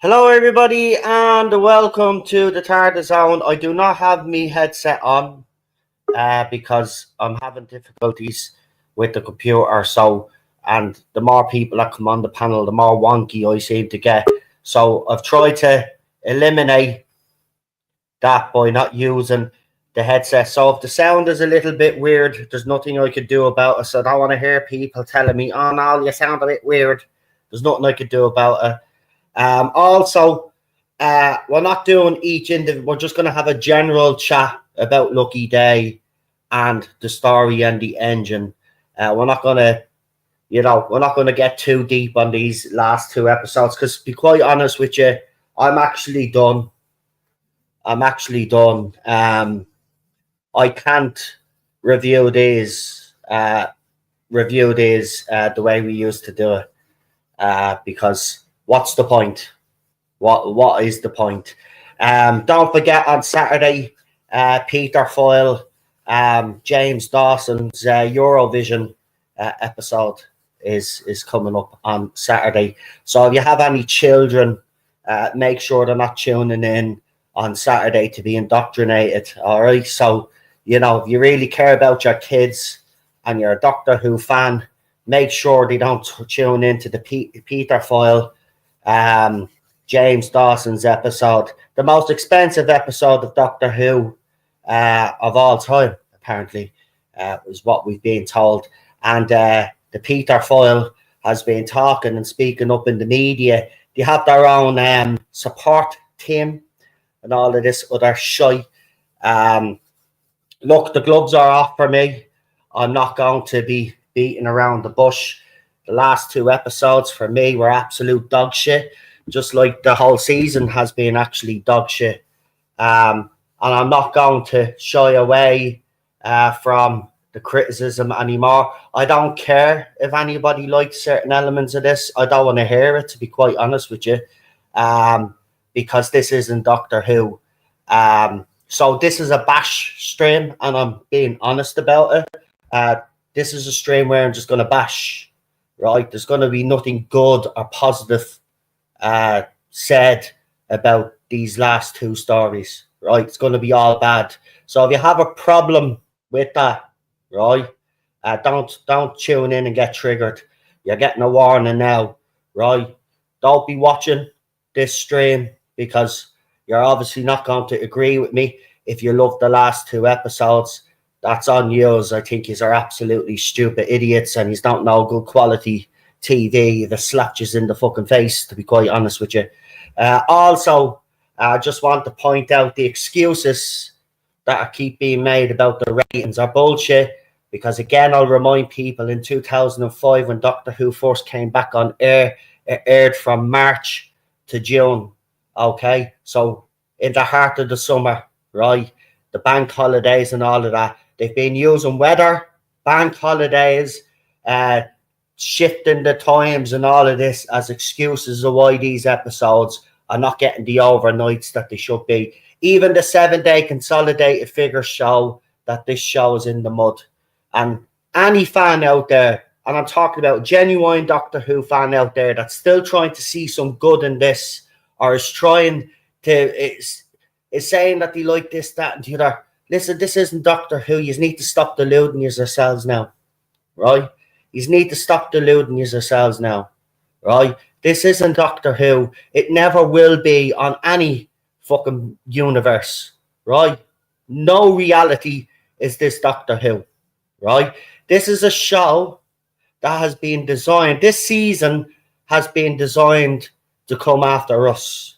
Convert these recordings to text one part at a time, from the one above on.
Hello, everybody, and welcome to the Tarda Zone. I do not have me headset on because I'm having difficulties with the computer. And the more people that come on the panel, the more wonky I seem to get. So I've tried to eliminate that by not using the headset. So if the sound is a little bit weird, there's nothing I could do about it. So I don't want to hear people telling me, "Oh no, you sound a bit weird." There's nothing I could do about it. Also, we're not doing each individual. We're just going to have a general chat about Lucky Day and the story and the engine. We're not going to, we're not going to get too deep on these last two episodes because, to be quite honest with you, I'm actually done. I'm actually done. I can't review these. The way we used to do it because what's the point? What is the point? Don't forget on Saturday, Peter Foyle, James Dawson's Eurovision episode is coming up on Saturday. So if you have any children, make sure they're not tuning in on Saturday to be indoctrinated. All right. So if you really care about your kids and you're a Doctor Who fan, make sure they don't tune into the Peter Foyle. James Dawson's episode, the most expensive episode of Doctor Who of all time, apparently, is what we've been told. And the Peter Foyle has been talking and speaking up in the media. They have their own support team and all of this other shite. Look, the gloves are off for me. I'm not going to be beating around the bush. The last two episodes for me were absolute dog shit. Just like the whole season has been actually dog shit. And I'm not going to shy away from the criticism anymore. I don't care if anybody likes certain elements of this. I don't want to hear it, to be quite honest with you, because this isn't Doctor Who. So this is a bash stream, and I'm being honest about it. This is a stream where I'm just going to bash, right? There's going to be nothing good or positive said about these last two stories, right? It's going to be all bad. So if you have a problem with that, right, don't tune in and get triggered. You're getting a warning now, right? Don't be watching this stream because you're obviously not going to agree with me. If you love the last two episodes, that's on you. I think he's are absolutely stupid idiots and he's not no good quality TV that slapped you in the fucking face, to be quite honest with you. Also, I just want to point out the excuses that keep being made about the ratings are bullshit. Because again, I'll remind people in 2005 when Doctor Who first came back on air, it aired from March to June. Okay, so in the heart of the summer, right? The bank holidays and all of that. They've been using weather, bank holidays, shifting the times and all of this as excuses of why these episodes are not getting the overnights that they should be. Even the 7-day consolidated figures show that this show is in the mud. And any fan out there, and I'm talking about genuine Doctor Who fan out there that's still trying to see some good in this, or is trying to is saying that they like this, that, and the other. Listen, this isn't Doctor Who. You need to stop deluding yourselves now, right? You need to stop deluding yourselves now, right? This isn't Doctor Who. It never will be on any fucking universe, right? No reality is this Doctor Who, right? This is a show that has been designed. This season has been designed to come after us,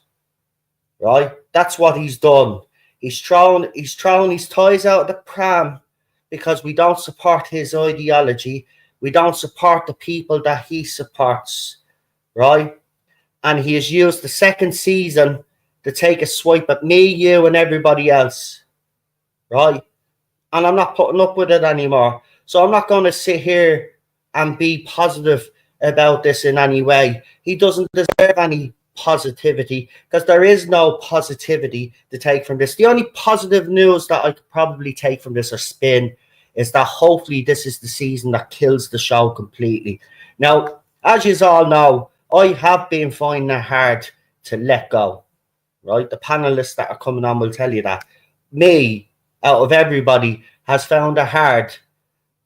right? That's what he's done. He's thrown his toys out of the pram because we don't support his ideology. We don't support the people that he supports, right? And he has used the second season to take a swipe at me, you, and everybody else, right? And I'm not putting up with it anymore. So I'm not going to sit here and be positive about this in any way. He doesn't deserve any positivity because there is no positivity to take from this. The only positive news that I could probably take from this or spin is that hopefully this is the season that kills the show completely. Now, as you all know, I have been finding it hard to let go, right? The panelists that are coming on will tell you that. Me, out of everybody, has found it hard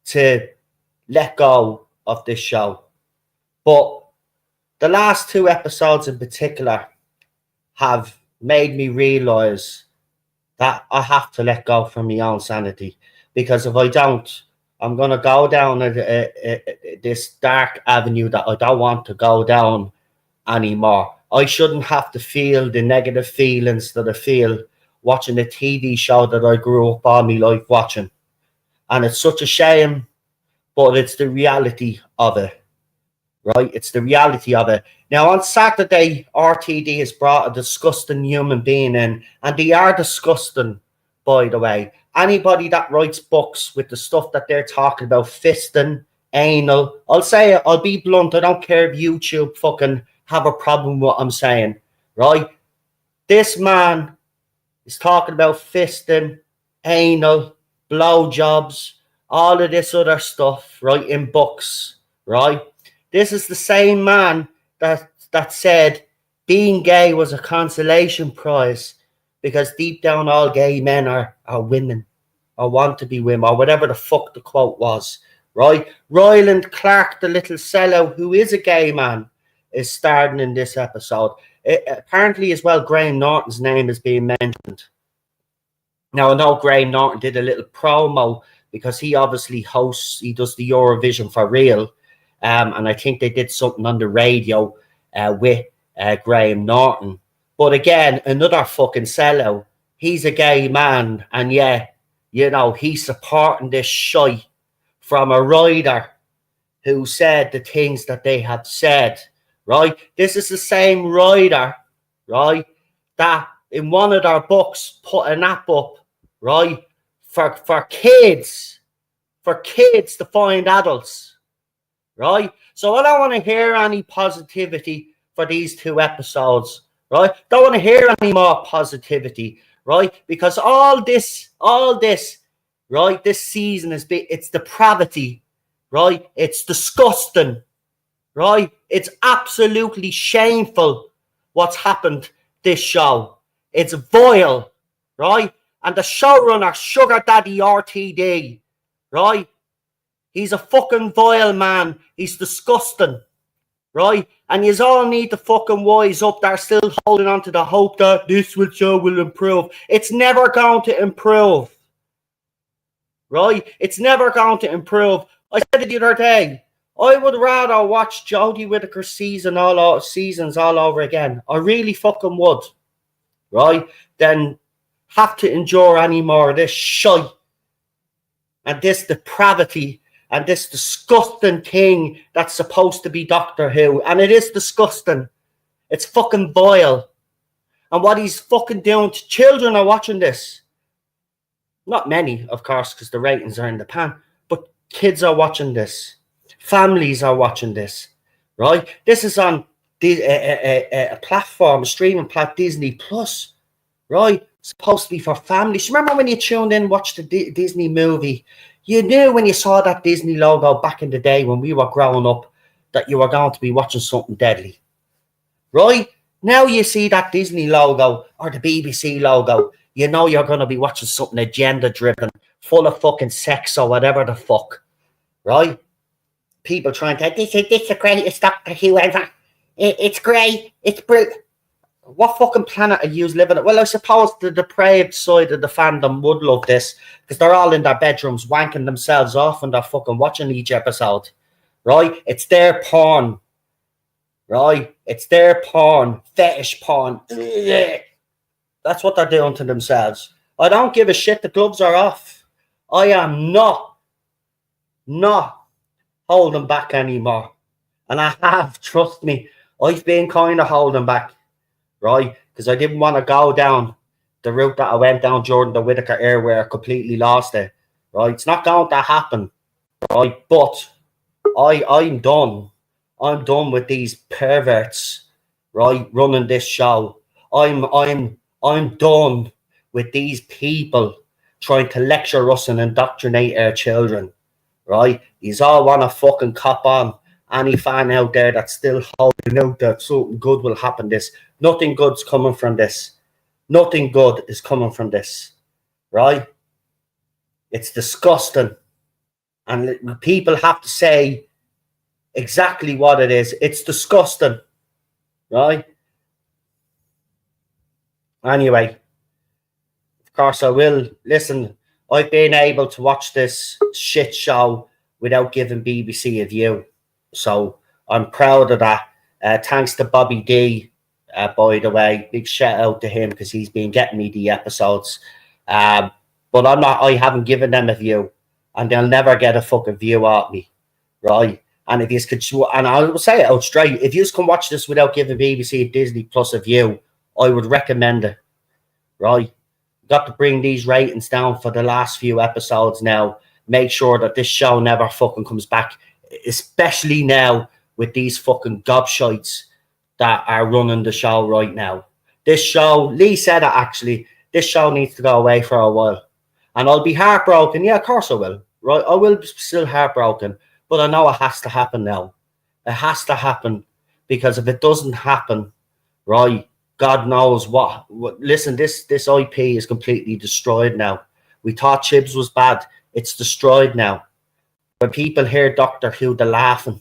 to let go of this show. But the last 2 episodes in particular have made me realise that I have to let go from my own sanity. Because if I don't, I'm going to go down this dark avenue that I don't want to go down anymore. I shouldn't have to feel the negative feelings that I feel watching a TV show that I grew up all my life watching. And it's such a shame, but it's the reality of it, right? It's the reality of it. Now, on Saturday, RTD has brought a disgusting human being in, and they are disgusting, by the way. Anybody that writes books with the stuff that they're talking about, fisting, anal, I'll say it, I'll be blunt, I don't care if YouTube fucking have a problem with what I'm saying, right? This man is talking about fisting, anal, blowjobs, all of this other stuff, right, in books, right? This is the same man that said being gay was a consolation prize because deep down all gay men are women or want to be women or whatever the fuck the quote was, right? Ryland Clark, the little sellout who is a gay man, is starring in this episode. Apparently as well, Graham Norton's name is being mentioned. Now, I know Graham Norton did a little promo because he obviously hosts, he does the Eurovision for real. And I think they did something on the radio with Graham Norton. But again, another fucking sellout. He's a gay man. And yeah, you know, he's supporting this shite from a writer who said the things that they had said, right? This is the same writer, right, that in one of their books put an app up, right, for kids to find adults, right? So I don't want to hear any positivity for these 2 episodes, right? Don't want to hear any more positivity, right? Because all this, right, this season it's depravity, right? It's disgusting, right? It's absolutely shameful what's happened this show. It's vile, right? And the showrunner, Sugar Daddy RTD, right? He's a fucking vile man. He's disgusting, right? And you all need to fucking wise up. They're still holding on to the hope that this show will improve. It's never going to improve, right? It's never going to improve. I said it the other day. I would rather watch Jodie Whittaker's seasons all over again. I really fucking would, right? Than have to endure any more of this shite and this depravity and this disgusting thing that's supposed to be Doctor Who. And it is disgusting. It's fucking vile. And what he's fucking doing to children are watching this. Not many, of course, because the ratings are in the pan. But kids are watching this. Families are watching this. Right? This is on a platform, a streaming platform, Disney Plus. Right? It's supposed to be for families. Remember when you tuned in, watched the Disney movie? You knew when you saw that Disney logo back in the day when we were growing up that you were going to be watching something deadly. Right? Now you see that Disney logo or the BBC logo, you know you're going to be watching something agenda-driven, full of fucking sex or whatever the fuck. Right? People trying to, this is the greatest Doctor Who ever. It's great. It's brilliant. What fucking planet are you living at? Well, I suppose the depraved side of the fandom would love this because they're all in their bedrooms wanking themselves off and they're fucking watching each episode, right? It's their porn, right? It's their porn, fetish porn. That's what they're doing to themselves. I don't give a shit. The gloves are off. I am not holding back anymore. And I have, trust me, I've been kind of holding back. Right, because I didn't want to go down the route that I went down during the Whittaker era where I completely lost it. Right, it's not going to happen. Right, but I'm done. I'm done with these perverts. Right, running this show. I'm done with these people trying to lecture us and indoctrinate our children. Right, you all want to fucking cop on. any fan out there that's still holding out that something good will happen. Nothing good's coming from this. Nothing good is coming from this, right? It's disgusting. And people have to say exactly what it is. It's disgusting, right? Anyway, of course I will. Listen, I've been able to watch this shit show without giving BBC a view. So I'm proud of that. Thanks to Bobby D, by the way. Big shout out to him because he's been getting me the episodes. But I haven't given them a view. And they'll never get a fucking view out of me. Right? And if you could, and I will say it out straight, if you can watch this without giving BBC Disney Plus a view, I would recommend it. Right? Got to bring these ratings down for the last few episodes now. Make sure that this show never fucking comes back, especially now with these fucking gobshites that are running the show right now. This show, Lee said it actually, this show needs to go away for a while. And I'll be heartbroken. Yeah, of course I will. Right? I will be still heartbroken. But I know it has to happen now. It has to happen. Because if it doesn't happen, right, God knows what. Listen, this IP is completely destroyed now. We thought Chibs was bad. It's destroyed now. When people hear Doctor Who, they're laughing.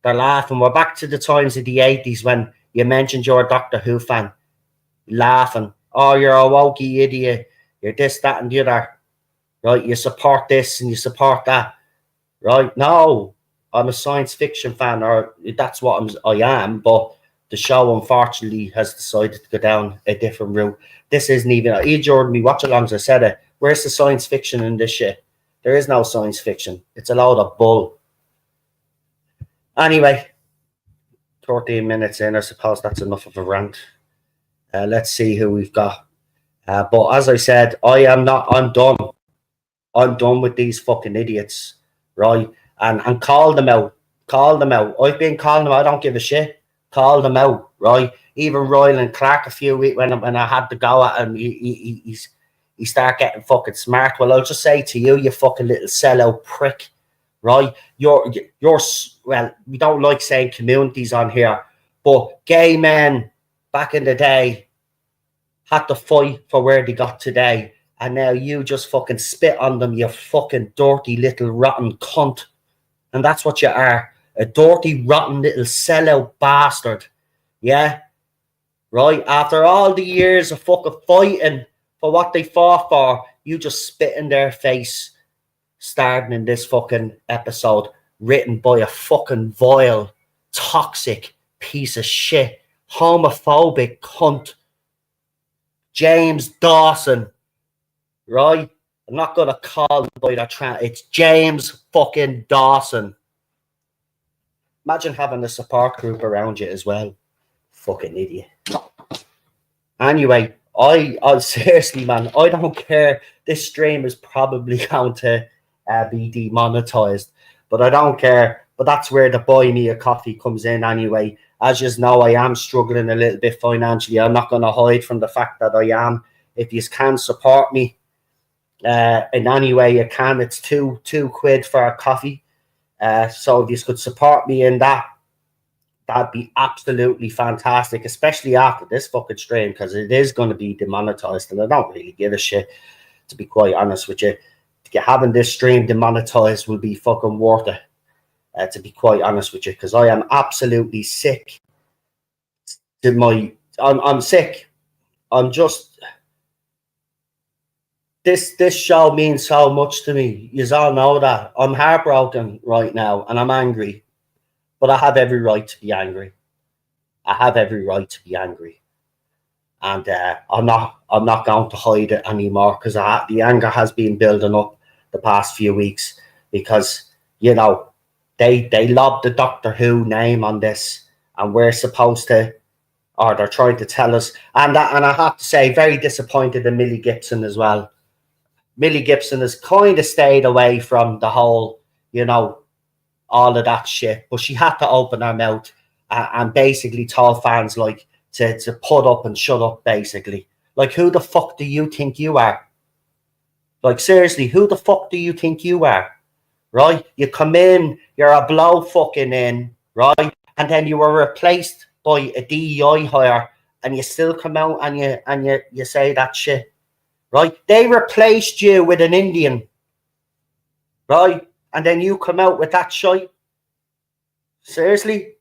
They're laughing. We're back to the times of the 80s when you mentioned you're a Doctor Who fan. Laughing. Oh, you're a wokey idiot. You're this, that, and the other. Right? You support this and you support that. Right? No. I'm a science fiction fan, or that's what I am, but the show, unfortunately, has decided to go down a different route. This isn't even... E. Jordan, me watch-alongs, I said it. Where's the science fiction in this shit? There is no science fiction. It's a load of bull. Anyway, 13 minutes in. I suppose that's enough of a rant. Let's see who we've got. But as I said, I'm done. I'm done with these fucking idiots, right? And call them out. Call them out. I've been calling them out. I don't give a shit. Call them out, right? Even Ryland Clark a few weeks when I had to go at him, he start getting fucking smart. Well, I'll just say to you, you fucking little sellout prick, right? You're well, we don't like saying communities on here, but gay men back in the day had to fight for where they got today, and now you just fucking spit on them, you fucking dirty little rotten cunt. And that's what you are. A dirty, rotten little sellout bastard. Yeah? Right? After all the years of fucking fighting for what they fought for, you just spit in their face, starting in this fucking episode, written by a fucking vile, toxic piece of shit, homophobic cunt, James Dawson. Right? I'm not going to call him by that it's James fucking Dawson. Imagine having a support group around you as well. Fucking idiot. Anyway, I seriously, man, I don't care. This stream is probably going to be demonetized, but I don't care. But that's where the buy me a coffee comes in anyway. As you know, I am struggling a little bit financially. I'm not going to hide from the fact that I am. If you can support me in any way you can, it's two quid for a coffee. So if you could support me in that, that'd be absolutely fantastic, especially after this fucking stream, because it is going to be demonetized, and I don't really give a shit, to be quite honest with you. Having this stream demonetized will be fucking worth it, to be quite honest with you, because I am absolutely sick. I'm sick. I'm just... This show means so much to me. You all know that. I'm heartbroken right now, and I'm angry. But I have every right to be angry. I have every right to be angry. And I'm not going to hide it anymore, because the anger has been building up the past few weeks, because, you know, they lobbed the Doctor Who name on this, and we're supposed to, or they're trying to tell us, and I have to say, very disappointed in Millie Gibson as well. Millie Gibson has kind of stayed away from the whole, you know, all of that shit. But she had to open her mouth and basically told fans, like, to put up and shut up, basically. Like, who the fuck do you think you are? Like, seriously, who the fuck do you think you are? right? You come in, you're a blow fucking in, right? And then you were replaced by a DEI hire, and you still come out and you say that shit, right? They replaced you with an Indian, right? And then you come out with that shit. Seriously?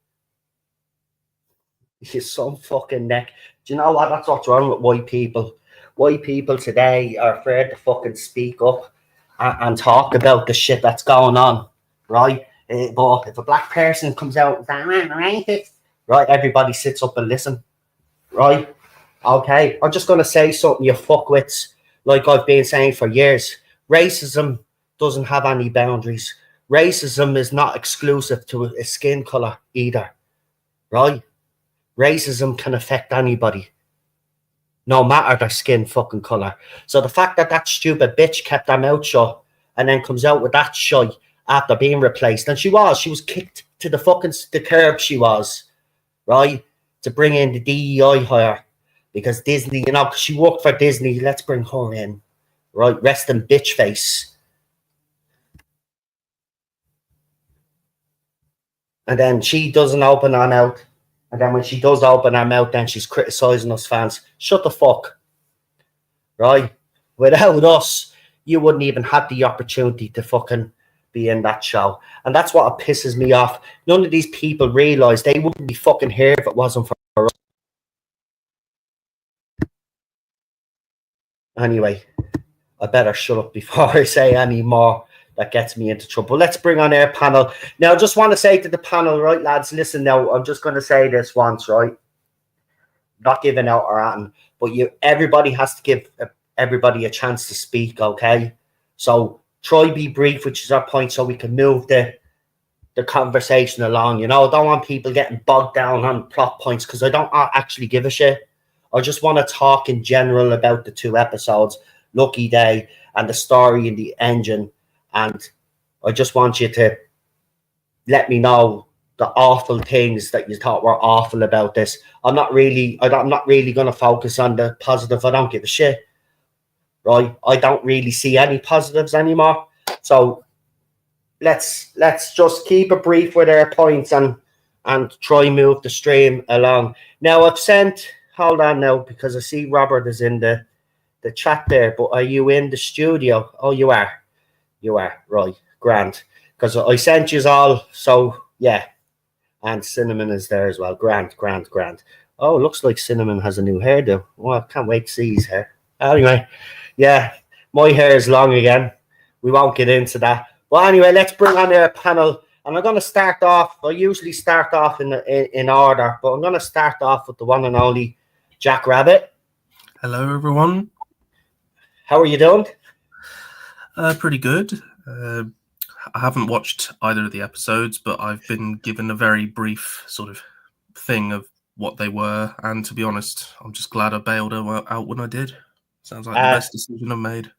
You're some fucking neck. Do you know what? That's what's wrong with white people. White people today are afraid to fucking speak up and talk about the shit that's going on, right? But if a black person comes out and says, racist, right, everybody sits up and listen, right? Okay, I'm just going to say something, you fuckwits, like I've been saying for years. Racism doesn't have any boundaries. Racism is not exclusive to a skin colour either, right? Racism can affect anybody, no matter their skin fucking colour. So the fact that that stupid bitch kept her mouth shut and then comes out with that shit after being replaced, and she was kicked to the fucking the curb, she was, right, to bring in the DEI hire, because Disney, you know, because she worked for Disney, let's bring her in, right, rest in bitch face. And then she doesn't open her mouth. And then when she does open her mouth, then she's criticising us fans. Shut the fuck. Right? Without us, you wouldn't even have the opportunity to fucking be in that show. And that's what pisses me off. None of these people realise they wouldn't be fucking here if it wasn't for us. Anyway, I better shut up before I say any more that gets me into trouble. Let's bring on our panel. Now, I just want to say to the panel, right, lads, listen now, I'm just going to say this once, right? Not giving out or anything, but everybody has to give everybody a chance to speak, okay? So try be brief, which is our point, so we can move the conversation along. You know, I don't want people getting bogged down on plot points because I don't actually give a shit. I just want to talk in general about the 2 episodes, Lucky Day and the story in the engine. And I just want you to let me know the awful things that you thought were awful about this. I'm not really going to focus on the positive. I don't give a shit, right? I don't really see any positives anymore. So let's just keep it brief with our points and try move the stream along. Now I've sent. Hold on now, because I see Robert is in the chat there. But are you in the studio? Oh, you are. You are, right, grand. Because I sent you all, so yeah. And Cinnamon is there as well. Grand. Oh, looks like Cinnamon has a new hairdo. Well, I can't wait to see his hair. Anyway, yeah, my hair is long again. We won't get into that. Well, anyway, let's bring on our panel. And I'm going to start off, I usually start off in order, but I'm going to start off with the one and only Jack Rabbit. Hello, everyone. How are you doing? Pretty good. I haven't watched either of the episodes, but I've been given a very brief sort of thing of what they were. And to be honest, I'm just glad I bailed out when I did. Sounds like the best decision I've made.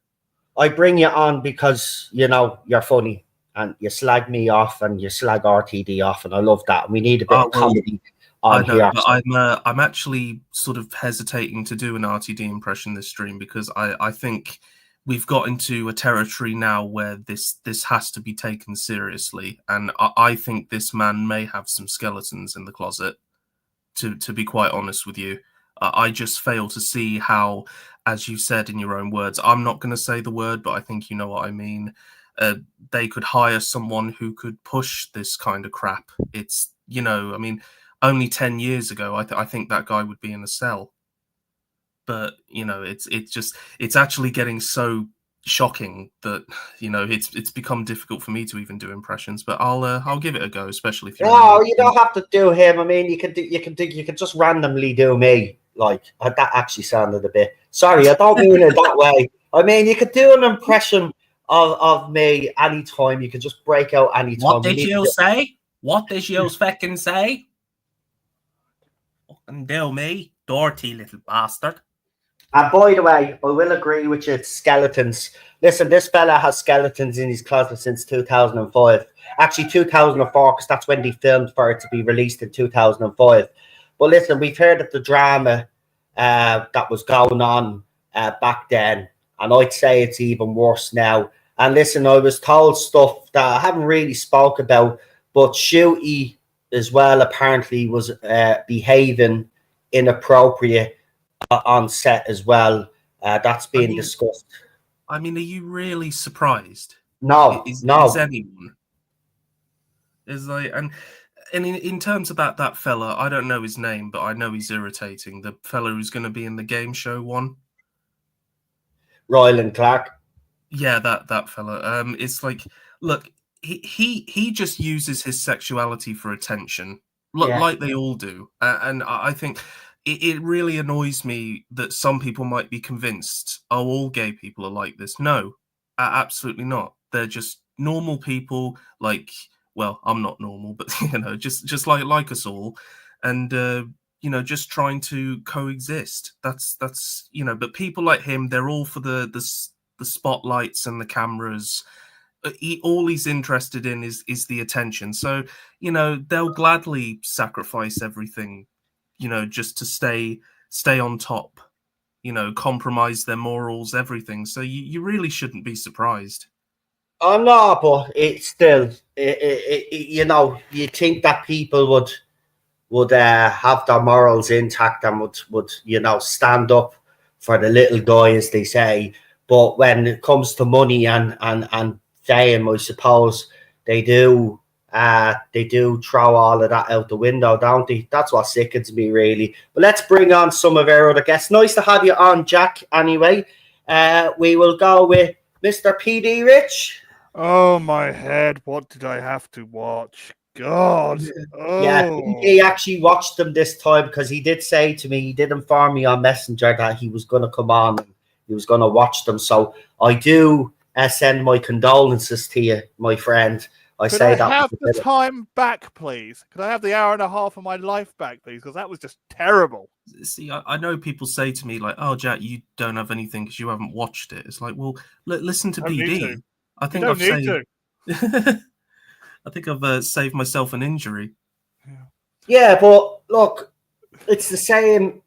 I bring you on because, you know, you're funny and you slag me off and you slag RTD off, and I love that. We need a bit of comedy on here. But I'm actually sort of hesitating to do an RTD impression this stream because I think we've got into a territory now where this has to be taken seriously, and I think this man may have some skeletons in the closet. To be quite honest with you, I just fail to see how, as you said in your own words, I'm not going to say the word, but I think you know what I mean. They could hire someone who could push this kind of crap. It's, you know, I mean, only 10 years ago, I think that guy would be in a cell. But, you know, it's actually getting so shocking that, you know, it's become difficult for me to even do impressions. But I'll give it a go, especially if you're. No, you don't have to do him. I mean, you can just randomly do me. Like that actually sounded a bit. Sorry, I don't mean it that way. I mean, you could do an impression of me anytime. You could just break out anytime. What did you say? What did you fucking say? Fucking do me, dirty little bastard. And by the way, I will agree with you. Skeletons. Listen, this fella has skeletons in his closet since 2005. Actually, 2004, because that's when they filmed for it to be released in 2005. But listen, we've heard of the drama that was going on back then, and I'd say it's even worse now. And listen, I was told stuff that I haven't really spoke about, but Shooty as well apparently was behaving inappropriate on set as well. That's being discussed. I mean, are you really surprised? No, Is no. anyone? Is like, and in terms about that fella, I don't know his name, but I know he's irritating. The fella who's going to be in the game show one. Ryland Clark. Yeah, that fella. It's like, look, he just uses his sexuality for attention, like they all do, and I think it really annoys me that some people might be convinced, oh, all gay people are like this. No, absolutely not. They're just normal people. Like, well, I'm not normal, but just like us all, and just trying to coexist. That's But people like him, they're all for the spotlights and the cameras. All he's interested in is the attention. So they'll gladly sacrifice everything, just to stay on top. Compromise their morals, everything. So you really shouldn't be surprised. I'm not, but it's still, you think that people would have their morals intact and would stand up for the little guy, as they say. But when it comes to money and fame, I suppose they do throw all of that out the window, don't they? That's what sickens me, really. But let's bring on some of our other guests. Nice to have you on, Jack. Anyway, we will go with Mr. PD Rich. Oh, my head. What did I have to watch? God. Oh. Yeah, he actually watched them this time because he did say to me, he did inform me on Messenger that he was going to come on and he was going to watch them. So I do send my condolences to you, my friend. Could I have the time back, please? Could I have the hour and a half of my life back, please? Because that was just terrible. See, I know people say to me, like, oh, Jack, you don't have anything because you haven't watched it. It's like, well, listen to PD. I think I've saved... I think I've saved myself an injury. Yeah, but look, it's the same.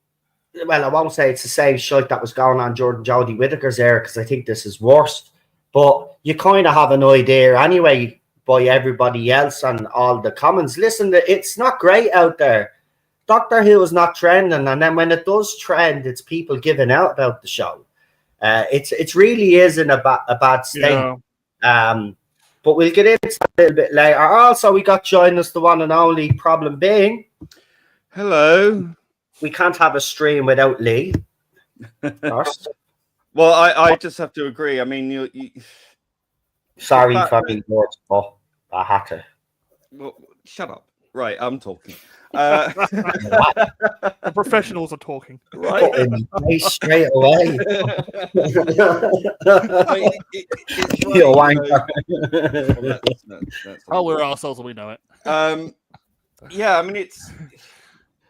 Well, I won't say it's the same shite that was going on Jordan Jody Whittaker's era, because I think this is worse. But you kind of have an idea anyway by everybody else and all the comments. Listen, it's not great out there. Doctor Who is not trending, and then when it does trend, it's people giving out about the show. It really is in a bad state. Yeah. But we'll get into that a little bit later. Also, we got joining us the one and only Problem being. Hello. We can't have a stream without Lee. First. Well, I just have to agree. I mean, you... Sorry for being words, but I had to. Well, shut up. Right, I'm talking. The professionals are talking. Right. Straight away. You're wanker. We're ourselves and we know it. Yeah, I mean, it's...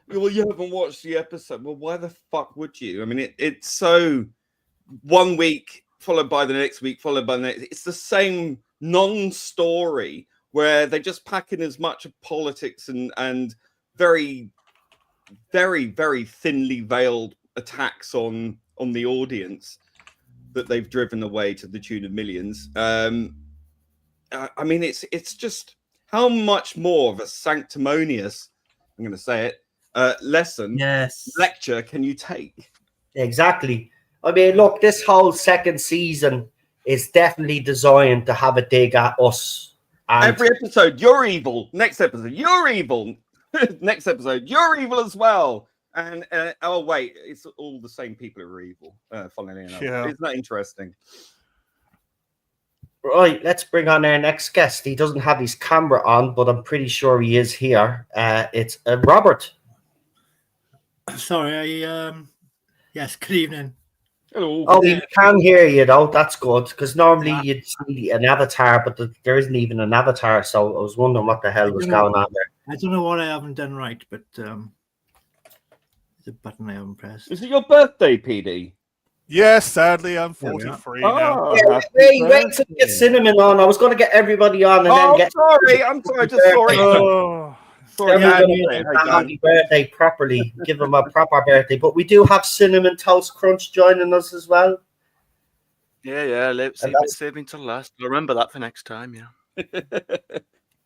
Well, you haven't watched the episode. Well, why the fuck would you? I mean, it's so... 1 week, followed by the next week, followed by the next... It's the same non-story where they just pack in as much of politics and very, very, very thinly veiled attacks on the audience that they've driven away to the tune of millions. I mean, it's just how much more of a sanctimonious, I'm going to say it, lecture can you take? Exactly. I mean, look, this whole second season is definitely designed to have a dig at us. And every episode, you're evil. Next episode, you're evil. Next episode, you're evil as well. And oh wait, it's all the same people who are evil. Funnily enough, isn't that interesting? Right, let's bring on our next guest. He doesn't have his camera on, but I'm pretty sure he is here. It's Robert. Sorry, yes. Good evening. Hello. Oh, we can hear you though. That's good, because normally you'd see an avatar, but there isn't even an avatar. So I was wondering what the hell was going on there. I don't know what I haven't done right, but there's a button I haven't pressed. Is it your birthday, PD? Yes, sadly, I'm 43 now. Yeah, wait till you get Cinnamon on. I was going to get everybody on and then get. I'm sorry, just sorry. Sorry, happy birthday properly. Give him a proper birthday. But we do have Cinnamon Toast Crunch joining us as well. Yeah. Save me till last. I'll remember that for next time. Yeah.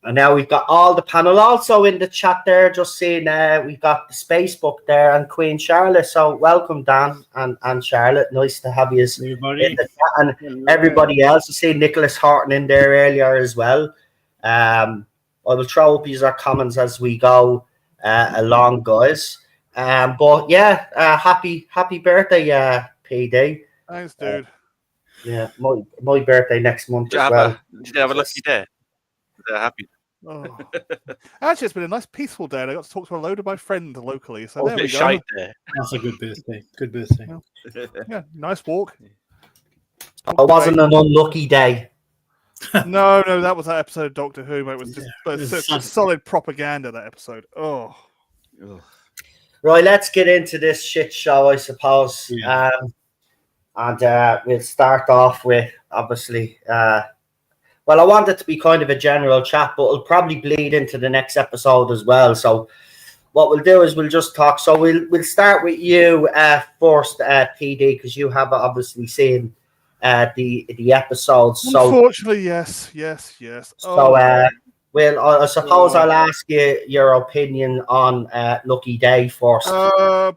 And now we've got all the panel also in the chat there. Just seeing we've got the Space Book there and Queen Charlotte. So welcome, Dan and Charlotte. Nice to have you in Everybody. the chat. And everybody else. I see Nicholas Horton in there earlier as well. I will throw up your comments as we go along, guys. But yeah, happy birthday, PD. Thanks, dude. Yeah, my birthday next month Did as well. Did you have a lucky day? They're happy. Oh. Actually, it's been a nice peaceful day, and I got to talk to a load of my friends locally. So Oh, there we bit go. shite there. That's a good birthday. Good birthday. Yeah, nice walk. It wasn't an unlucky day. No, that was that episode of Doctor Who. It was just Yeah. solid propaganda. That episode. Oh, Right, let's get into this shit show, I suppose. Yeah. And we'll start off with, obviously, well, I want it to be kind of a general chat, but it'll probably bleed into the next episode as well. So what we'll do is we'll just talk. So we'll start with you first, PD, because you have obviously seen the episodes. So unfortunately, yes. So, well, I suppose I'll ask you your opinion on Lucky Day first.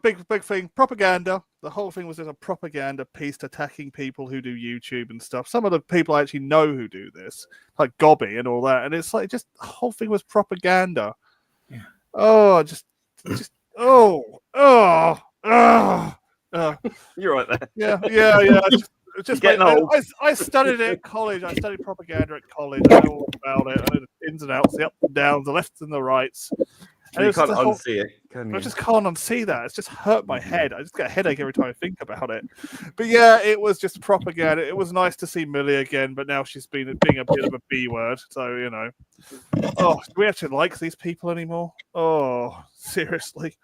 Big thing, propaganda. The whole thing was just a propaganda piece attacking people who do YouTube and stuff. Some of the people I actually know who do this, like Gobby and all that, and it's like just the whole thing was propaganda. Yeah. Oh, You're right there. Yeah. Just Getting like, old. I studied it at college. I studied propaganda at college. I know all about it. I know the ins and outs, the ups and downs, the lefts and the rights. And You it's can't the whole- unsee it, can you? I just can't unsee that. It's just hurt my head. I just get a headache every time I think about it. But yeah, it was just propaganda. It was nice to see Millie again, but now she's being a bit of a B word. So, you know. Oh, do we actually like these people anymore? Oh, seriously.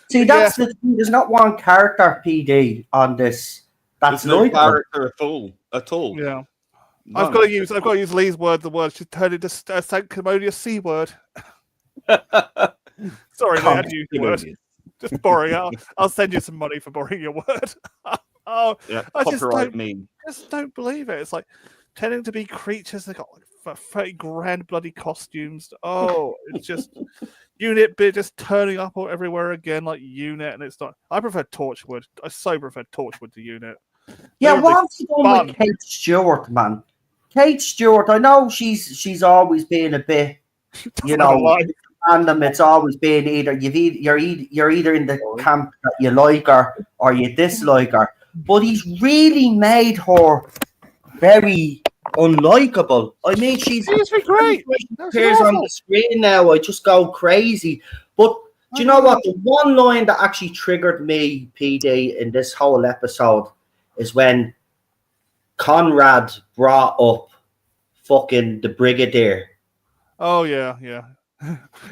See, that's the thing. There's not one character, PD, on this. That's There's no like character at all. Yeah. None. I've got to use Lee's word. The word should turn into a sanctimonious C word. Sorry, Lee, I had to use the word. Just borrowing it. I'll send you some money for borrowing your word. Oh, Yeah, I just copyright me. just don't believe it. It's like tending to be creatures. They got like 30 grand bloody costumes. Oh, it's just Unit bit just turning up everywhere again, like Unit, and it's not. I prefer Torchwood. I so prefer Torchwood to Unit. Yeah, They were what's going fun. with Kate Stewart, man? Kate Stewart, I know she's always been a bit, you know, random. It's always been either you're either in the camp that you like her or you dislike her. But he's really made her very unlikable. I mean, she's great. appears on the screen now. I just go crazy. But do you know what? The one line that actually triggered me, PD, in this whole episode is when Conrad brought up fucking the Brigadier. Oh yeah.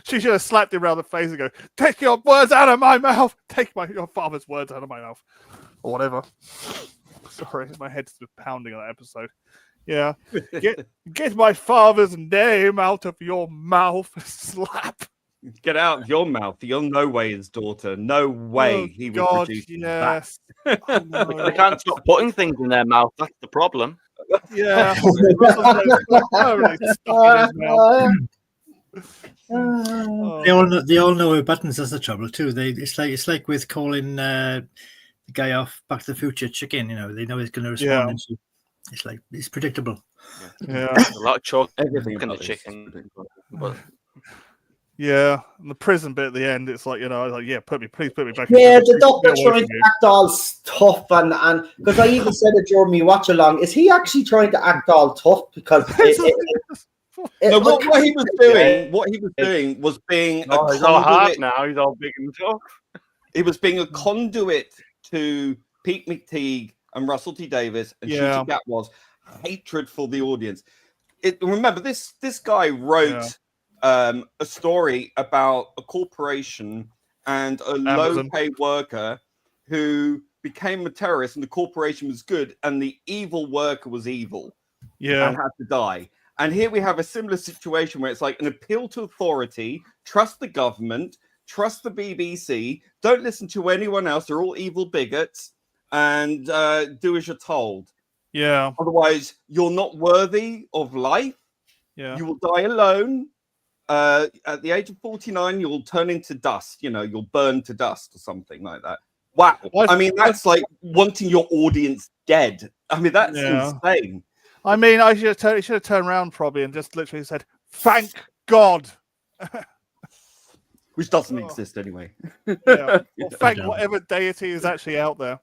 She should have slapped him around the face and go, "Take your words out of my mouth. Take your father's words out of my mouth," or whatever. Sorry, my head's just pounding on that episode. Yeah, get my father's name out of your mouth. Slap. Get out of your mouth. You're no way his daughter. No way he would God, produce yes. They can't stop putting things in their mouth. That's the problem. Yeah. Totally stuck in his mouth. Oh. They all know her buttons. That's the trouble too. It's like with calling the guy off Back to the Future chicken. You know, they know he's going to respond. Yeah. And so it's like it's predictable. Yeah. There's a lot of chalk everything in the about this. chicken. But Yeah, and the prison bit at the end, it's like, you know, like, yeah, please put me back. Yeah, into the doctor Get away trying from to me. act all tough and because I even said it during me watch along. Is he actually trying to act all tough? Because No, what he was doing was being a he's all hard conduit. now. He's all big and tough. He was being a conduit to Pete McTeague and Russell T Davis, and Yeah. Shooty Gat was hatred for the audience. Remember, this guy wrote a story about a corporation and a Amazon. low-paid worker who became a terrorist, and the corporation was good, and the evil worker was evil Yeah. and had to die. And here we have a similar situation where it's like an appeal to authority, trust the government, trust the BBC, don't listen to anyone else, they're all evil bigots, and do as you're told. Yeah. Otherwise, you're not worthy of life. Yeah. You will die alone. At the age of 49, you'll turn into dust. You'll burn to dust or something like that. Wow. I mean, that's like wanting your audience dead. I mean, that's insane. I mean, he should have turned around probably and just literally said, "Thank God." Which doesn't exist anyway. Yeah. Well, thank whatever deity is actually out there.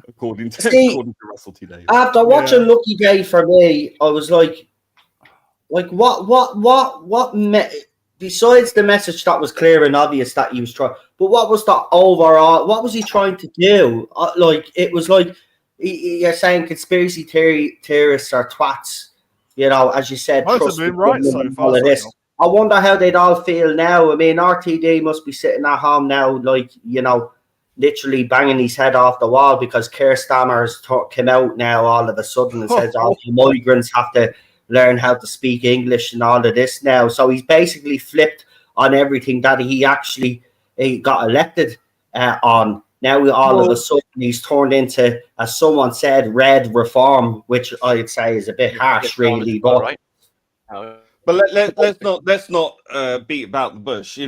According to Russell T Davies. After watching Lucky Day, for me, I was like what besides the message that was clear and obvious that he was trying, but what was the overall, what was he trying to do? It was like you're saying conspiracy theorists are twats, as you said. Most have been right so far. All of this. I wonder how they'd all feel now. I mean, RTD must be sitting at home now, literally banging his head off the wall because Keir Starmer has come out now all of a sudden and says all the migrants have to learn how to speak English and all of this now. So he's basically flipped on everything that he actually got elected on. Now all of a sudden he's turned into, as someone said, red reform, which I'd say is a bit harsh, really. But let's not beat about the bush.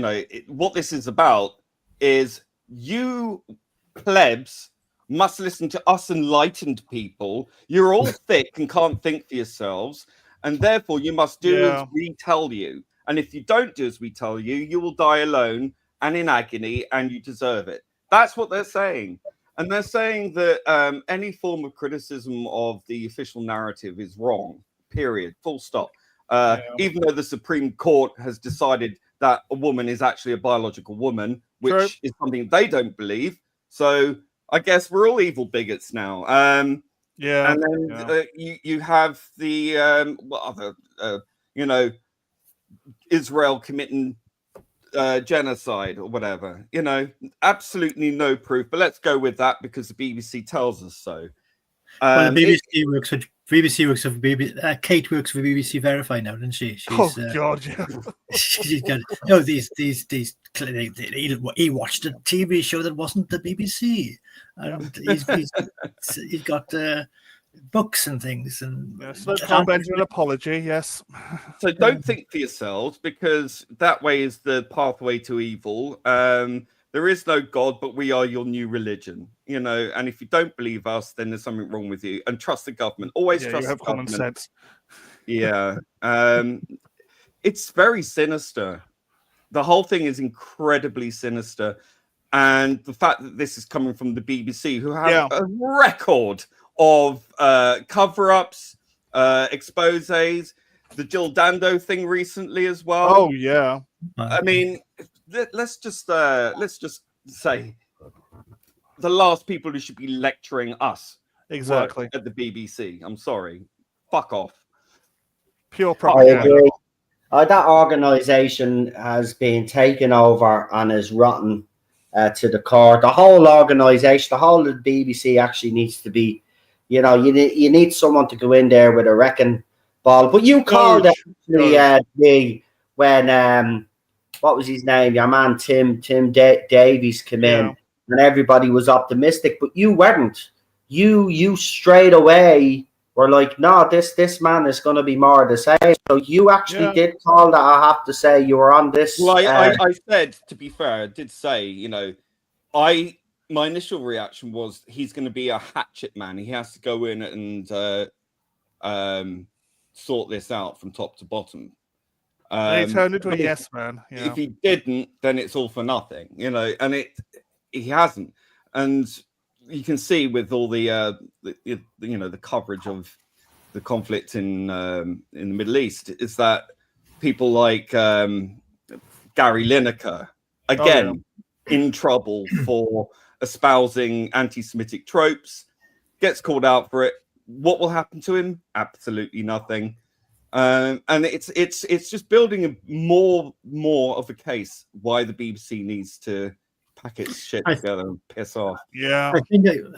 What this is about is you plebs must listen to us enlightened people. You're all thick and can't think for yourselves, and therefore you must do as we tell you. And if you don't do as we tell you, you will die alone and in agony, and you deserve it. That's what they're saying. And they're saying that any form of criticism of the official narrative is wrong, period, full stop. Even though the Supreme Court has decided that a woman is actually a biological woman, which is something they don't believe. So I guess we're all evil bigots now. And then you have the Israel committing genocide or whatever. Absolutely no proof. But let's go with that because the BBC tells us so. Well, the BBC works for Kate works for BBC Verify now, doesn't she? God, yeah. She's got these. He watched a TV show that wasn't the BBC, and he's got books and things. And can't enter an apology. Yes. So don't think for yourselves, because that way is the pathway to evil. There is no God, but we are your new religion, and if you don't believe us, then there's something wrong with you. And trust the government. Always trust the government. Common sense. Yeah. It's very sinister. The whole thing is incredibly sinister. And the fact that this is coming from the BBC, who have a record of cover-ups, exposés, the Jill Dando thing recently as well. Oh, yeah. I mean, let's just say the last people who should be lecturing us exactly at the BBC. I'm sorry, fuck off. Pure propaganda. I agree. That organisation has been taken over and is rotten to the core. The whole organisation, the whole of the BBC actually needs to be, you need someone to go in there with a wrecking ball. But you called me when what was his name? Your man Tim Davies came in, and everybody was optimistic, but you weren't. You straight away were like, no, this man is going to be more the same. So you actually did call that. I have to say, you were on this. Well, I said, to be fair, I did say, my initial reaction was he's going to be a hatchet man. He has to go in and sort this out from top to bottom. He turned into a yes man. Yeah. If he didn't, then it's all for nothing, and he hasn't. And you can see with all the coverage of the conflict in the Middle East is that people like Gary Lineker again in trouble for espousing anti-Semitic tropes, gets called out for it. What will happen to him? Absolutely nothing. And it's just building more of a case why the BBC needs to pack its shit together and piss off. Yeah, I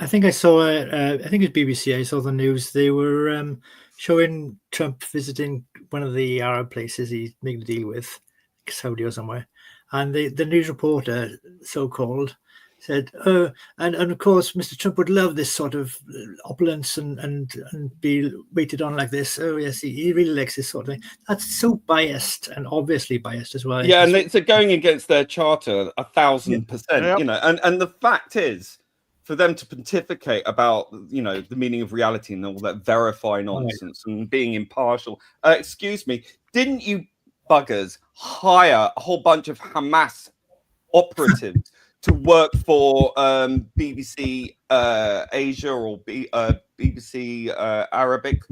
think I saw. I think it was BBC. I saw the news. They were showing Trump visiting one of the Arab places he's making a deal with, Saudi or somewhere, and the news reporter, so called, said, "Oh, and of course, Mr. Trump would love this sort of opulence and be waited on like this. Oh yes, he really likes this sort of thing." That's so biased and obviously biased as well. Yeah, and it's going against their charter 1,000%. Yep. You know, and the fact is, for them to pontificate about the meaning of reality and all that verify nonsense and being impartial. Excuse me, didn't you buggers hire a whole bunch of Hamas operatives to work for BBC Asia or BBC Arabic?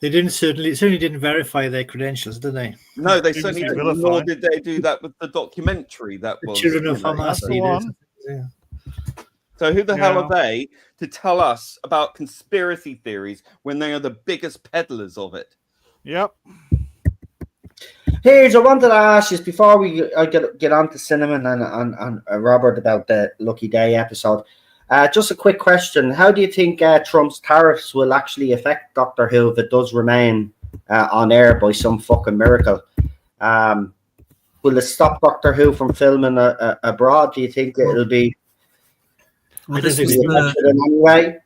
They certainly didn't verify their credentials, did they? No, they BBC certainly didn't. vilified. Nor did they do that with the documentary that The was children of Hamas that's the leaders. one. Yeah. So who the hell Yeah. are they to tell us about conspiracy theories when they are the biggest peddlers of it? Yep. Here's I wanted to ask you before I get on to Cinnamon and Robert about the Lucky Day episode. Just a quick question: how do you think Trump's tariffs will actually affect Doctor Who if it does remain on air by some fucking miracle? Will it stop Doctor Who from filming abroad? Do you think it'll be? Well, don't this think was they- affected in any way?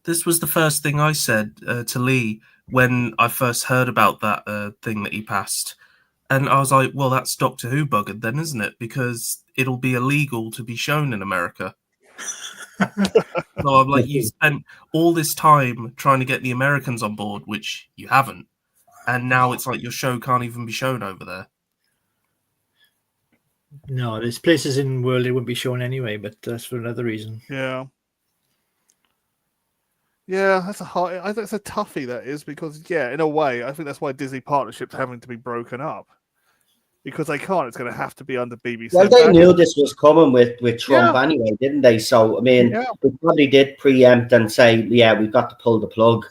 this was the first thing I said to Lee when I first heard about that thing that he passed. And I was like, well, that's Doctor Who buggered then, isn't it? Because it'll be illegal to be shown in America. So I'm like, you spent all this time trying to get the Americans on board, which you haven't. And now it's like your show can't even be shown over there. No, there's places in the world it wouldn't be shown anyway, but that's for another reason. Yeah. Yeah, that's I think it's a toughie, that is, because in a way, I think that's why Disney partnership's having to be broken up. Because they can't, it's going to have to be under BBC. Well, they knew this was coming with Trump Yeah. anyway, didn't they? So I mean, Yeah. they probably did preempt and say, "Yeah, we've got to pull the plug."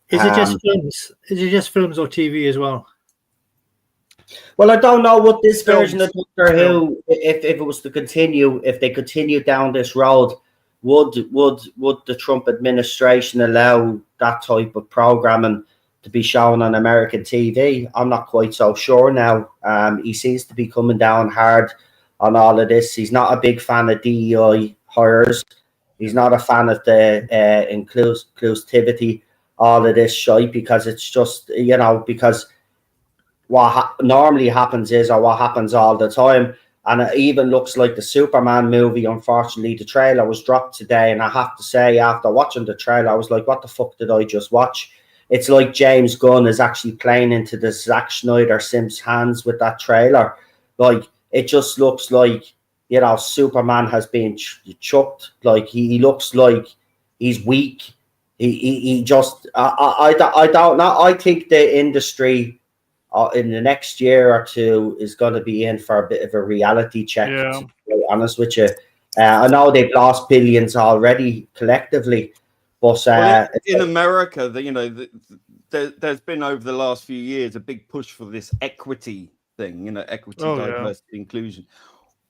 Is it just Um, films? Is it just films or TV as well? Well, I don't know what this Films. version of Doctor Who, if it was to continue, if they continue down this road, would the Trump administration allow that type of programming to be shown on American TV? I'm not quite so sure now. He seems to be coming down hard on all of this. He's not a big fan of DEI hires. He's not a fan of the inclusivity, all of this shite, because it's just, because what normally happens is, or what happens all the time, and it even looks like the Superman movie. Unfortunately, the trailer was dropped today, and I have to say, after watching the trailer, I was like, what the fuck did I just watch? It's like James Gunn is actually playing into the Zack Snyder Sims hands with that trailer. Like, it just looks like, Superman has been chucked. Like, he looks like he's weak. He just, I don't know. I think the industry in the next year or two is going to be in for a bit of a reality check, Yeah. to be quite honest with you. I know they've lost billions already collectively, but Well, in America, there's been over the last few years a big push for this equity thing, equity, Oh, yeah. diversity, inclusion.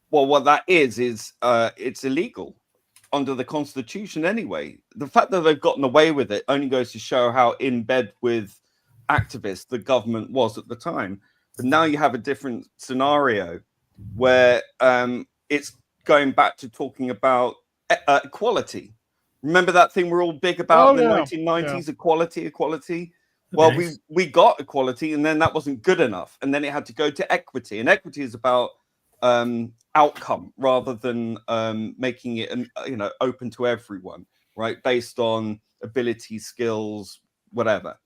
Well, what that is it's illegal under the Constitution anyway. The fact that they've gotten away with it only goes to show how in bed with activists the government was at the time. But now you have a different scenario where it's going back to talking about equality. Remember that thing we're all big about in the 1990s, equality? Well, Nice. we got equality, and then that wasn't good enough, and then it had to go to equity, and equity is about outcome rather than making it open to everyone, right, based on ability, skills, whatever.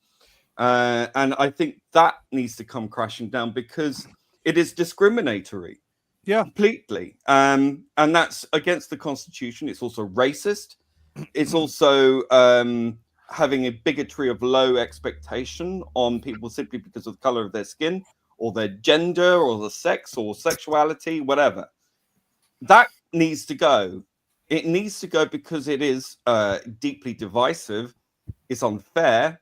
And I think that needs to come crashing down because it is discriminatory. Yeah. Completely. And that's against the Constitution. It's also racist. It's also having a bigotry of low expectation on people simply because of the color of their skin or their gender or the sex or sexuality, whatever. That needs to go. It needs to go because it is deeply divisive. It's unfair.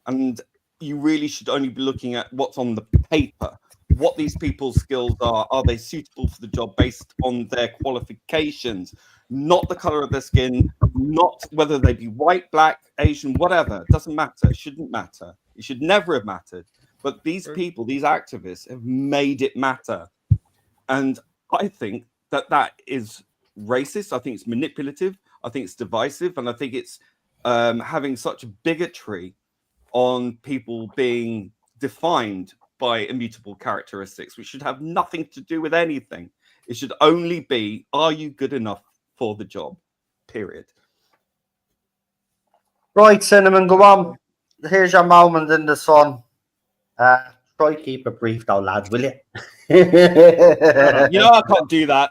And you really should only be looking at what's on the paper, what these people's skills are. Are they suitable for the job based on their qualifications, not the color of their skin, not whether they be white, black, Asian, whatever. It doesn't matter. It shouldn't matter. It should never have mattered. But these people, these activists have made it matter. And I think that is racist. I think it's manipulative. I think it's divisive, and I think it's having such bigotry on people being defined by immutable characteristics, which should have nothing to do with anything. It should only be, are you good enough for the job? Period. Right, Cinnamon, go on. Here's your moment in the sun. Try keep it brief though, lads, will you? You know I can't do that.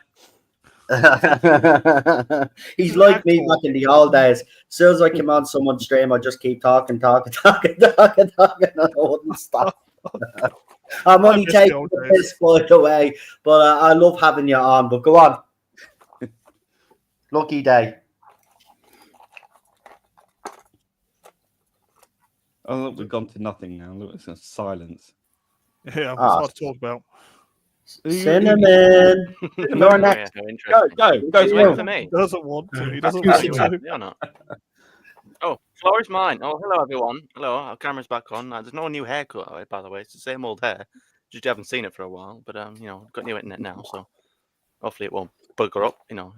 He's like me back in the old days. As soon as I came on someone's stream, I just keep talking, and I wouldn't stop. I'm only taking the piss, by the way, but I love having you on. But go on. Lucky day. Oh, look, we've gone to nothing now. Look, it's a silence. Yeah, that's hard to talk about. Cinnamon. You're next. Go. He's waiting for me. He doesn't want to. He doesn't You want see to. Yeah, not. Oh, floor is mine. Oh, hello everyone. Hello, our camera's back on. There's no new haircut, by the way. It's the same old hair. Just haven't seen it for a while, but you know, got new internet now, so hopefully it won't bugger up. You know,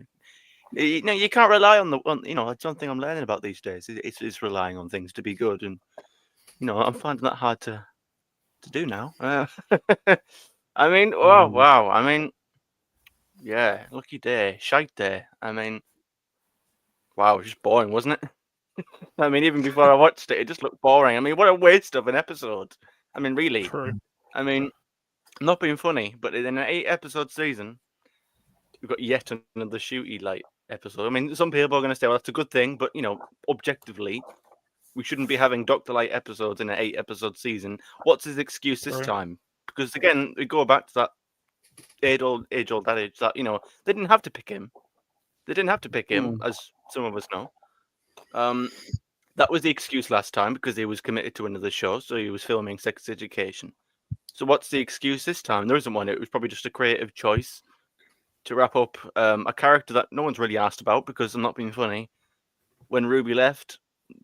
you can't rely on you know, it's one thing I'm learning about these days. It's relying on things to be good, and you know, I'm finding that hard to do now. I mean, oh wow. I mean, yeah, lucky day, shite day. I mean, wow, just boring, wasn't it? I mean, even before I watched it, it just looked boring. I mean, what a waste of an episode. I mean, really. True. I mean, not being funny, but in an 8-episode season, we've got yet another shooty light episode. I mean, some people are going to say, well, that's a good thing, but, you know, objectively, we shouldn't be having Dr. Light episodes in an 8-episode season. What's his excuse this time? Because, again, we go back to that age-old adage that, you know, they didn't have to pick him. They didn't have to pick him, as some of us know. That was the excuse last time because he was committed to another show, so he was filming Sex Education. So what's the excuse this time? There isn't one. It was probably just a creative choice to wrap up a character that no one's really asked about because I'm not being funny. When Ruby left,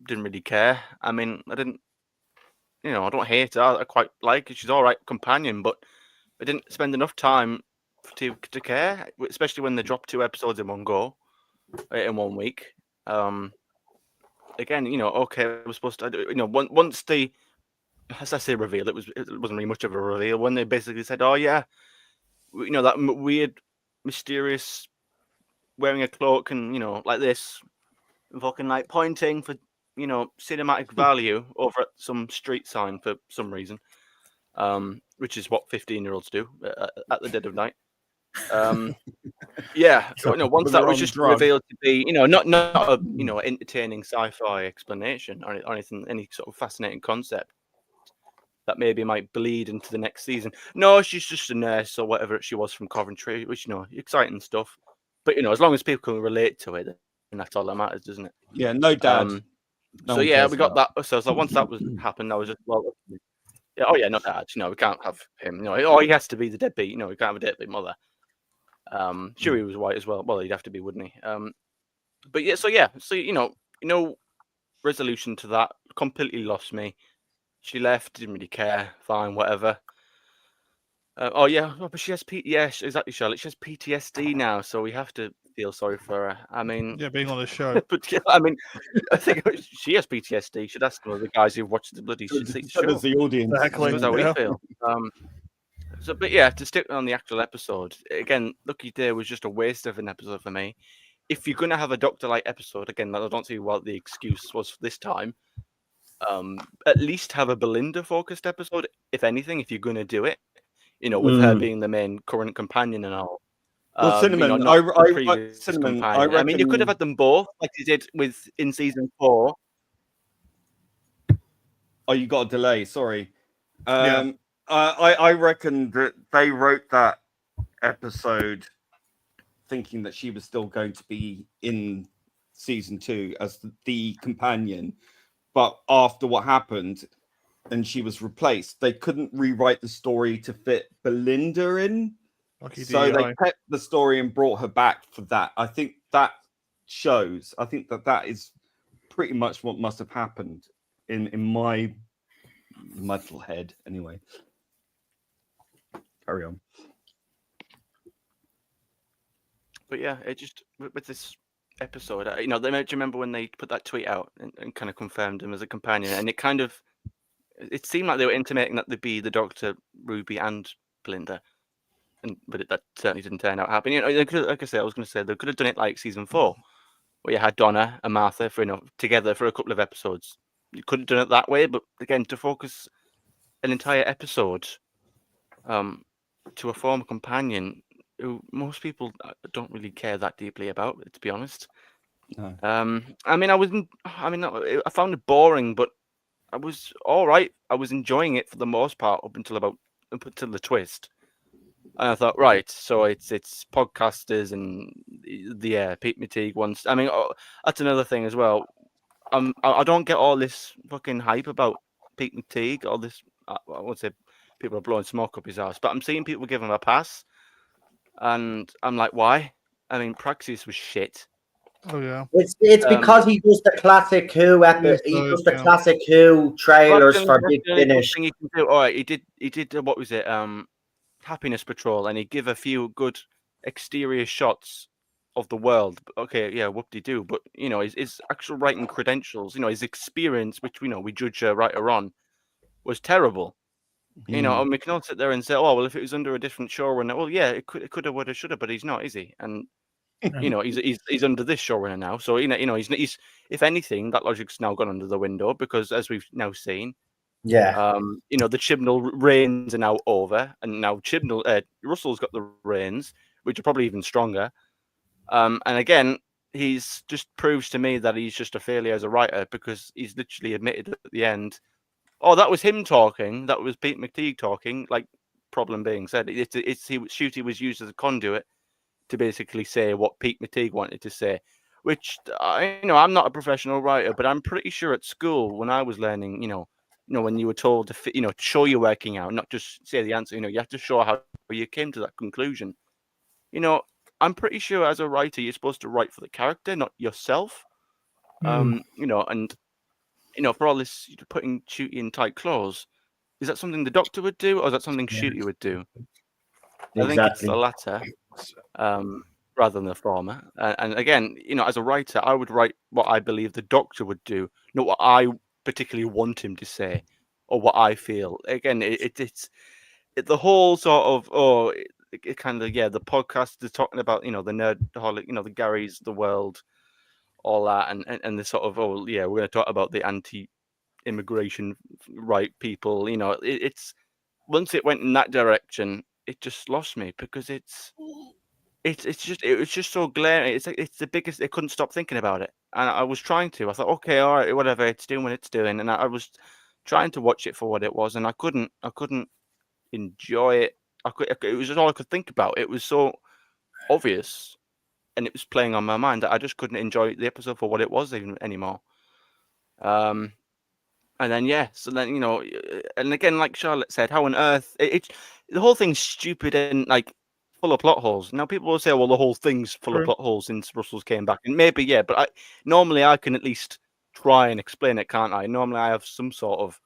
didn't really care. I mean, I didn't, you know, I don't hate her. I quite like her. She's all right companion, but I didn't spend enough time to care, especially when they dropped 2 episodes in one go, in 1 week. Again, you know, okay, I was supposed to, you know, once the, as I say, reveal, it wasn't really much of a reveal when they basically said, oh yeah, you know, that weird, mysterious, wearing a cloak and, you know, like this, fucking like pointing for, you know, cinematic value over at some street sign for some reason, which is what 15-year-olds do at the dead of night. Yeah, you know, once that was just revealed to be, you know, not a, you know, entertaining sci-fi explanation or anything, any sort of fascinating concept that maybe might bleed into the next season. No, she's just a nurse or whatever she was from Coventry, which, you know, exciting stuff. But, you know, as long as people can relate to it, then that's all that matters, doesn't it? Yeah, no dad. So yeah, we got that. So it's like once that was happened, I was just, well, yeah, oh yeah, not dad. You know, we can't have him. You know, oh, he has to be the deadbeat. You know, we can't have a deadbeat mother. Sure, he was white as well. Well, he'd have to be, wouldn't he? But yeah, so you know, resolution to that completely lost me. She left, didn't really care. Fine, whatever. Oh yeah, but she has exactly, Charlotte. She has PTSD now, so we have to feel sorry for her. I mean, Yeah, being on the show. but yeah, I mean, I think she has PTSD. Should ask one of the guys who've watched the bloody show. As the audience. Exactly. That's how Yeah. we feel. So, but yeah, to stick on the actual episode again, Lucky Day was just a waste of an episode for me. If you're gonna have a Dr. Light episode, again, I don't see what the excuse was for this time. At least have a Belinda focused episode, if anything, if you're gonna do it. You know, with her being the main current companion and all. Well, Cinnamon, you know, I mean, you could have had them both, like you did in season 4. Oh, you got a delay. Sorry. Yeah. I reckon that they wrote that episode thinking that she was still going to be in season 2 as the companion, but after what happened and she was replaced, they couldn't rewrite the story to fit Belinda in. So they kept the story and brought her back for that. I think that shows. I think that is pretty much what must have happened in my little head. Anyway, carry on. But yeah, it just with this episode, do you remember when they put that tweet out and kind of confirmed him as a companion, and it seemed like they were intimating that they'd be the Doctor, Ruby, and Belinda, but that certainly didn't turn out happening. Like I said, I was going to say they could have done it like season 4, where you had Donna and Martha together for a couple of episodes. You could have done it that way, but again, to focus an entire episode to a former companion who most people don't really care that deeply about, to be honest. No. I found it boring, but I was all right. I was enjoying it for the most part up until the twist. And I thought, right, so it's podcasters and the Pete McTeague ones. I mean, that's another thing as well. I don't get all this fucking hype about Pete McTeague. All this, I won't say people are blowing smoke up his ass, but I'm seeing people give him a pass, and I'm like, why? I mean, Praxis was shit. Oh yeah. It's because he does the classic Who he does the classic Who trailers for Big Finish. Thing you can do. All right, he did what was it? Happiness Patrol, and he give a few good exterior shots of the world. Okay, yeah, whoop-de-doo. But his actual writing credentials, his experience, which we judge a writer on, was terrible. And we can all sit there and say, oh well, if it was under a different showrunner, well, yeah, it could have, would have, should have, but he's not, is he? And he's under this showrunner now, so he's if anything, that logic's now gone under the window, because as we've now seen, yeah, the Chibnall reigns are now over, and now Russell's got the reins, which are probably even stronger. And again, he's just proves to me that he's just a failure as a writer, because he's literally admitted at the end, oh, that was him talking, that was Pete McTeague talking. Like, problem being said, Shooty was used as a conduit to basically say what Pete McTeague wanted to say, which I'm not a professional writer, but I'm pretty sure at school when I was learning, when you were told to show you're working out, not just say the answer, you have to show how you came to that conclusion. I'm pretty sure as a writer you're supposed to write for the character, not yourself. And for all this putting Shooty in tight clothes, is that something the Doctor would do, or is that something Shooty would do? I think it's the latter, rather than the former. And again, as a writer, I would write what I believe the Doctor would do, not what I particularly want him to say or what I feel. Again, it's the whole sort of the podcast is talking about the Nerdaholic, the Garys, the world, all that, and the sort of we're going to talk about the anti-immigration right people. It's once it went in that direction, it just lost me, because it was just so glaring. It's the biggest. I couldn't stop thinking about it, and I was trying to. I thought, okay, all right, whatever, it's doing what it's doing, and I was trying to watch it for what it was, and I couldn't enjoy it. It was just all I could think about. It was so obvious, and it was playing on my mind, that I just couldn't enjoy the episode for what it was even anymore. And then and again, like Charlotte said, how on earth the whole thing's stupid and like full of plot holes. Now people will say, well, the whole thing's full of plot holes since Russell's came back, and maybe but normally I can at least try and explain it, can't I? Normally I have some sort of,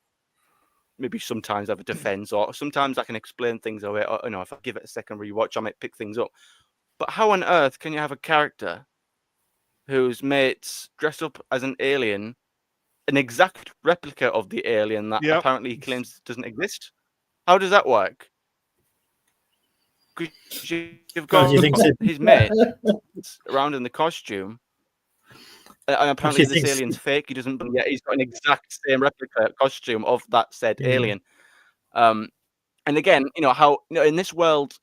maybe sometimes I have a defense, or sometimes I can explain things away, or if I give it a second rewatch I might pick things up. But how on earth can you have a character whose mates dress up as an alien, an exact replica of the alien that apparently he claims doesn't exist? How does that work? Because you've got his mate around in the costume, and apparently this alien's fake. He doesn't, but yet he's got an exact same replica costume of that said alien. And again, how in this world,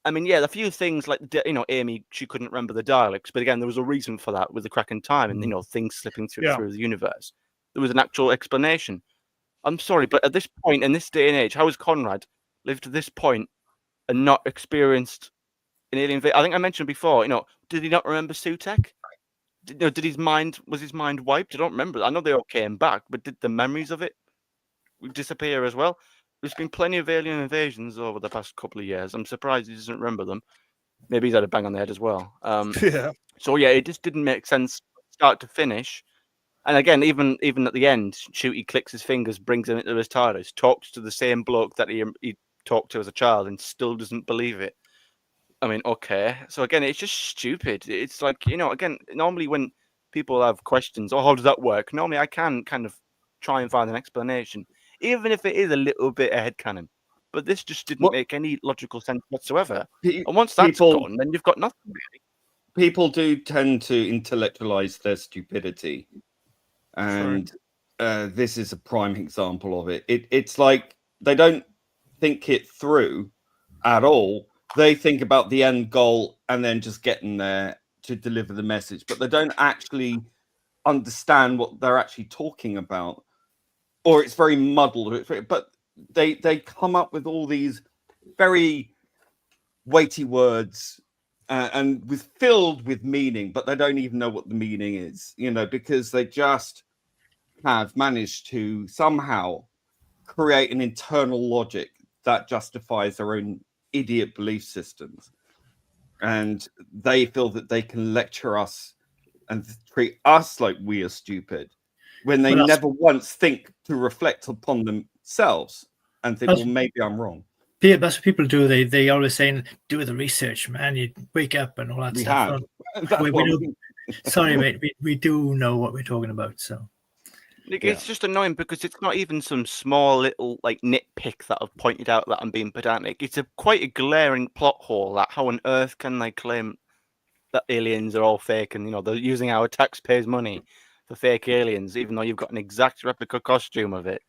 I mean, a few things like Amy, she couldn't remember the dialects, but again, there was a reason for that with the crack in time and things slipping through the universe. There was an actual explanation. I'm sorry, but at this point in this day and age, how has Conrad lived to this point and not experienced an alien invasion? I think I mentioned before, did he not remember Sutek? Was his mind wiped? I don't remember. I know they all came back, but did the memories of it disappear as well? There's been plenty of alien invasions over the past couple of years. I'm surprised he doesn't remember them. Maybe he's had a bang on the head as well. So it just didn't make sense start to finish. And again, even at the end, Shooty clicks his fingers, brings him into his TARDIS, talks to the same bloke that he talked to as a child, and still doesn't believe it. I mean, okay. So again, it's just stupid. It's like, again, normally when people have questions, how does that work? Normally I can kind of try and find an explanation, even if it is a little bit a headcanon. But this just didn't What- make any logical sense whatsoever. Pe- And once that's people- gone, then you've got nothing really. People do tend to intellectualize their stupidity, and this is a prime example of it. It's like they don't think it through at all. They think about the end goal and then just getting there to deliver the message, but they don't actually understand what they're actually talking about, or it's very muddled. But they come up with all these very weighty words and filled with meaning, but they don't even know what the meaning is, because they just have managed to somehow create an internal logic that justifies their own idiot belief systems. And they feel that they can lecture us and treat us like we are stupid when they Well, that's- never once think to reflect upon themselves and think, That's- well, maybe I'm wrong. Yeah, that's what people do. They always saying, do the research, man. You wake up and all that We stuff. have. Well, That's we what do- I mean. Sorry, mate. We do know what we're talking about. So It's just annoying because it's not even some small little like nitpick that I've pointed out that I'm being pedantic. It's quite a glaring plot hole that how on earth can they claim that aliens are all fake and they're using our taxpayers' money for fake aliens, even though you've got an exact replica costume of it,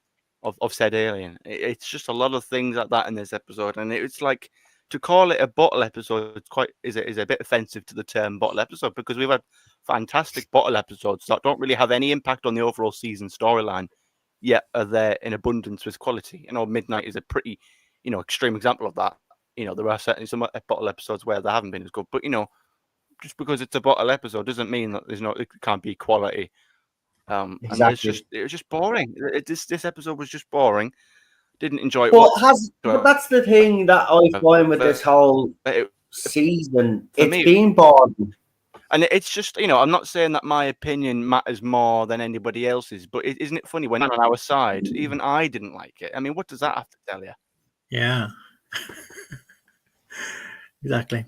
of said alien. It's just a lot of things like that in this episode, and it's like to call it a bottle episode is a bit offensive to the term bottle episode because we've had fantastic bottle episodes that don't really have any impact on the overall season storyline, yet are there in abundance with quality. Midnight is a pretty, extreme example of that. There are certainly some bottle episodes where they haven't been as good, but just because it's a bottle episode doesn't mean that it can't be quality. And Exactly. it was just boring. This episode was just boring. Didn't enjoy it. But that's the thing that I find with this whole season. For It's me- been boring. And it's just, I'm not saying that my opinion matters more than anybody else's, but isn't it funny when on our side, even I didn't like it. I mean, what does that have to tell you? yeah, exactly.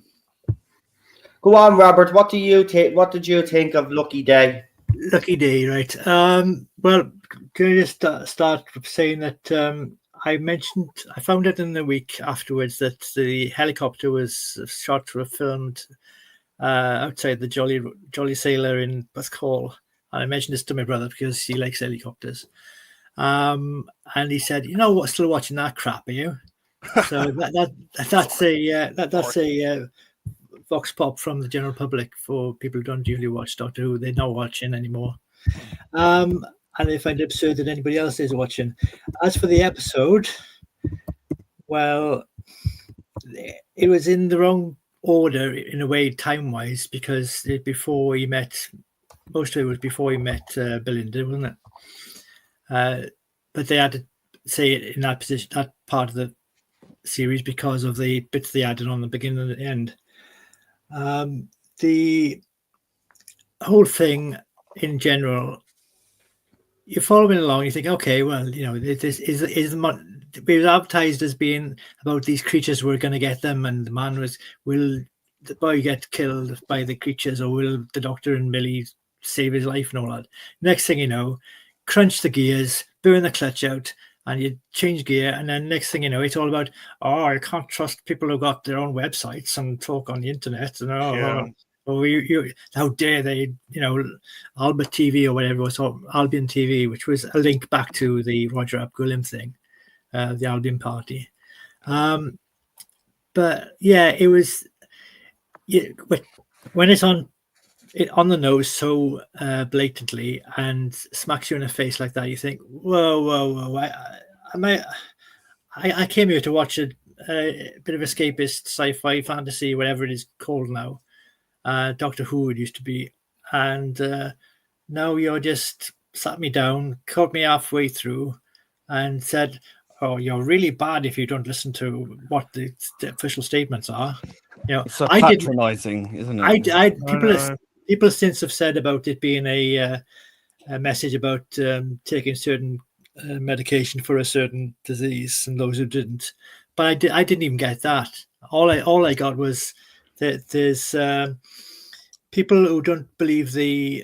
Go on, Robert. What do you think? What did you think of Lucky Day? Lucky day, right? Well, can I just start saying that I found it in the week afterwards that the helicopter was shot or filmed outside the Jolly Sailor in Bethcall. And I mentioned this to my brother because he likes helicopters. And he said, "You know what? Still watching that crap, are you?" So that's a vox pop from the general public for people who don't usually watch Doctor Who. They're not watching anymore. And they find it absurd that anybody else is watching. As for the episode, well, it was in the wrong order in a way, time-wise, because before he met, most of it was before he met Belinda, wasn't it? But they had to say it in that position, that part of the series, because of the bits they added on the beginning and the end. The whole thing in general, you're following along, you think, okay, well, this is it was advertised as being about these creatures were going to get them, and the man will the boy get killed by the creatures, or will the Doctor and Millie save his life and all that. Next thing you know, crunch the gears, burn the clutch out, and you change gear, and then next thing you know, it's all about, I can't trust people who got their own websites and talk on the internet, and how dare they, Albert TV or whatever it was, or Albion TV, which was a link back to the Roger Ap Gwilym thing, the Albion Party. But yeah, it was when it's on the nose so blatantly and smacks you in the face like that, you think, whoa. I came here to watch a bit of escapist sci-fi fantasy, whatever it is called now. Doctor Who it used to be, and now you're just sat me down, caught me halfway through, and said, "Oh, you're really bad if you don't listen to what the official statements are." It's so I didn't. patronizing, isn't it? People since have said about it being a message about taking certain medication for a certain disease, and those who didn't. But I didn't even get that. All I got was there's people who don't believe the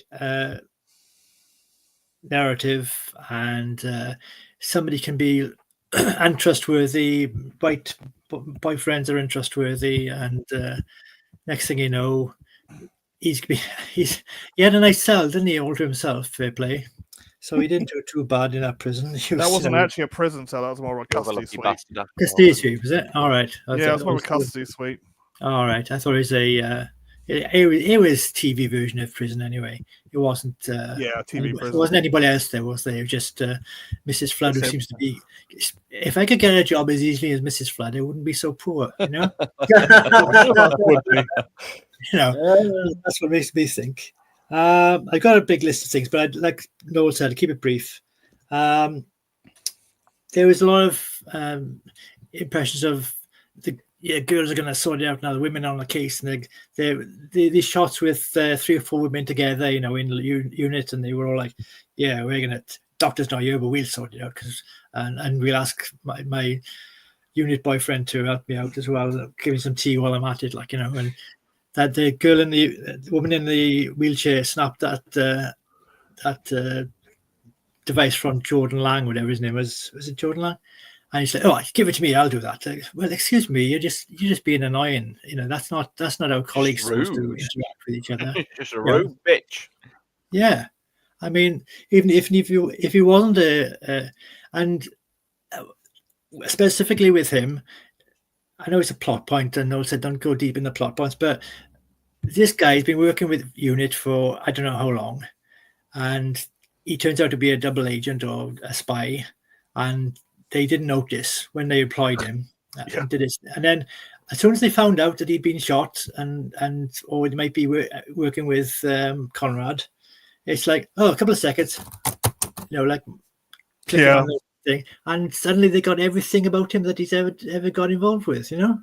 narrative, and somebody can be untrustworthy. Boyfriends are untrustworthy, and next thing you know, he had a nice cell, didn't he, all to himself? Fair play. So he didn't do too bad in that prison. That wasn't actually a prison cell. That was more of a You're a custody lucky suite. bastard after all, custody wasn't suite, was it? All right. Yeah, it was more of a custody suite. All right. I thought it was it was TV version of prison anyway. It wasn't. Yeah, TV There prison. wasn't anybody else there, was there? It was just Mrs. Flood, who Except- seems to be. If I could get a job as easily as Mrs. Flood, I wouldn't be so poor. You know. Would be. You know, that's what makes me think. I got a big list of things, but I'd like Noel said, keep it brief. There was a lot of impressions of the girls are going to sort it out now. The women are on the case, and these shots with 3 or 4 women together, you know, in the unit, and they were all like, "Yeah, we're going to. Doctor's not here, but we'll sort it out." And we'll ask my unit boyfriend to help me out as well, give me some tea while I'm at it, like, you know. And that the girl in the woman in the wheelchair snapped that device from Jordan Lang, whatever his name was it Jordan Lang? And he said, "Oh, give it to me, I'll do that." Like, well, excuse me, you're just being annoying. You know, that's not how colleagues are supposed to rude. interact with each other. Just a rude bitch. Yeah, I mean, even if he wasn't and specifically with him, I know it's a plot point, and Noel said don't go deep in the plot points, but this guy's been working with UNIT for I don't know how long, and he turns out to be a double agent or a spy, and they didn't notice when they employed him. Yeah. And then as soon as they found out that he'd been shot or it might be working with Conrad, it's like, oh, a couple of seconds, you know, like clicking Yeah. on the thing, and suddenly they got everything about him that he's ever got involved with, you know.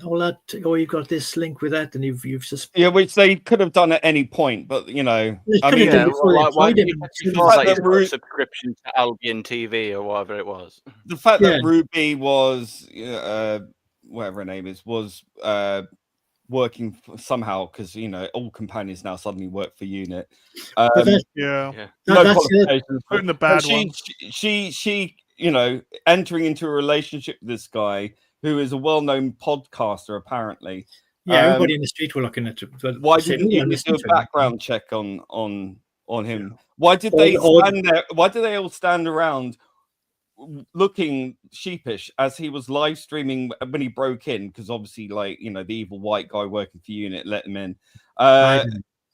All that, or you've got this link with that, and you've just Yeah, which they could have done at any point, but you know, They I could mean, have done Yeah, before they why employed did him. you The feel fact like that he's got a Ru- subscription to Albion TV or whatever it was? the fact Yeah. that Ruby was whatever her name is was working somehow, because you know all companions now suddenly work for UNIT. But that's, Yeah. No that's it. qualifications, Putting the but bad she, ones. she, you know, entering into a relationship with this guy who is a well-known podcaster, apparently. Yeah, everybody in the street were looking at it. But Why saying, didn't "Oh, you listen do a to him." background check on him? Why did they stand there? Why did they all stand around looking sheepish as he was live streaming when he broke in? Because obviously, like, you know, the evil white guy working for UNIT let him in.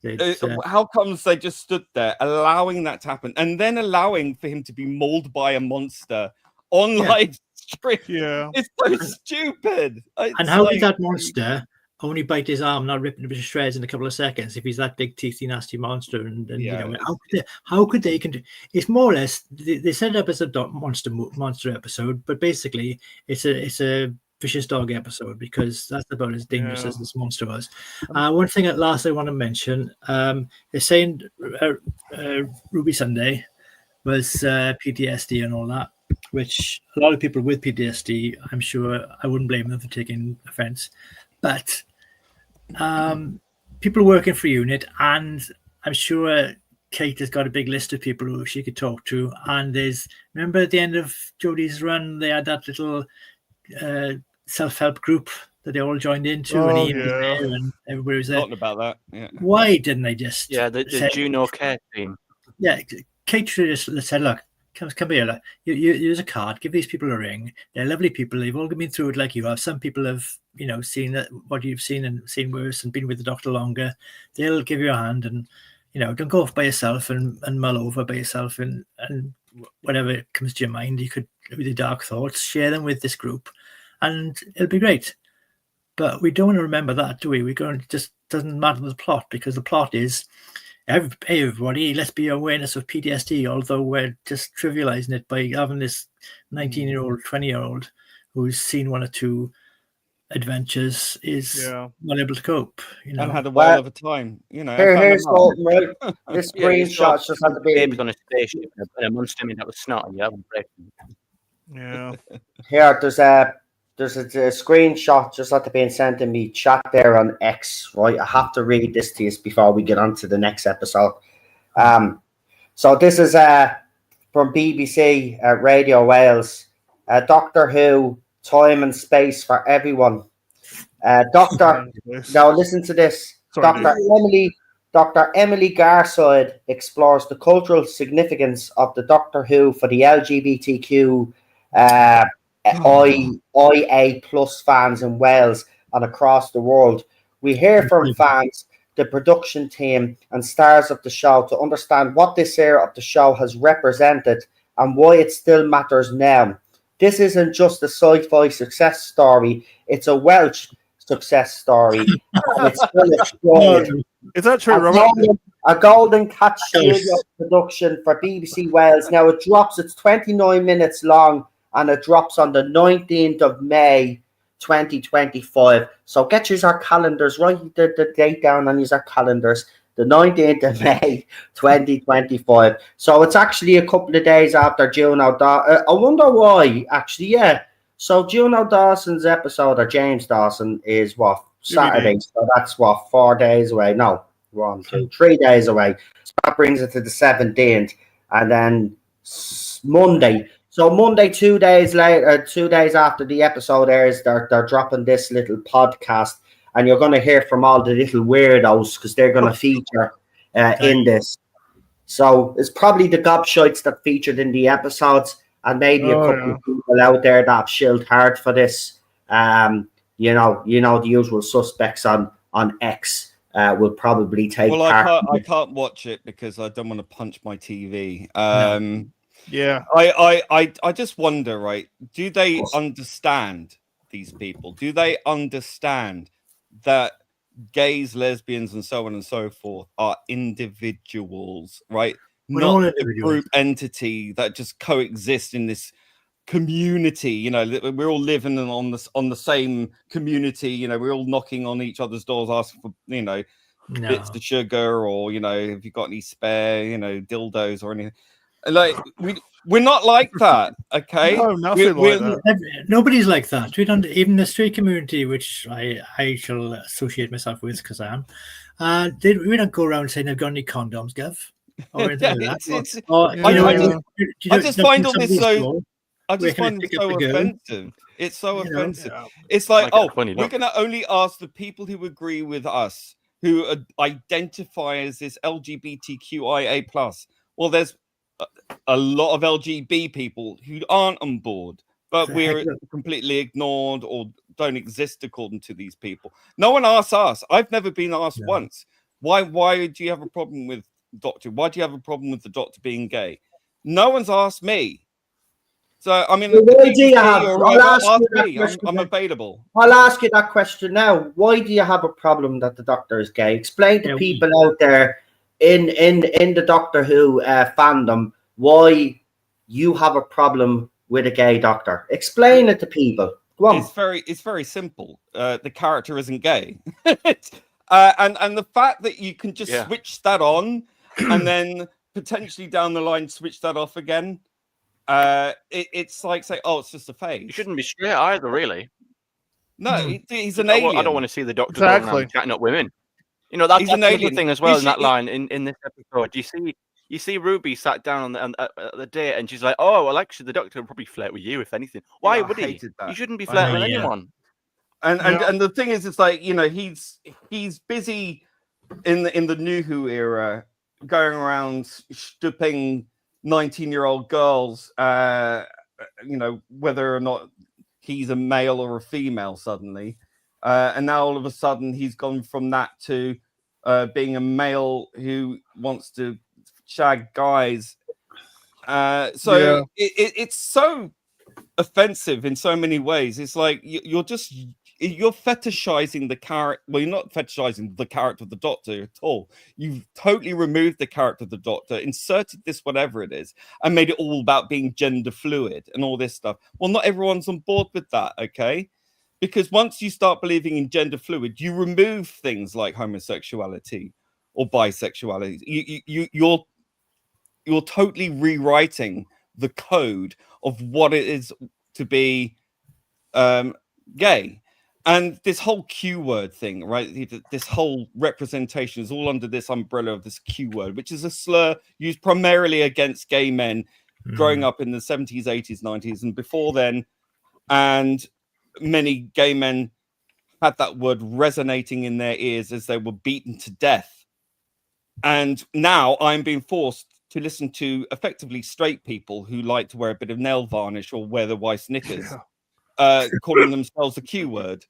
It's, How comes they just stood there allowing that to happen, and then allowing for him to be mauled by a monster on Yeah. live stream? Yeah. It's so stupid. and how did that monster only bite his arm, not rip him to shreds in a couple of seconds? If he's that big, teethy, nasty monster, and Yeah, you know, how could they? It's more or less they set it up as a monster episode, but basically it's a vicious dog episode, because that's about as dangerous as this monster was. One thing at last I want to mention, they're saying Ruby Sunday was PTSD and all that, which a lot of people with PTSD, I'm sure I wouldn't blame them for taking offense, but people working for UNIT, and I'm sure Kate has got a big list of people who she could talk to. And remember at the end of Jodie's run, they had that little self-help group that they all joined into, and Oh, Ian was yeah. there, and everybody was there. Forgotten about that. Yeah. Why didn't they just The say, Juno Care team. yeah, Kate should have just said, look, come here, look, use a card, give these people a ring. They're lovely people. They've all been through it like you have. Some people have, you know, seen what you've seen and seen worse and been with the doctor longer. They'll give you a hand, and, you know, don't go off by yourself and mull over by yourself, and whatever comes to your mind, you could, with your dark thoughts, share them with this group, and it'll be great. But we don't want to remember that, do we? It just doesn't matter the plot, because the plot is, hey everybody, let's be awareness of PTSD, although we're just trivializing it by having this 19-year-old, 20-year-old who's seen one or two adventures is not able to cope, you know. And had a whale of a time, you know. Here's Dalton, right? This Yeah, you saw screenshot's just had to be. babies on a spaceship and a monster that was snotty. You haven't break them. Yeah. Here, there's there's a screenshot just after being sent in me chat there on X, right? I have to read this to you before we get on to the next episode. So this is from BBC Radio Wales. Doctor Who, Time and Space for Everyone. Now listen to this. Sorry, Dr. Emily Garside explores the cultural significance of the Doctor Who for the LGBTQ IA plus fans in Wales and across the world. We hear from fans, the production team, and stars of the show to understand what this era of the show has represented and why it still matters now. This isn't just a sci-fi success story; it's a Welsh success story. And it's still explored. Is that true, Robert? A Golden Cat Studio production for BBC Wales. Now it drops. It's 29 minutes long, and it drops on the 19th of May, 2025. So get your calendars. Write the date down on your calendars. The 19th of May, 2025. So it's actually a couple of days after Juno Dawson. I wonder why. Actually, yeah. So Juno Dawson's episode, or James Dawson, is what? Saturday. So that's what? 4 days away. No, 1, 2, 3 days away. So that brings it to the 17th. And then Monday. So Monday, 2 days later, 2 days after the episode airs, they're dropping this little podcast, and you're going to hear from all the little weirdos because they're going to feature in this. So it's probably the gobshites that featured in the episodes, and maybe a couple of people out there that have shilled hard for this. You know, the usual suspects on X will probably take. Well, I can't watch it because I don't want to punch my TV. Yeah, I just wonder, right? Do they understand, these people? Do they understand that gays, lesbians, and so on and so forth are individuals, right? Not a group entity that just coexist in this community. You know, we're all living on the same community. You know, we're all knocking on each other's doors, asking for bits of sugar, or have you got any spare dildos or anything. Like we're not like that, okay? No, nothing like that. Nobody's like that. We don't, even the straight community, which I shall associate myself with because I am. We don't go around saying they've got any condoms, Gav, or anything like that. I just find all this so. I just find it so offensive. It's so offensive. It's like, we're going to only ask the people who agree with us, who identify as this LGBTQIA+. Well, there's a lot of LGB people who aren't on board, but we're completely ignored or don't exist according to these people. No one asks us. I've never been asked once. Why do you have a problem with Doctor? Why do you have a problem with the Doctor being gay? No one's asked me. So I mean, I'm available. I'll ask you that question now. Why do you have a problem that the Doctor is gay? Explain to people out there in the Doctor Who fandom why you have a problem with a gay Doctor. Explain it to people. Go on. It's very simple. The character isn't gay, and the fact that you can just switch that on and then potentially down the line switch that off again. It's like say, it's just a phase. You shouldn't be straight either, really. No, he's an alien. I don't want to see the Doctor going around chatting up women. That's an alien thing as well. In that line in this episode, you see Ruby sat down on the date, and she's like, "Oh, well, actually, the Doctor will probably flirt with you, if anything. Why would he? You shouldn't be flirting with anyone." And the thing is, it's like he's busy in the New Who era, going around stooping 19-year-old girls, whether or not he's a male or a female suddenly. And now all of a sudden he's gone from that to being a male who wants to shag guys. It's so offensive in so many ways. It's like you're fetishizing the character. Well, you're not fetishizing the character of the Doctor at all. You've totally removed the character of the Doctor, inserted this whatever it is, and made it all about being gender fluid and all this stuff. Well, not everyone's on board with that, okay? Because once you start believing in gender fluid, you remove things like homosexuality or bisexuality. You're totally rewriting the code of what it is to be gay. And this whole Q word thing, right? This whole representation is all under this umbrella of this Q word, which is a slur used primarily against gay men growing up in the 70s, 80s, 90s, and before then. And many gay men had that word resonating in their ears as they were beaten to death. And now I'm being forced to listen to effectively straight people who like to wear a bit of nail varnish or wear the white knickers, calling themselves a Q word.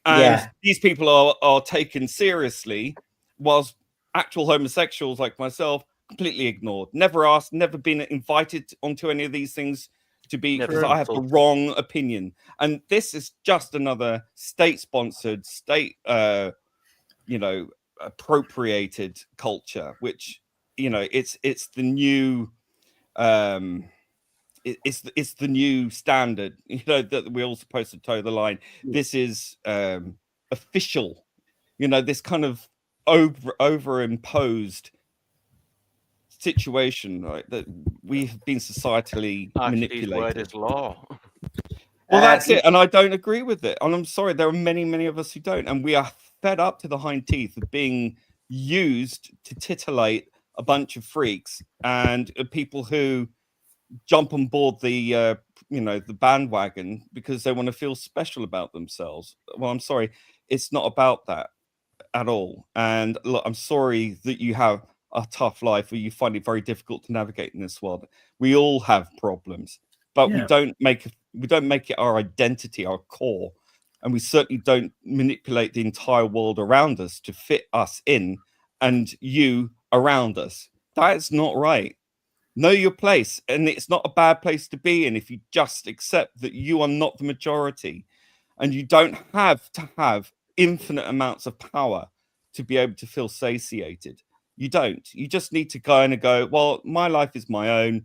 And these people are taken seriously, whilst actual homosexuals like myself completely ignored, never asked, never been invited onto any of these things to be, because I have the wrong opinion. And this is just another state-sponsored, appropriated culture, which, it's the new it's the new standard, that we're all supposed to toe the line. This is official, this kind of overimposed situation, right? That we've been societally manipulated. Word is law. Well, that's it, and I don't agree with it. And I'm sorry, there are many, many of us who don't, and we are fed up to the hind teeth of being used to titillate a bunch of freaks and people who jump on board the the bandwagon because they want to feel special about themselves. Well, I'm sorry, it's not about that at all. And look, I'm sorry that you have a tough life or you find it very difficult to navigate in this world. We all have problems, but we don't make it our identity, our core, and we certainly don't manipulate the entire world around us to fit us in and you around us. That is not right. Know your place, and it's not a bad place to be in if you just accept that you are not the majority, and you don't have to have infinite amounts of power to be able to feel satiated. You don't. You just need to go, well, my life is my own,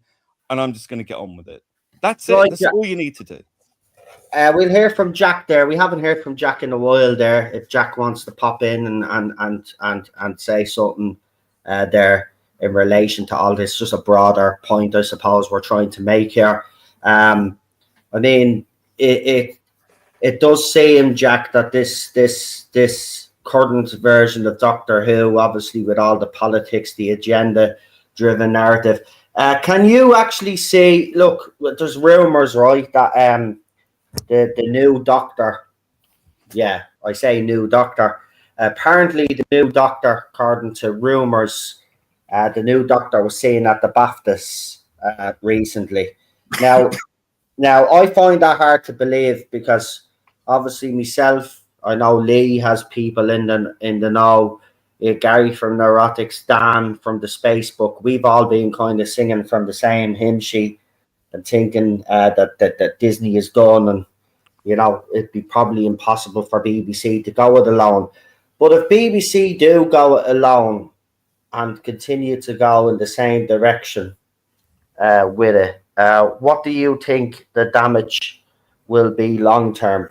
and I'm just going to get on with it. That's it. That's all you need to do. We'll hear from Jack there. We haven't heard from Jack in a while there. If Jack wants to pop in and say something there in relation to all this, just a broader point, I suppose, we're trying to make here. I mean, it does seem, Jack, that this current version of Doctor Who, obviously with all the politics, the agenda-driven narrative, can you actually see? Look, there's rumours, right, that the new Doctor, I say new Doctor. Apparently, the new Doctor, according to rumours, the new Doctor was seen at the BAFTAs recently. Now, I find that hard to believe because obviously myself, I know Lee has people in the know. Gary from Neurotics, Dan from the Space Book. We've all been kind of singing from the same hymn sheet and thinking that Disney is done, and it'd be probably impossible for BBC to go it alone. But if BBC do go it alone and continue to go in the same direction with it, what do you think the damage will be long term?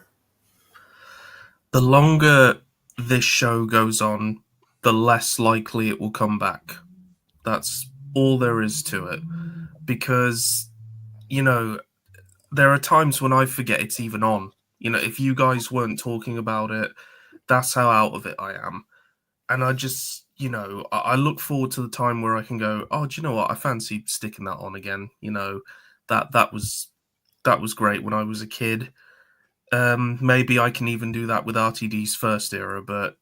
The longer this show goes on, the less likely it will come back. That's all there is to it. Because, there are times when I forget it's even on. If you guys weren't talking about it, that's how out of it I am. And I just, I look forward to the time where I can go, oh, do you know what? I fancy sticking that on again. That was great when I was a kid. Maybe I can even do that with RTD's first era, but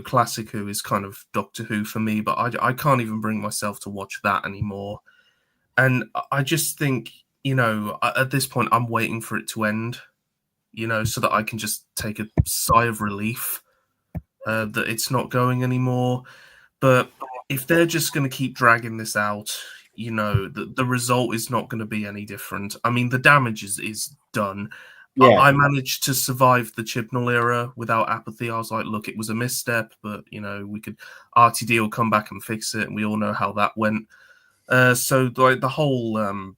Classic Who is kind of Doctor Who for me, but I can't even bring myself to watch that anymore. And I just think, at this point, I'm waiting for it to end, so that I can just take a sigh of relief that it's not going anymore. But if they're just going to keep dragging this out, the result is not going to be any different. I mean, the damage is done. Yeah. I managed to survive the Chibnall era without apathy. I was like, look, it was a misstep, but RTD will come back and fix it, and we all know how that went. So like the whole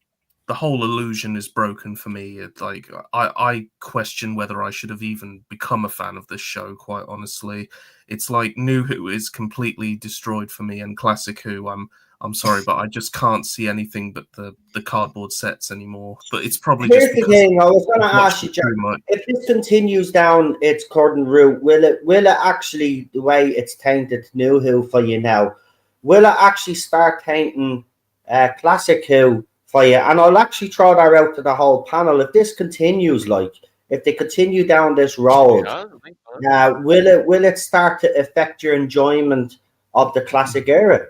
the whole illusion is broken for me. I question whether I should have even become a fan of this show, quite honestly. It's like New Who is completely destroyed for me, and Classic Who, I'm sorry, but I just can't see anything but the cardboard sets anymore. But it's probably Here's just the because thing. I was going to I've watched ask you, it Jack, too much. if this continues down its current route, will it actually, the way it's tainted New Who for you now, will it actually start tainting Classic Who for you? And I'll actually throw that out to the whole panel. If this continues, like, if they continue down this road, Yeah, I think so. will it start to affect your enjoyment of the classic era?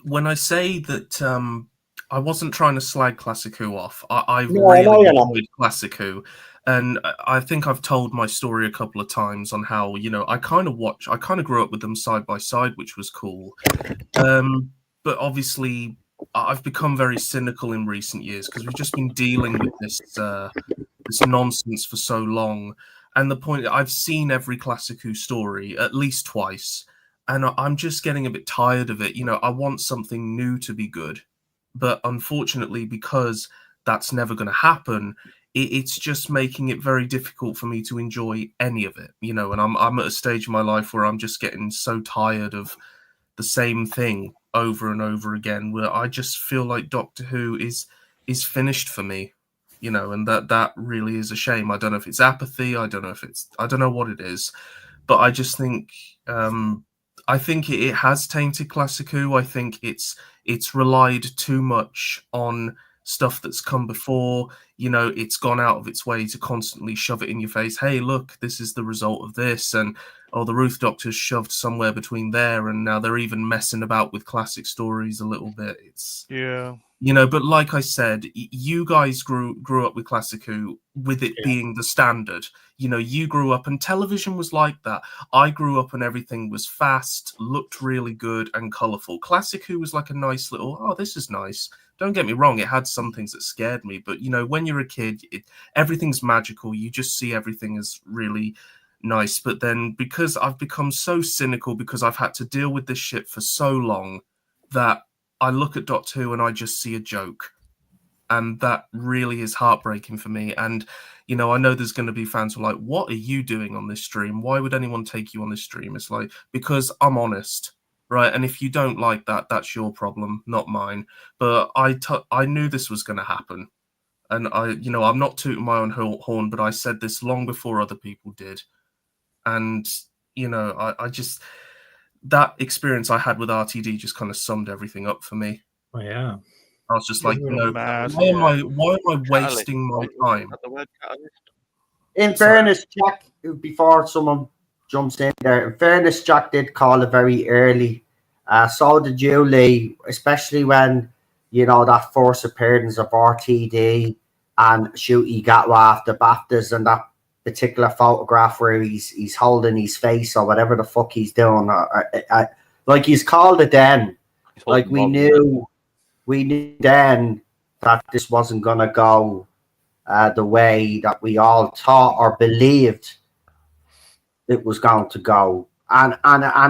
When I say that I wasn't trying to slag Classic Who off, I No, I know really you're not. enjoyed Classic Who. And I think I've told my story a couple of times on how, I kind of grew up with them side by side, which was cool. But obviously, I've become very cynical in recent years because we've just been dealing with this nonsense for so long. And the point, I've seen every Classic Who story at least twice, and I'm just getting a bit tired of it. I want something new to be good, but unfortunately, because that's never going to happen, it's just making it very difficult for me to enjoy any of it. And I'm at a stage in my life where I'm just getting so tired of the same thing over and over again, where I just feel like Doctor Who is finished for me. And that really is a shame. I don't know if it's apathy. I don't know what it is, but I just think I think it has tainted Classic Who. I think it's relied too much on stuff that's come before. It's gone out of its way to constantly shove it in your face. Hey, look, this is the result of this, and the Ruth Doctor's shoved somewhere between there, and now they're even messing about with classic stories a little bit. It's but like I said, you guys grew up with Classic Who, with it being the standard. You grew up and television was like that. I grew up and everything was fast, looked really good and colourful. Classic Who was like a nice little, this is nice. Don't get me wrong, it had some things that scared me, but when you're a kid, everything's magical. You just see everything as really nice. But then because I've become so cynical because I've had to deal with this shit for so long, that I look at Doctor Who and I just see a joke. And that really is heartbreaking for me. And, I know there's going to be fans who are like, what are you doing on this stream? Why would anyone take you on this stream? It's like, because I'm honest, right? And if you don't like that, that's your problem, not mine. But I knew this was going to happen. And I'm not tooting my own horn, but I said this long before other people did. And, I just, that experience I had with RTD just kind of summed everything up for me. Oh, yeah. I was just like, mad. why am I wasting my time? In fairness, Jack, before someone jumps in there, in fairness, Jack did call it very early. So did you, Lee, especially when, that first appearance of RTD and Ncuti Gatwa after BAFTAs and that particular photograph where he's holding his face or whatever the fuck he's doing. Like he's called it then. Like we knew then that this wasn't going to go the way that we all thought or believed it was going to go. And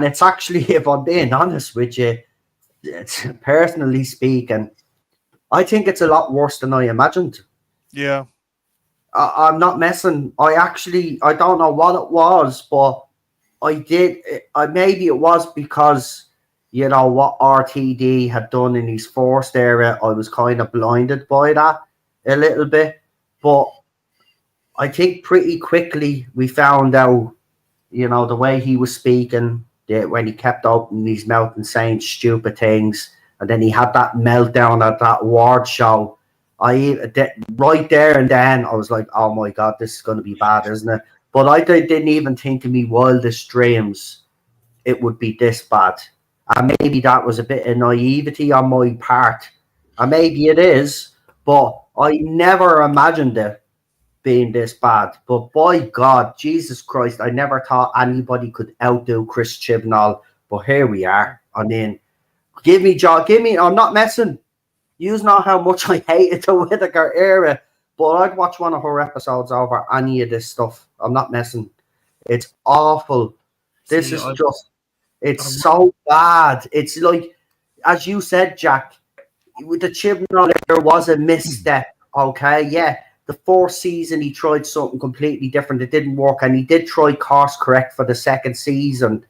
it's actually, if I'm being honest with you, it's, personally speaking, I think it's a lot worse than I imagined. Yeah. I'm not messing. I don't know what it was, but maybe it was because, what RTD had done in his first era, I was kind of blinded by that a little bit. But I think pretty quickly we found out, the way he was speaking, when he kept opening his mouth and saying stupid things, and then he had that meltdown at that award show. Right there and then, I was like, oh my God, this is going to be bad, isn't it? But I didn't even think in my wildest dreams it would be this bad. And maybe that was a bit of naivety on my part. And maybe it is, but I never imagined it being this bad. But by God, Jesus Christ, I never thought anybody could outdo Chris Chibnall. But here we are. I mean, give me, I'm not messing. You know how much I hated the Whittaker era, but I'd watch one of her episodes over any of this stuff. I'm not messing. It's awful. This is just, it's so bad. It's like, as you said, Jack, with the Chibnall, there was a misstep. Okay, yeah. The fourth season, he tried something completely different. It didn't work, and he did try course correct for the second season.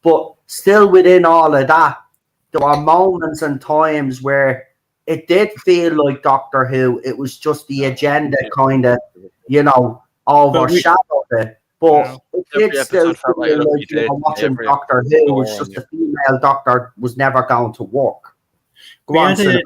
But still, within all of that, there were moments and times where it did feel like Doctor Who. It was just the agenda kind of, overshadowed it. But it Every did still episode felt like feel a like lucky day. watching Every Doctor Who. It was episode. just the female Doctor was never going to work. Go We on, had, Cinema.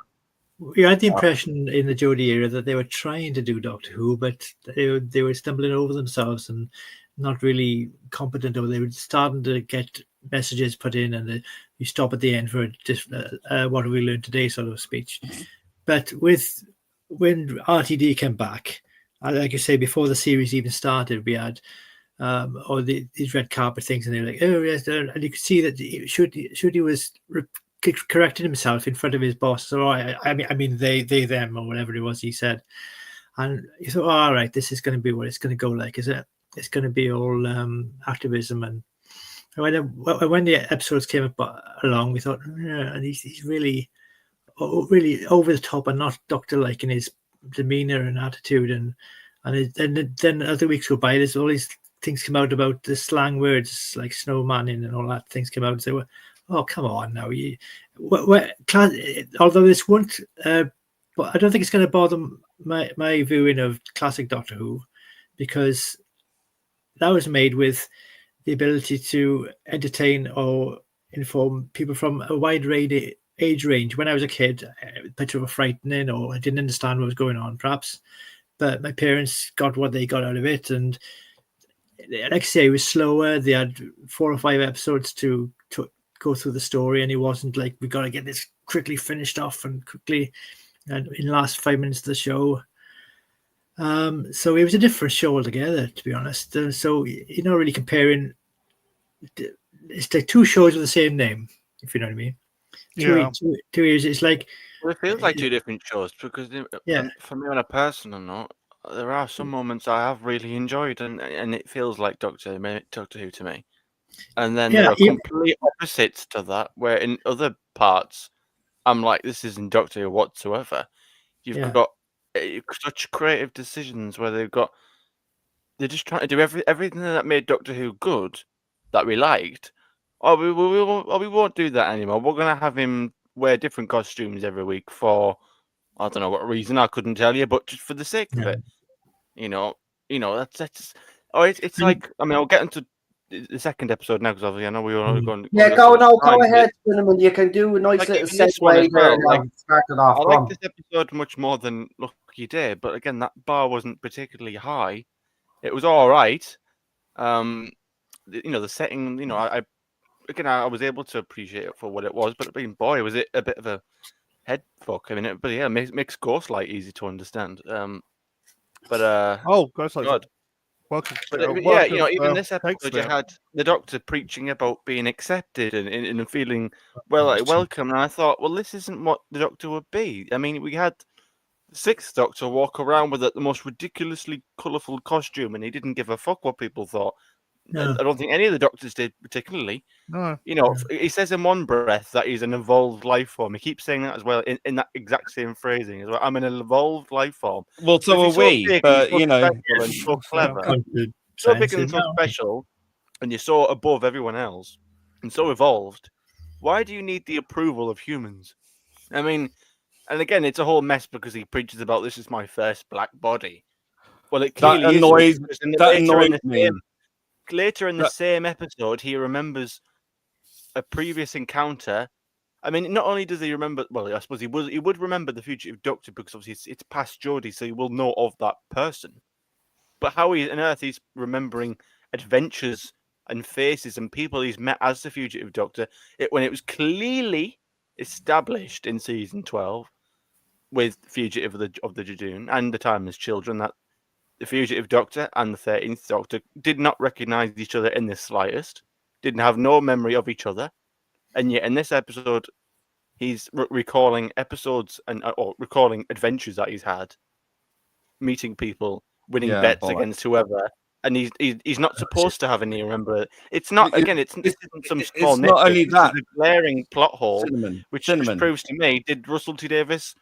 we had the impression in the Jodie era that they were trying to do Doctor Who, but they were stumbling over themselves and not really competent, or they were starting to get messages put in, and you stop at the end for just what have we learned today sort of speech. But when RTD came back, like I say, before the series even started, we had these red carpet things, and they're like, oh yes, and you could see that Shudi was correcting himself in front of his boss. So I mean they them or whatever it was he said, and you thought, all right, this is going to be what it's going to go like, is it? It's going to be all activism, and when the episodes came along, we thought, yeah, and he's really over the top and not Doctor-like in his demeanor and attitude, and then as the weeks go by, there's all these things come out about the slang words like snowmanning and all that things come out and say, well, oh, come on now. Although this won't, but I don't think it's going to bother my viewing of classic Doctor Who, because that was made with the ability to entertain or inform people from a wide age range. When I was a kid, it was frightening, or I didn't understand what was going on, perhaps. But my parents got what they got out of it. And like I say, it was slower. They had 4 or 5 episodes to go through the story, and it wasn't like we got to get this quickly finished off and quickly and in the last 5 minutes of the show. So it was a different show altogether, to be honest. So you're not really comparing. It's like 2 shows with the same name, if you know what I mean. Yeah. 2 years. It's like, Well, it feels like 2 different shows because Yeah. for me on a personal note, there are some moments I have really enjoyed, and it feels like Doctor Who to me. And then there are complete opposites to that, where in other parts, I'm like, this isn't Doctor Who whatsoever. You've got such creative decisions where they're just trying to do everything that made Doctor Who good, that we liked. Oh, we won't do that anymore. We're going to have him wear different costumes every week for, I don't know what reason, I couldn't tell you, but just for the sake of it. That's it's like, I mean, I'll get into the second episode now, because obviously I know we were going. Yeah, go ahead, Cinnamon. You can do a nice little segue there. Start it off. I like this episode much more than Lucky Day, but again, that bar wasn't particularly high. It was all right. The setting. I was able to appreciate it for what it was, but boy, was it a bit of a head fuck. I mean, but yeah, makes Ghostlight easy to understand. Ghostlight. God. Welcome. But even this episode, you had the Doctor preaching about being accepted and feeling welcome. And I thought, well, this isn't what the Doctor would be. I mean, we had the 6th Doctor walk around with the most ridiculously colourful costume, and he didn't give a fuck what people thought. No. I don't think any of the Doctors did particularly. No. He says in one breath that he's an evolved life form. He keeps saying that as well in that exact same phrasing as well. I'm an evolved life form. Well, so are we, but and so clever, so big and so special, and you're so above everyone else and so evolved. Why do you need the approval of humans? I mean, and again, it's a whole mess because he preaches about this is my first black body. Well, it clearly annoys me. Later in the same episode, he remembers a previous encounter. I mean, not only does he remember, well, I suppose he would remember the fugitive Doctor, because obviously it's past Jodie, so he will know of that person. But how on earth he's remembering adventures and faces and people he's met as the fugitive Doctor, when it was clearly established in season 12 with Fugitive of the Judoon and The Timeless Children that the fugitive Doctor and the 13th Doctor did not recognize each other in the slightest, didn't have no memory of each other, and yet in this episode, he's recalling episodes or recalling adventures that he's had, meeting people, winning bets against whoever, and he's not supposed to have any. Remember, it's not again. This isn't some small. It's not only nitpick, that. this is a glaring plot hole, which Cinnamon. proves to me: did Russell T Davies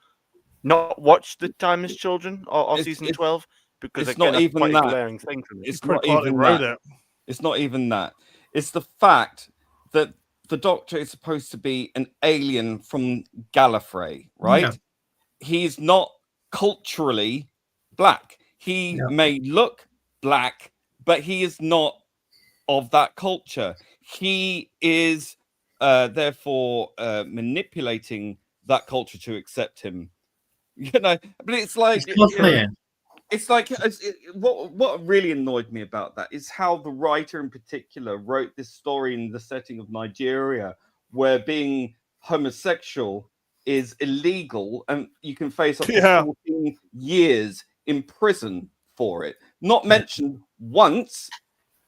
not watch The Timeless Children or season 12? Because it's again, not that's even quite that. a glaring thing for me. It's Pretty not quietly even wrote that. it. It's not even that. It's the fact that the Doctor is supposed to be an alien from Gallifrey, right? Yeah. He's not culturally black. He Yeah. may look black, but he is not of that culture. He is therefore manipulating that culture to accept him. You know, but it's like It's cosplaying. it's like what really annoyed me about that is how the writer in particular wrote this story in the setting of Nigeria, where being homosexual is illegal and you can face up to Yeah. 14 years in prison for it. Not mentioned once,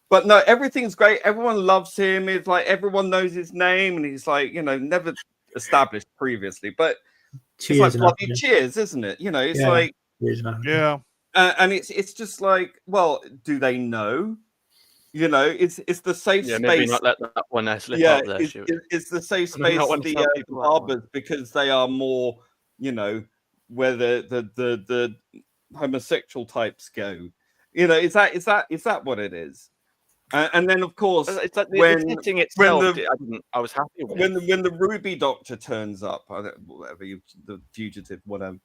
but no, everything's great. Everyone loves him. It's like everyone knows his name, and he's like, you know, never established previously, but it's like Cheers, bloody man. cheers, isn't it? You know, it's Yeah. like. Cheers, man. Yeah. And it's just like, well, do they know? You know, it's the safe Yeah, space. maybe not let that one slip Yeah, out there. it's the safe I don't space want of to the tell people that one. barbers because they are more, you know, where the homosexual types go. You know, is that what it is? And then of course, It's like the setting when itself. the I was happy with. when the Ruby Doctor turns up, whatever the fugitive, whatever.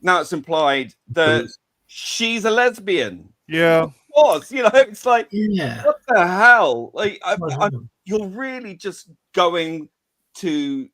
Now it's implied that she's a lesbian. Yeah. Was, you know, it's like, Yeah. what the hell? Like, Well, you're really just going to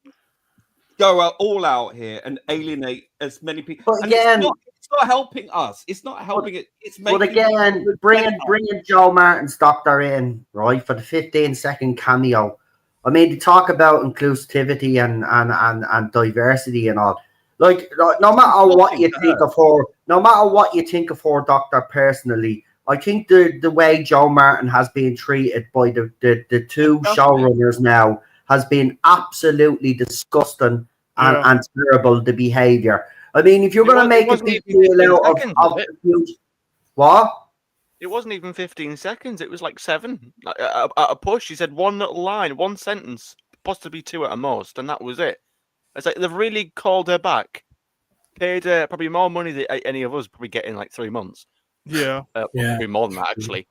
go all out here and alienate as many people. But And again- it's not helping us. It's not helping it. It's making. But again, bringing Joe Martin's Doctor in, right, for the 15-second cameo. I mean, to talk about inclusivity and diversity and all. Like, no matter what you think of her, no matter what you think of her Doctor personally, I think the way Joe Martin has been treated by the two showrunners now has been absolutely disgusting and terrible, the behaviour. I mean, if you're going to make a big deal out of the future, what? It wasn't even 15 seconds. It was like 7. At a push, he said one little line, one sentence, possibly 2 at a most, and that was it. It's like they've really called her back, paid her probably more money than any of us probably get in like 3 months. Yeah. Probably more than that actually.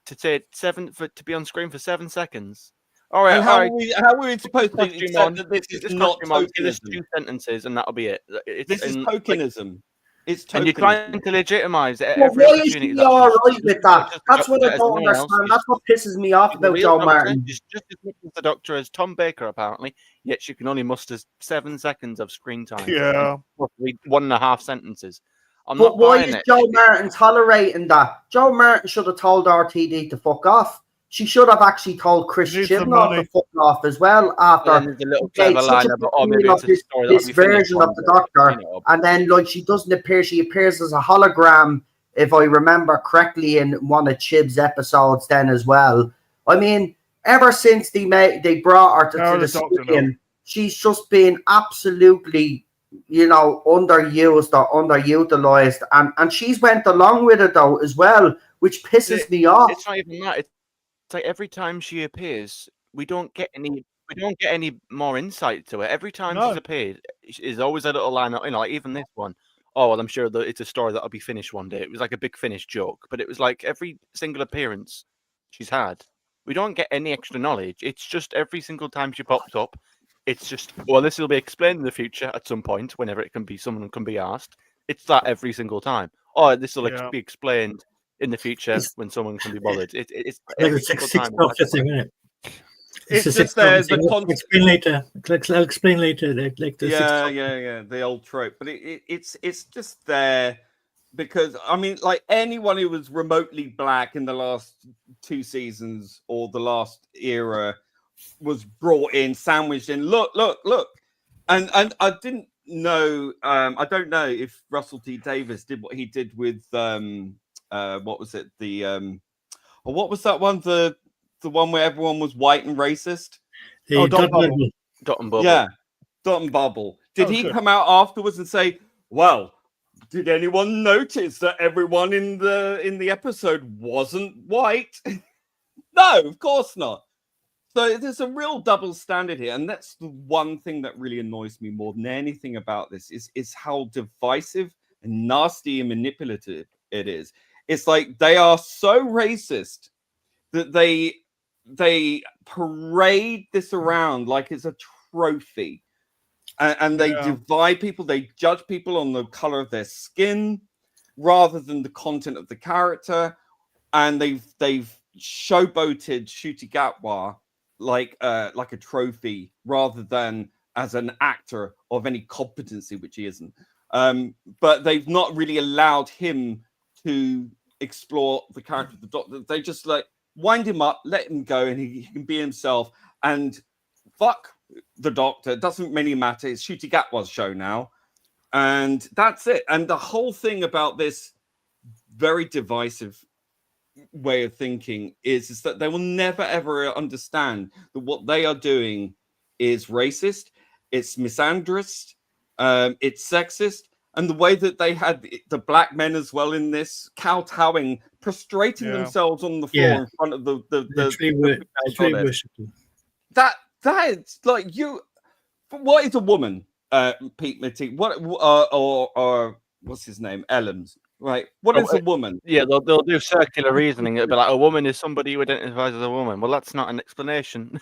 To be on screen for 7 seconds. All right, And how are we supposed to Costume accept on. that this is Just not costume on, give us tokenism? 2 sentences, and that'll be it. This is tokenism. It's tokenism. And you're trying to legitimize it. Well, Every why is opportunity he that all just- right with that? just That's what I as don't anyone else. understand. That's what pisses me off The about real Joe Doctor Martin. is just as much as the Doctor as Tom Baker, apparently. Yet she can only muster 7 seconds of screen time. Yeah. Roughly 1.5 sentences. I'm But not why buying is it. Joe Martin tolerating that? Joe Martin should have told RTD to fuck off. She should have actually told Chris Needs some Chibnall to money. fuck off as well after And then there's a little okay, clever such line a about, big maybe deal it's of a story that'll this be finished version one of the day, Doctor, you know. and then like she doesn't appear. She appears as a hologram, if I remember correctly, in one of Chib's episodes. Then as well. I mean, ever since they brought her to No, the the Doctor, screen, she's just been absolutely, you know, underused or underutilized, and she's went along with it though as well, which pisses me off. It's not even that. It's like every time she appears, we don't get any more insight to it. Every time No. she's appeared, is always a little line. You know, like even this one. Oh well, I'm sure that it's a story that'll be finished one day. It was like a big finish joke, but it was like every single appearance she's had, we don't get any extra knowledge. It's just every single time she pops up, it's just, well, this will be explained in the future at some point, whenever it can be, someone can be asked. It's that every single time. Oh, this will Yeah. be explained in the future It's- when someone can be bothered. It's Like every the single six time. Doctor thing, isn't it? It's the just six there's Doctor the thing. I'll concept. explain later. I'll explain later. Like the six Yeah, Doctor. the old trope. But it's just there because I mean, like anyone who was remotely black in the last 2 seasons or the last era was brought in, sandwiched in. Look, and I didn't know. I don't know if Russell T Davies did what he did with what was it? Or what was that one? The one where everyone was white and racist. The Oh, Dot Dot Bubble. Bubble. Dot and bubble. Yeah, Dot and Bubble. Did Oh, he good. come out afterwards and say, "Well, Did anyone notice that everyone in the episode wasn't white? No, of course not. So there's a real double standard here, and that's the one thing that really annoys me more than anything about this is how divisive and nasty and manipulative it is. It's like they are so racist that they parade this around like it's a trophy, and they divide people. They judge people on the color of their skin rather than the content of the character, and they've showboated Ncuti Gatwa like a trophy rather than as an actor of any competency, which he isn't. But they've not really allowed him to explore the character of the Doctor. They just like wind him up, let him go, and he can be himself. And fuck the Doctor. It doesn't really matter. It's Ncuti Gatwa's show now. And that's it. And the whole thing about this very divisive way of thinking is that they will never ever understand that what they are doing is racist, it's misandrist, it's sexist, and the way that they had the black men as well in this kowtowing, prostrating themselves on the floor in front of the that is like you. What is a woman, Pete Mitty? What or what's his name, Ellens? Right. What is a woman? Yeah, they'll do circular reasoning. It'll be like, a woman is somebody who identifies as a woman. Well, that's not an explanation.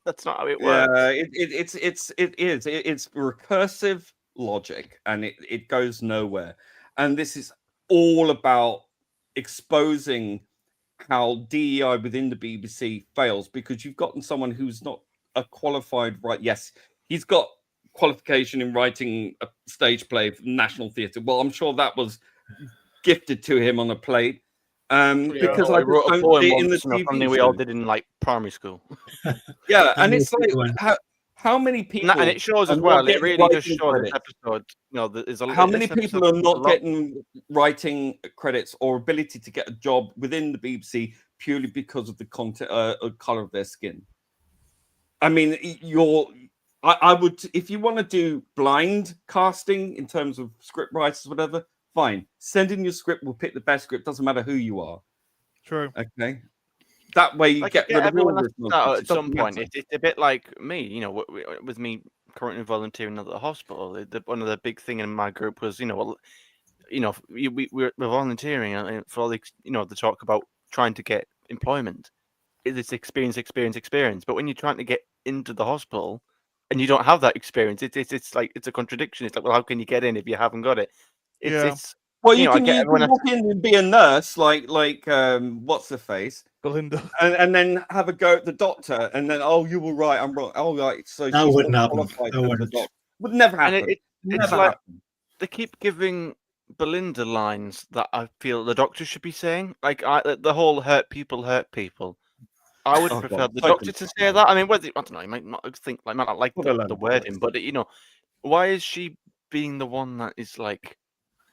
That's not how it works. It's recursive logic, and it goes nowhere. And this is all about exposing how DEI within the BBC fails, because you've gotten someone who's not a qualified Yes, he's got qualification in writing a stage play for National Theatre. Well, I'm sure that was gifted to him on a plate, because I wrote a poem in the TV something we all did in like primary school. And it's like how many people, and it shows as well. It really does show this episode. There's how many people are not getting writing credits or ability to get a job within the BBC purely because of the content or color of their skin. I mean, I would, if you want to do blind casting in terms of script writers, whatever. Fine. Send in your script. We'll pick the best script. Doesn't matter who you are. True. Okay. That way you get rid of all this nonsense. At some point, it's a bit like me. With me currently volunteering at the hospital, one of the big thing in my group was, we're volunteering for all the, the talk about trying to get employment. It's experience. But when you're trying to get into the hospital and you don't have that experience, it's like it's a contradiction. It's like, well, how can you get in if you haven't got it? Well, you can walk in and be a nurse, like what's her face, Belinda, and then have a go at the doctor, and then you were right, I'm wrong. Oh, right, so that wouldn't happen. Would never happen. And it's like they keep giving Belinda lines that I feel the doctor should be saying, like the whole hurt people. I would prefer the doctor to say that. I mean, I don't know. You might not think might not like the wording, but why is she being the one that is like?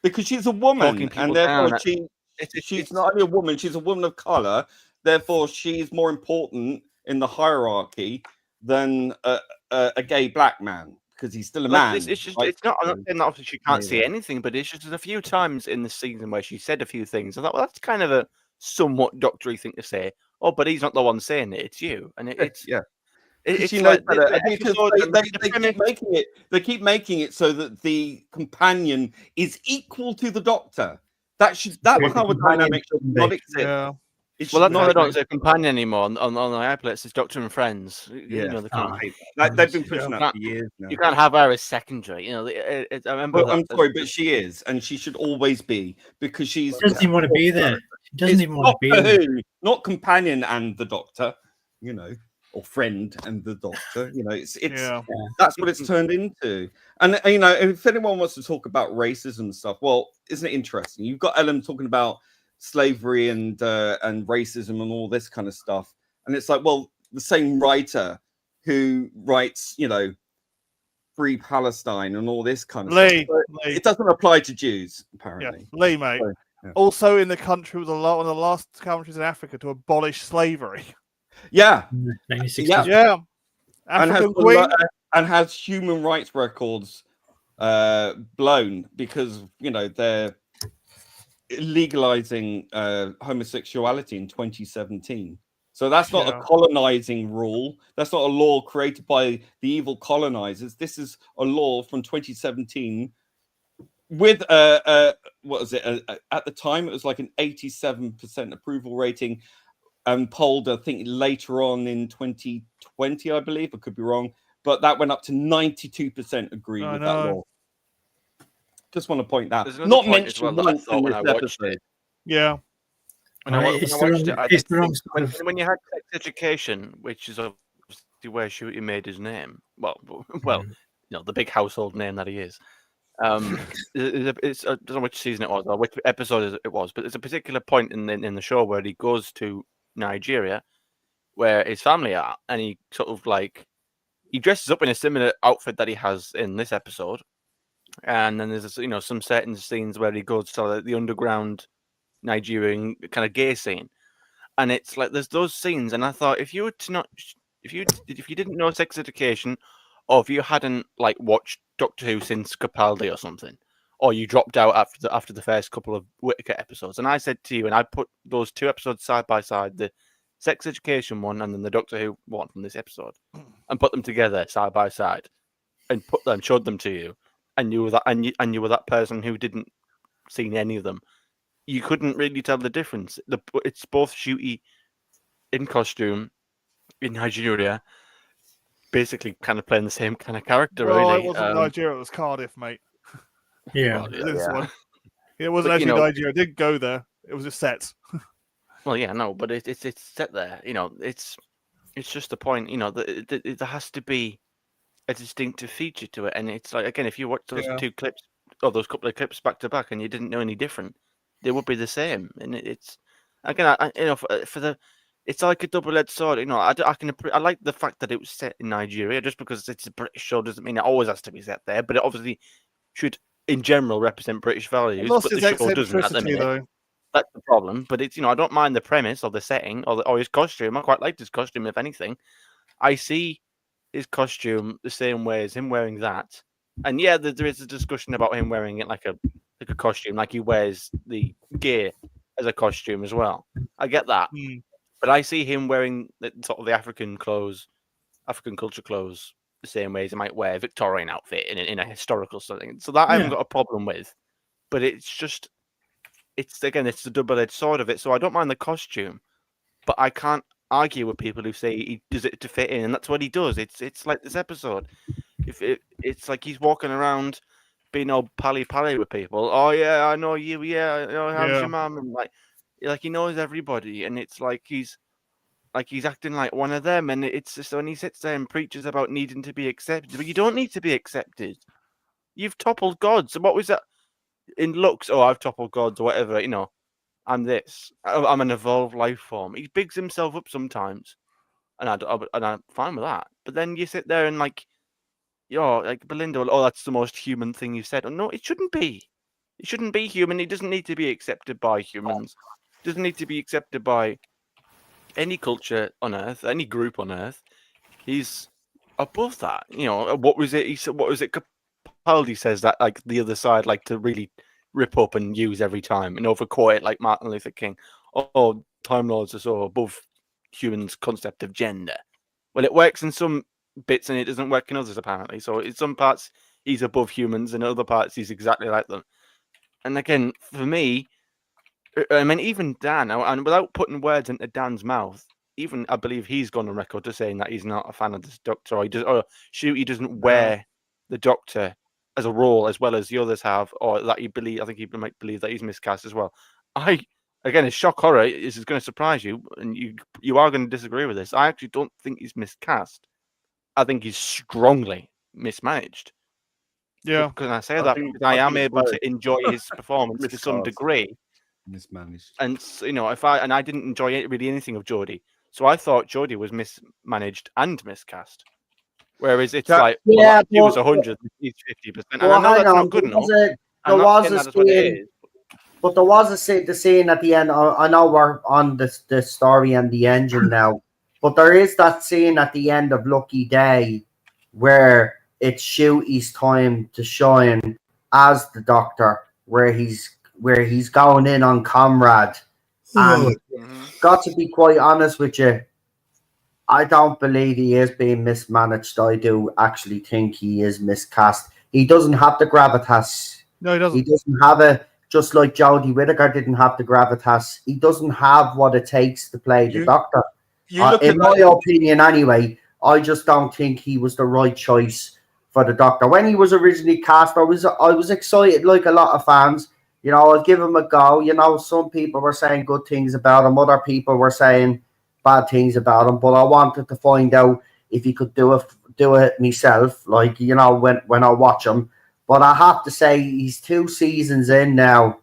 Because she's a woman, and therefore she's not only a woman, she's a woman of color. Therefore, she's more important in the hierarchy than a gay black man, because he's still a man. It's just, it's not. I'm not saying that obviously she can't see anything, but it's just there's a few times in the season where she said a few things. I thought, well, that's kind of a somewhat doctory thing to say. Oh, but he's not the one saying it; it's you, and it's It's like because they keep making it so that the companion is equal to the doctor. That's how a dynamic should not exist. Yeah. Well, that's why they don't say companion anymore on the iPlates. It's Doctor and Friends. Yeah, they've been pushing that for years now. You can't have her as secondary. I remember. I'm sorry, but she is, and she should always be, because she's. She doesn't even want to be there. She doesn't even want to be there. Not companion and the doctor, or friend and the doctor. It's that's what it's turned into. And if anyone wants to talk about racism and stuff, well, isn't it interesting? You've got Ellen talking about slavery and racism and all this kind of stuff, and it's like, well, the same writer who writes, Free Palestine and all this kind of stuff. Lee. It doesn't apply to Jews, apparently. Yeah. Lee, mate. So, also in the country was one of the last countries in Africa to abolish slavery. Yeah. Yeah. And has human rights records blown because they're legalizing homosexuality in 2017. So that's not a colonizing rule. That's not a law created by the evil colonizers. This is a law from 2017 with what was it? At the time, it was like an 87% approval rating, and polled, I think, later on in 2020, I believe. I could be wrong, but that went up to 92% agree with that law. Just want to point that. Not mentioned once in this episode. Yeah. When I watched it, I did think when you had sex education, which is obviously where Shooty made his name. Well, the big household name that he is. It's I don't know which season it was or which episode it was, but there's a particular point in the show where he goes to Nigeria, where his family are, and he sort of he dresses up in a similar outfit that he has in this episode, and then there's some certain scenes where he goes to the underground Nigerian kind of gay scene, and it's like there's those scenes, and I thought if you didn't know sex education, or if you hadn't watched Doctor Who since Capaldi or something, or you dropped out after the first couple of Whittaker episodes, and I said to you, and I put those two episodes side by side, the sex education one and then the Doctor Who one from this episode, and put them together side by side, and showed them to you, and you were that person who didn't see any of them. You couldn't really tell the difference. It's both Shooty in costume in Nigeria, basically kind of playing the same kind of character. Well, really. It wasn't Nigeria; it was Cardiff, mate. Yeah, This one. It wasn't actually Nigeria. It didn't go there. It was a set. Well, yeah, no, but it's set there. It's just the point. There has to be a distinctive feature to it, and it's like again, if you watch those two clips or those couple of clips back to back, and you didn't know any different, they would be the same. And it's again, it's like a double-edged sword. I like the fact that it was set in Nigeria. Just because it's a British show doesn't mean it always has to be set there. But it obviously should, in general, represent British values. But the show doesn't at the minute. Though. That's the problem. But it's I don't mind the premise or the setting or his costume. I quite liked his costume. If anything, I see his costume the same way as him wearing that. And yeah, there is a discussion about him wearing it like a costume, like he wears the gear as a costume as well. I get that. But I see him wearing the African culture clothes, the same way as he might wear a Victorian outfit in a historical setting. So that I haven't got a problem with. But it's the double-edged sword of it. So I don't mind the costume, but I can't argue with people who say he does it to fit in, and that's what he does. It's like this episode. It's like he's walking around being all pally with people. Oh yeah, I know you. Yeah, how's your mum? And like he knows everybody, and it's like he's acting like one of them. And it's just when he sits there and preaches about needing to be accepted, but you don't need to be accepted. You've toppled gods. So what was that in looks? Oh, I've toppled gods or whatever. I'm this. I'm an evolved life form. He bigs himself up sometimes, and I'm fine with that. But then you sit there and Belinda, oh, that's the most human thing you said. Oh, no, it shouldn't be. It shouldn't be human. He doesn't need to be accepted by humans. Doesn't need to be accepted by any culture on Earth, any group on Earth. He's above that. What was it? He said, what was it? Capaldi says that the other side to really rip up and use every time and overquote it like Martin Luther King. Oh, Time Lords are so above humans' concept of gender. Well, it works in some bits and it doesn't work in others apparently. So in some parts he's above humans, and in other parts he's exactly like them. And again, for me, I mean, even Dan, and without putting words into Dan's mouth, even I believe he's gone on record to saying that he's not a fan of this Doctor, or he doesn't wear the Doctor as a role as well as the others have, or that I think he might believe that he's miscast as well. Again, it's shock horror. This is going to surprise you, and you are going to disagree with this. I actually don't think he's miscast. I think he's strongly mismanaged. Yeah. Because I say that because I am able to enjoy his performance to some degree. Mismanaged. And I didn't enjoy really anything of Jodie. So I thought Jodie was mismanaged and miscast. Whereas it's he was 100, he's 50%. And I know that's not good enough. But there was the scene at the end. I know we're on the story and the engine now, but there is that scene at the end of Lucky Day where it's Shooty's time to shine as the Doctor, where he's going in on Comrade. And got to be quite honest with you, I don't believe he is being mismanaged. I do actually think he is miscast. He doesn't have the gravitas. No, he doesn't. He doesn't have it, just like Jodie Whittaker didn't have the gravitas. He doesn't have what it takes to play the Doctor. In my opinion, anyway, I just don't think he was the right choice for the Doctor. When he was originally cast, I was excited, like a lot of fans. You know, I'd give him a go. You know, some people were saying good things about him. Other people were saying bad things about him. But I wanted to find out if he could do it myself, like, you know, when I watch him. But I have to say, he's 2 seasons in now.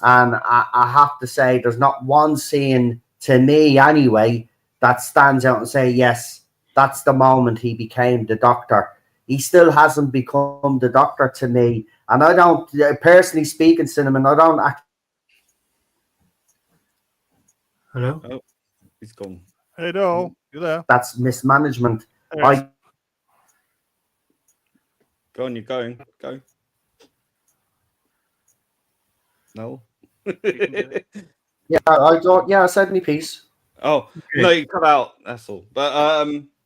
And I have to say, there's not one scene, to me anyway, that stands out and say, yes, that's the moment he became the Doctor. He still hasn't become the Doctor to me. And I don't, personally speaking, Cinnamon, I don't act. Hello? Oh, he's gone. Hey, no, you there? That's mismanagement. There he is. Go on, you're going. Go. No. Yeah, I said my piece. Oh, no, you cut out. That's all. But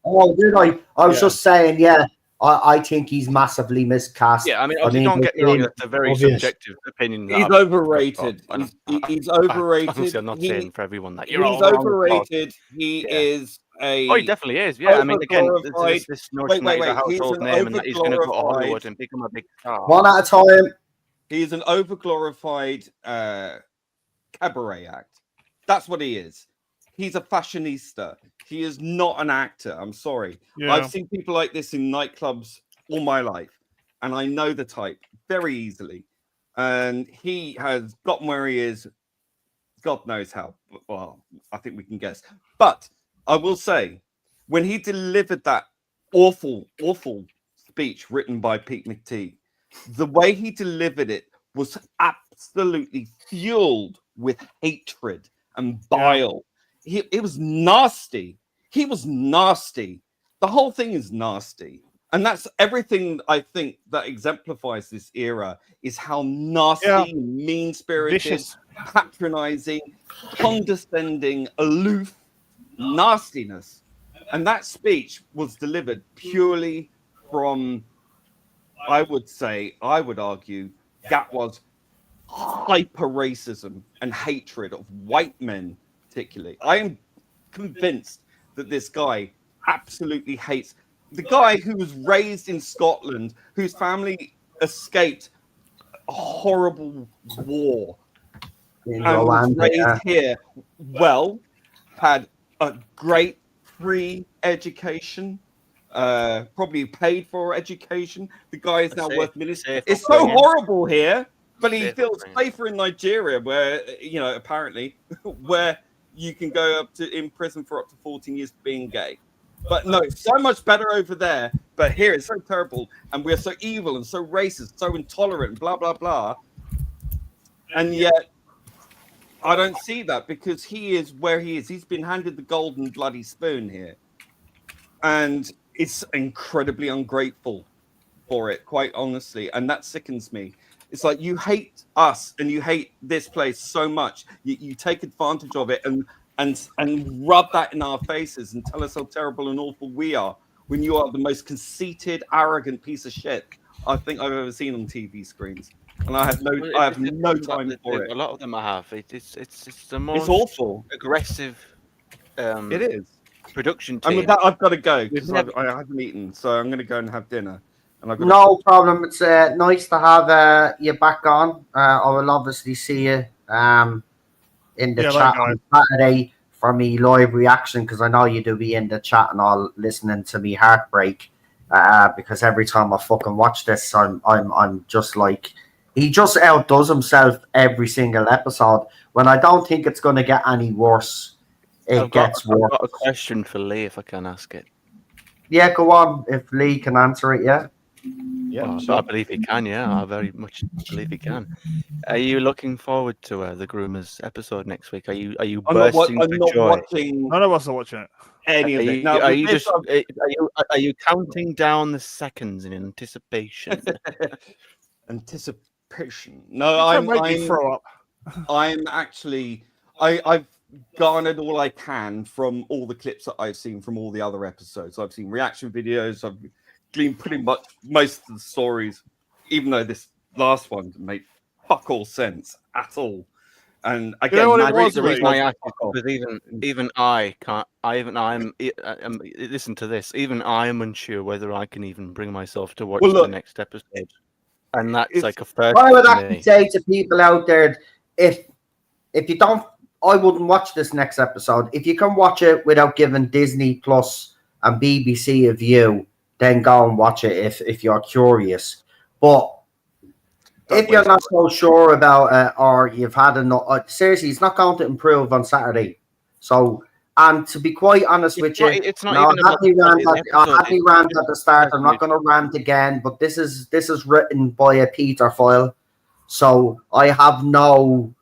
Oh, did I? I was Yeah. just saying, yeah, I think he's massively miscast. Yeah, I mean, obviously, don't get me wrong. That's a very obvious. subjective opinion. that he's I've- overrated. And He's overrated. Obviously, I'm not He- saying for everyone that He's you're all wrong, but- overrated. He Yeah. is a. Oh, he definitely is. Yeah, I mean, again, overglorified- this notion wait, that he's a he's household an name and that he's going to go to overglorified- Hollywood and become a big star. One at a time. He's an overglorified cabaret act. That's what he is. He's a fashionista. He is not an actor. I'm sorry. Yeah. I've seen people like this in nightclubs all my life, and I know the type very easily. And he has gotten where he is. God knows how. Well, I think we can guess. But I will say, when he delivered that awful, awful speech written by Pete McTeague, the way he delivered it was absolutely fueled with hatred and bile. It was nasty. He was nasty. The whole thing is nasty. And that's everything I think that exemplifies this era is how nasty, mean-spirited, Vicious. patronizing, condescending, aloof nastiness. And that speech was delivered purely from, I would argue, that was hyper racism and hatred of white men, particularly. I am convinced that this guy absolutely hates the guy who was raised in Scotland, whose family escaped a horrible war In and was Rwanda, raised yeah. here. Well, had a great free education, probably paid for education. The guy is now worth millions. It's so horrible here, but he feels safer in Nigeria, where apparently, where you can go up to in prison for up to 14 years for being gay. But no, it's so much better over there. But here it's so terrible, and we're so evil and so racist, so intolerant, blah blah blah. And yet, I don't see that because he is where he is. He's been handed the golden bloody spoon here, and it's incredibly ungrateful for it, quite honestly. And that sickens me. It's like you hate us and you hate this place so much. You take advantage of it and rub that in our faces and tell us how terrible and awful we are when you are the most conceited, arrogant piece of shit I think I've ever seen on TV screens. And I have no time for it. A lot of them I have. It's the most It's awful. aggressive. It is. Production team. And with that, I've got to go because never- I haven't eaten, so I'm going to go and have dinner. And I've got No problem. It's nice to have you back on. I will obviously see you in the chat on Saturday for me live reaction because I know you do be in the chat and all listening to me heartbreak. Because every time I fucking watch this, I'm just like he just outdoes himself every single episode. When I don't think it's going to get any worse, it gets worse. I've got a question for Lee, if I can ask it. Yeah, go on. If Lee can answer it, yeah. Yeah, I believe he can. Yeah, I very much believe he can. Are you looking forward to the Groomers episode next week? Are you I'm not bursting for joy? watching None of us are watching it. any of it. Now, are with you this, just are you counting down the seconds in anticipation? anticipation? No, Don't make me throw up. I'm actually I've garnered all I can from all the clips that I've seen from all the other episodes. I've seen reaction videos. I've gleaned pretty much most of the stories, even though this last one didn't make fuck all sense at all. And again, know what it The was, reason mate? I asked is because even I can't. Listen to this. Even I am unsure whether I can even bring myself to watch Well, look, the next episode, and that's it's- like a first What I would for actually me. say to people out there, if you don't, I wouldn't watch this next episode. If you can watch it without giving Disney Plus and BBC a view, then go and watch it if you're curious. But Don't if you're waste not so sure about it, or you've had enough, seriously, it's not going to improve on Saturday. So, and to be quite honest with you, It's not no, even I about had me rant the at, I episode, had me it's rant just at the start. I'm not attitude. going to rant again, but this is written by a Peter Foyle, so I have no,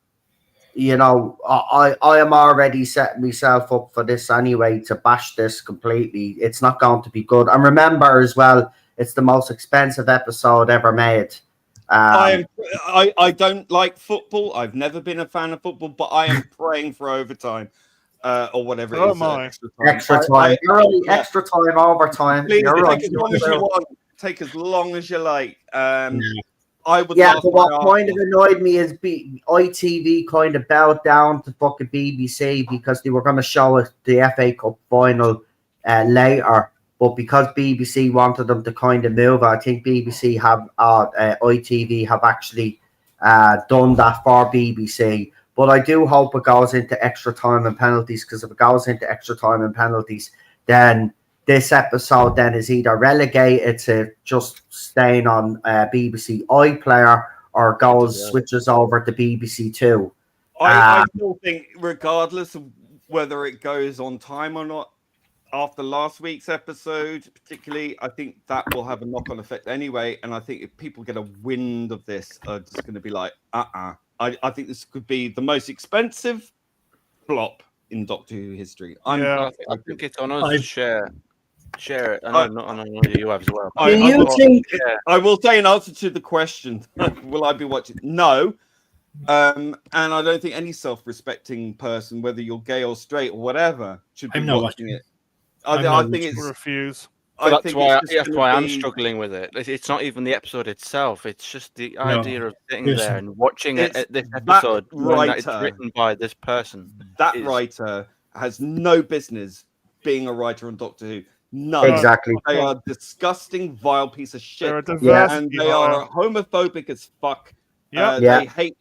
I am already setting myself up for this anyway to bash this completely. It's not going to be good. And remember as well, it's the most expensive episode ever made. I don't like football. I've never been a fan of football, but I am praying for overtime or whatever it Oh is. my. Extra time. You're only yeah. extra time, overtime. Please You're right. take as long as you want. Take as long as you like. I would. Yeah, love but what my kind of annoyed me is ITV kind of bowed down to fucking BBC because they were going to show us the FA Cup final later. But because BBC wanted them to kind of move, I think BBC have ITV have actually done that for BBC. But I do hope it goes into extra time and penalties, because if it goes into extra time and penalties, then this episode then is either relegated to just staying on BBC iPlayer or switches over to BBC Two. I still think, regardless of whether it goes on time or not, after last week's episode, particularly, I think that will have a knock-on effect anyway. And I think if people get a wind of this, are just going to be like, I think this could be the most expensive flop in Doctor Who history. Yeah. I think it's on us to share it. I know you have as well. I will say, in answer to the question, will I be watching? No. And I don't think any self-respecting person, whether you're gay or straight or whatever, should be watching it. I think it's refuse. That's why I'm struggling with it. It's not even the episode itself. It's just the idea of sitting there and watching this episode, knowing that it's written by this person. That writer has no business being a writer on Doctor Who. None. Exactly. They are disgusting, vile piece of shit. And they are homophobic as fuck. They hate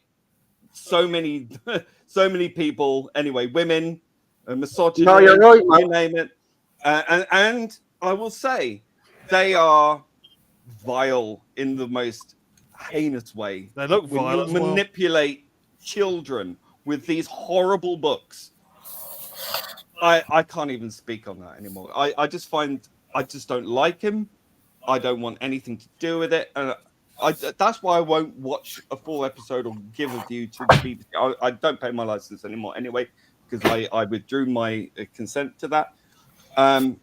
so many people. Anyway, women, misogyny. No, you're right, man. You name it. And I will say, they are vile in the most heinous way. They look vile as well. Manipulate children with these horrible books. I can't even speak on that anymore. I just don't like him. I don't want anything to do with it. And that's why I won't watch a full episode or give a view to the BBC. I don't pay my license anymore anyway, because I withdrew my consent to that. And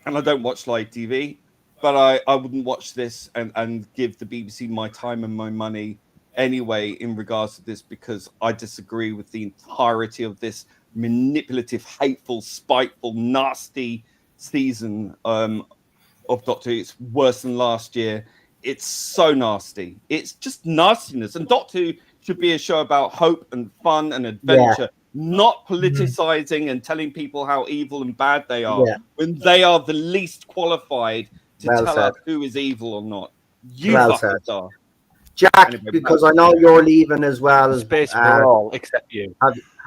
I don't watch live TV, but I wouldn't watch this and give the BBC my time and my money anyway in regards to this, because I disagree with the entirety of this manipulative, hateful, spiteful, nasty season of Doctor Who. It's worse than last year. It's so nasty. It's just nastiness. And Doctor Who should be a show about hope and fun and adventure. Not politicizing and telling people how evil and bad they are when they are the least qualified to tell us who is evil or not. You fuckers are. Jack, anyway, because I know you're leaving as well. Space for all except you.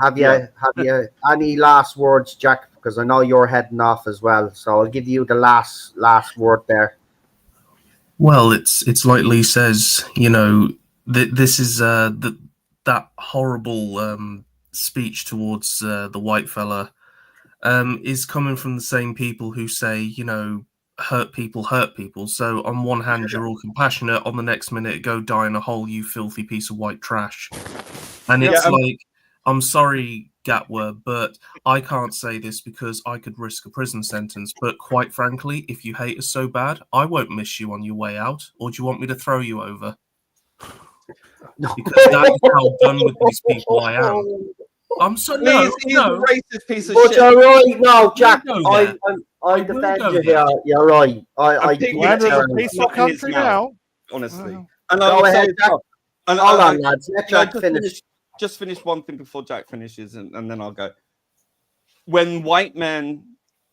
Have you any last words, Jack? Because I know you're heading off as well. So I'll give you the last word there. Well, it's like Lee says, this is that horrible speech towards the white fella is coming from the same people who say, hurt people. So on one hand, you're all compassionate. On the next minute, go die in a hole, you filthy piece of white trash. And it's like, I'm sorry, Gatwa, but I can't say this because I could risk a prison sentence. But quite frankly, if you hate us so bad, I won't miss you on your way out. Or do you want me to throw you over? Because that is how done with these people I am. I'm so He's no. a racist piece of But shit. you're right, no, Jack. We'll go there. I We will defend go you there. here. You're right. I think do Rwanda's a care. peaceful Not in his country mouth. now. Honestly. Wow. And Go I would ahead, say, Jack. and Hold I- on, lads. Let Can I Jack finish. just finish one thing before Jack finishes, and then I'll go. When white men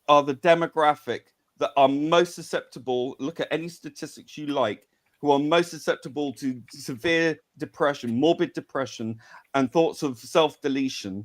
are the demographic that are most susceptible, look at any statistics you like, who are most susceptible to severe depression, morbid depression, and thoughts of self-deletion,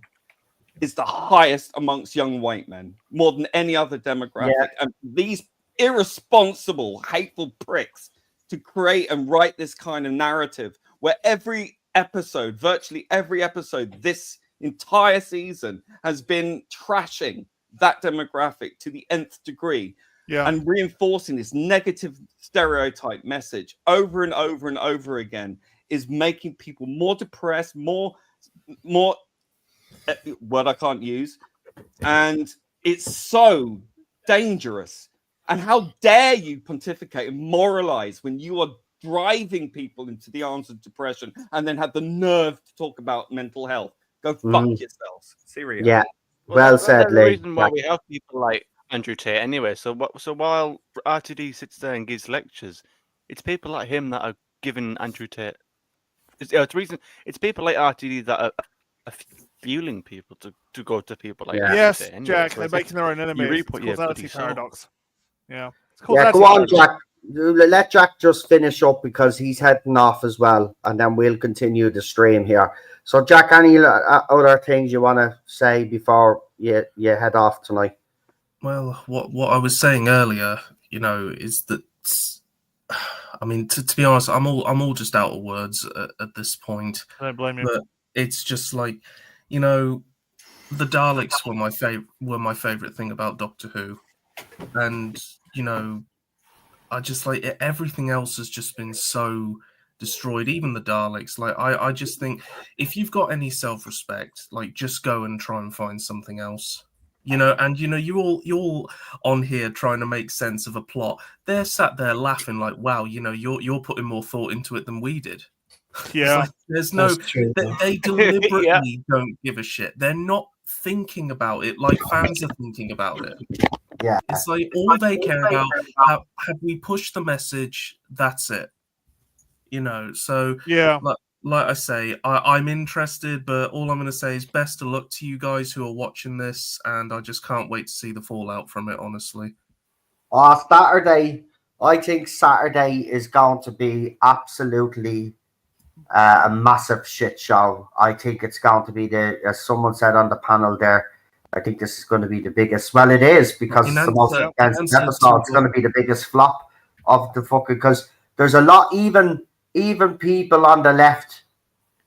is the highest amongst young white men, more than any other demographic. Yeah. And these irresponsible, hateful pricks to create and write this kind of narrative where every episode, virtually every episode this entire season has been trashing that demographic to the nth degree Yeah. and reinforcing this negative stereotype message over and over and over again is making people more depressed, more word I can't use, and it's so dangerous. And how dare you pontificate and moralize when you are driving people into the arms of depression and then have the nerve to talk about mental health? Go fuck yourselves. Serious. Yeah. Well that's said, the Lee. reason why we have people like Andrew Tate anyway. So while RTD sits there and gives lectures, it's people like him that are giving Andrew Tate. It's people like RTD that are fueling people to go to people like Andrew Yes, Tate anyway. Jack, So they're it's like, making their own enemies. reap It's what you bloody causality sow. paradox. Yeah. It's Yeah, causality go on, paradox. Jack. Let Jack just finish up because he's heading off as well, and then we'll continue the stream here. So, Jack, any other things you want to say before you head off tonight? Well, what I was saying earlier, is that I mean, to be honest, I'm all just out of words at this point. I don't blame you. But it's just like, the Daleks were my favorite thing about Doctor Who, and I just like it, everything else has just been so destroyed, even the Daleks. Like I just think if you've got any self-respect, like just go and try and find something else. And you're all on here trying to make sense of a plot. They're sat there laughing like, wow, you're putting more thought into it than we did. Yeah. Like, there's no That's true, though. they deliberately don't give a shit. They're not thinking about it like fans are thinking about it. Yeah. It's like all they care about, have we pushed the message? That's it. So Yeah. like I say, I'm interested, but all I'm going to say is best of luck to you guys who are watching this, and I just can't wait to see the fallout from it, honestly. Saturday, I think Saturday is going to be absolutely a massive shit show. I think it's going to be as someone said on the panel there, I think this is going to be the biggest. Well, it is because it's the most intense episode. It's going to be the biggest flop of the fucking, because there's a lot, even people on the left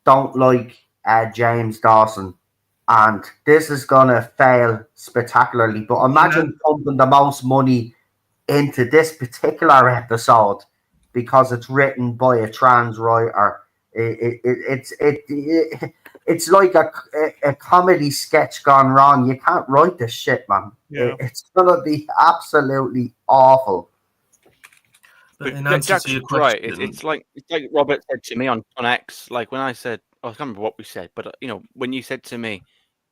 don't like James Dawson, and this is going to fail spectacularly. But imagine pumping the most money into this particular episode because it's written by a trans writer. It's like a comedy sketch gone wrong. You can't write this shit, man. Yeah. It's gonna be absolutely awful. But in But answer Jack's to your right. question, It's like Robert said to me on X. Like when I said, I can't remember what we said, but when you said to me,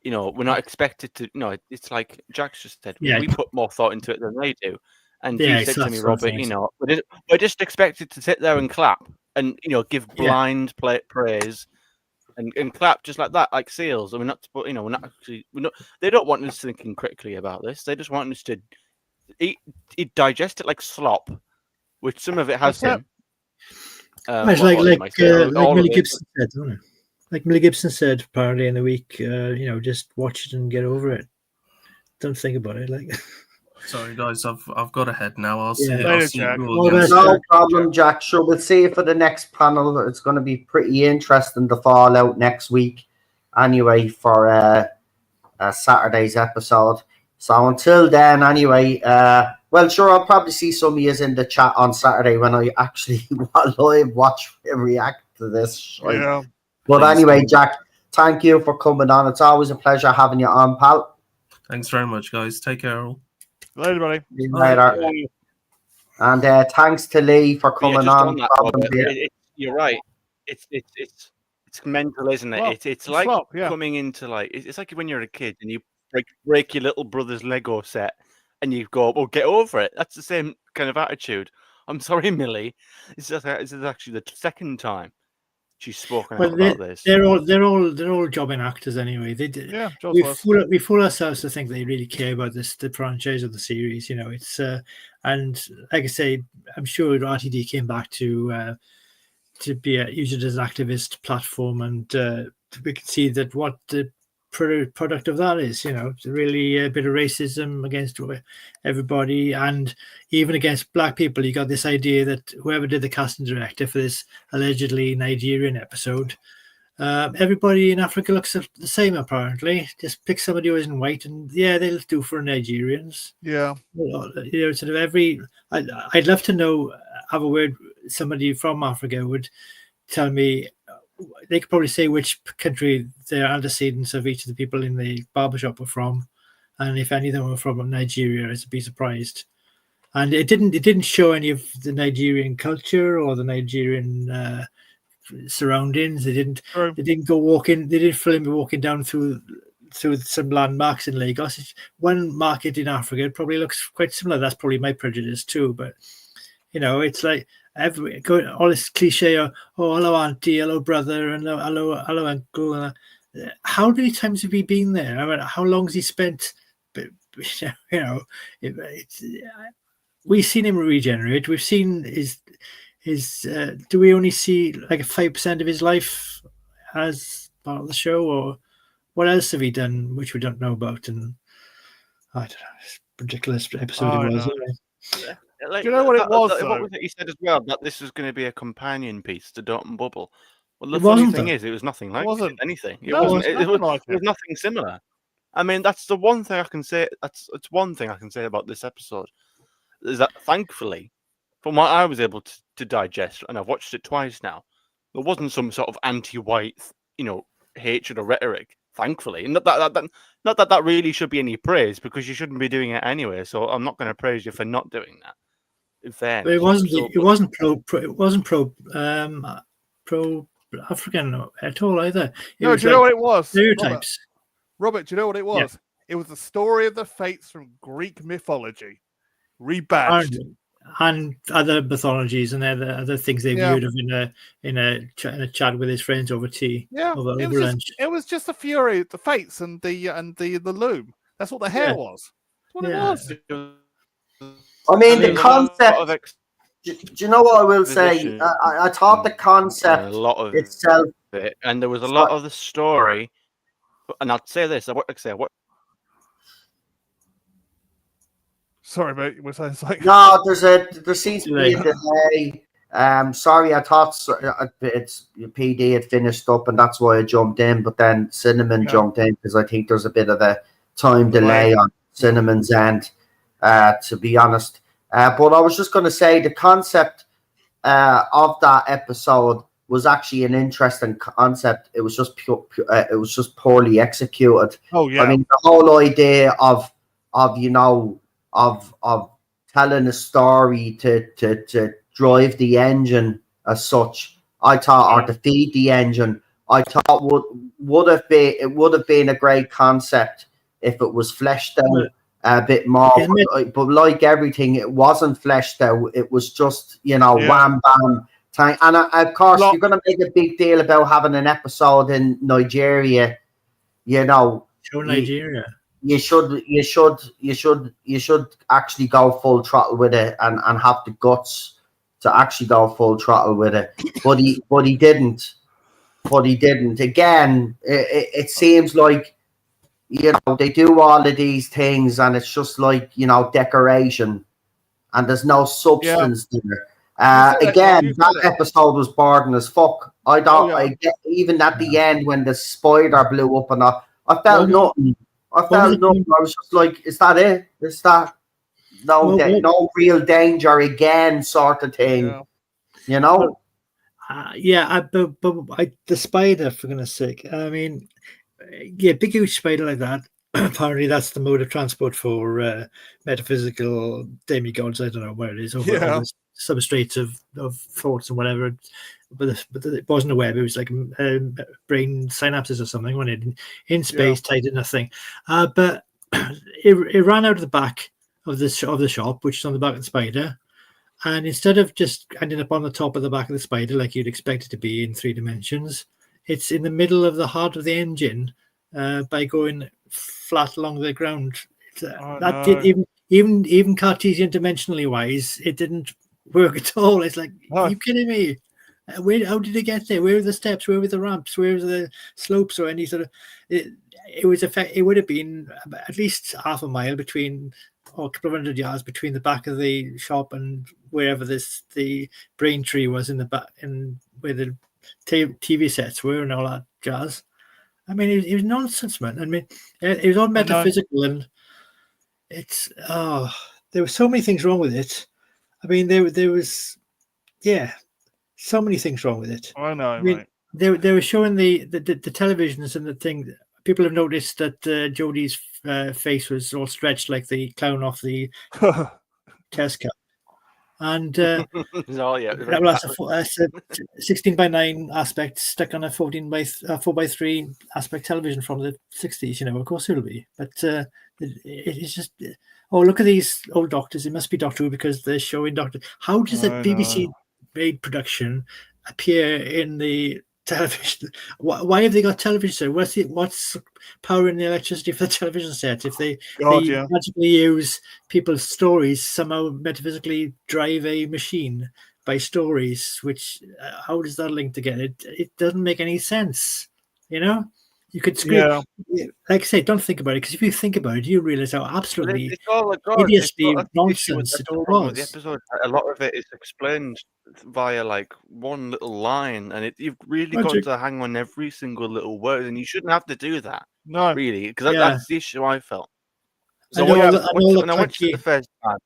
we're not expected to. It's like Jack's just said. Yeah. We put more thought into it than they do. And Yeah, you said to that's me, what I'm Robert, saying. we're just expected to sit there and clap and give blind praise and clap just like that, like seals. And we're not actually. They don't want us thinking critically about this. They just want us to digest it like slop, which some of it has That's been. It's Well, like might say, all of Millie it, Gibson said, wasn't it? Like Millie Gibson said apparently in the week, just watch it and get over it. Don't think about it. Like, sorry guys, I've got to head now. I'll see. Yeah. I'll Later, see Jack. you All all again. the best. No problem, Jack. Sure, we'll see you for the next panel. It's going to be pretty interesting, the fallout next week anyway for Saturday's episode. So until then, anyway, well, sure, I'll probably see some of you in the chat on Saturday when I actually live watch react to this. Yeah. But Please anyway, do. Jack, thank you for coming on. It's always a pleasure having you on, pal. Thanks very much, guys. Take care, all. Later, buddy. See you later. And thanks to Lee for But yeah, coming just on. on that, Robert, you're right. It's mental, isn't it? Well, It's like flop, yeah. coming into like it's like when you're a kid and you break your little brother's Lego set and you go, "Oh, get over it." That's the same kind of attitude. I'm sorry, Millie. This is actually the second time she's spoken out about this. They're all jobbing actors anyway. Yeah, we fool ourselves to think they really care about the franchise of the series. You know, it's and like I say, I'm sure RTD came back to use it as an activist platform, and we can see that what the product of that is, you know, it's really a bit of racism against everybody, and even against black people. You got this idea that whoever did the casting director for this allegedly Nigerian episode, everybody in Africa looks the same apparently. Just pick somebody who isn't white, and yeah, they'll do for Nigerians. Yeah, you know, sort of I'd love to know, have a word. Somebody from Africa would tell me. They could probably say which country their antecedents of each of the people in the barbershop were from, and if any of them were from Nigeria, I'd be surprised. And it didn't show any of the Nigerian culture or the Nigerian surroundings. They didn't go walking. They didn't film me walking down through some landmarks in Lagos. One market in Africa, it probably looks quite similar. That's probably my prejudice too, but you know, it's like all this cliche. Oh, hello, auntie, hello, brother, and hello, uncle. How many times have he been there? I mean, how long has he spent? You know, we've seen him regenerate. We've seen his. Do we only see like 5% of his life as part of the show, or what else have he done which we don't know about? And I don't know. It's a ridiculous episode it was. Like, do you know what it was? What was it you said as well? That this was going to be a companion piece to Dot and Bubble. Well, the It funny wasn't, thing though. is, it was nothing like anything. It No, wasn't. it's It was, nothing like it was nothing similar. I mean, that's the one thing I can say. It's one thing I can say about this episode is that thankfully, from what I was able to digest, and I've watched it twice now, there wasn't some sort of anti-white, you know, hatred or rhetoric. Thankfully, not that really should be any praise, because you shouldn't be doing it anyway. So I'm not going to praise you for not doing that. In fairness, But it wasn't pro African at all either. No, do you know what it was? Stereotypes. Robert, do you know what it was? Yeah. It was the story of the fates from Greek mythology, rebadged. And other mythologies and other things they viewed of in a chat with his friends over tea. Yeah, over it was just the fury, the fates, and the loom. That's what the hair was. That's what it was. I mean, the concept. Do you know what I will say? I thought the concept a lot of itself, and there was a lot of the story. And I'll say this: what? Sorry, mate. Was that like? No, there seems to be a delay. Sorry, I thought it's PD had finished up, and that's why I jumped in. But then Cinnamon jumped in because I think there's a bit of a time delay on Cinnamon's end. To be honest, but I was just going to say the concept of that episode was actually an interesting concept. It was just it was just poorly executed. Oh yeah. I mean, the whole idea of you know of telling a story to drive the engine as such, I thought, or to feed the engine, I thought would have been a great concept if it was fleshed out a bit more. But like everything, it wasn't fleshed out. It was just, you know, wham bam. And of course, you're going to make a big deal about having an episode in Nigeria. You know, Nigeria. You should actually go full throttle with it and have the guts to actually go full throttle with it. But he didn't. Again, it seems like, you know, they do all of these things and it's just like, you know, decoration, and there's no substance there. Again, that episode was boring as fuck. I don't. Even at the end when the spider blew up and I felt nothing. I was just like, is that it? Is that no real danger again, sort of thing? Yeah. You know. but the spider, for goodness sake. I mean, yeah, big huge spider like that. Apparently, that's the mode of transport for metaphysical demigods. I don't know where it is, over the substrates of thoughts and whatever. But it wasn't a web; it was like brain synapses or something. When it in space, tied in a thing. But it ran out of the back of the shop, which is on the back of the spider. And instead of just ending up on the top of the back of the spider like you'd expect it to be in 3 dimensions, it's in the middle of the heart of the engine by going flat along the ground. Even Cartesian dimensionally wise, it didn't work at all. It's like, are you kidding me? How did it get there? Where were the steps? Where were the ramps? Where were the slopes or any sort of? It would have been at least half a mile between, or a couple of 100 yards between the back of the shop and wherever the brain tree was in the back, and where the TV sets were and all that jazz. I mean, it was nonsense, man. I mean, it was all metaphysical, and it's there were so many things wrong with it. I mean, there was so many things wrong with it. I know, I mean, right? They were showing the televisions and the thing. People have noticed that Jodie's face was all stretched like the clown off the test cap. And that's a 16:9 aspect stuck on a 4:3 aspect television from the 60s. Of course it'll be. But it's just, look at these old doctors. It must be Doctor Who because they're showing Doctor. How does a BBC made production appear in the television? Why have they got television? What's powering the electricity for the television set? If they magically use people's stories, somehow metaphysically drive a machine by stories, which how does that link together? It doesn't make any sense. You could scream, like I say, don't think about it, because if you think about it, you realize how absolutely idiocy nonsense it all was. The episode, a lot of it is explained via like one little line, and you've really got to hang on every single little word, and you shouldn't have to do that. No, really, because that's the issue I felt. So when I watched it the first time,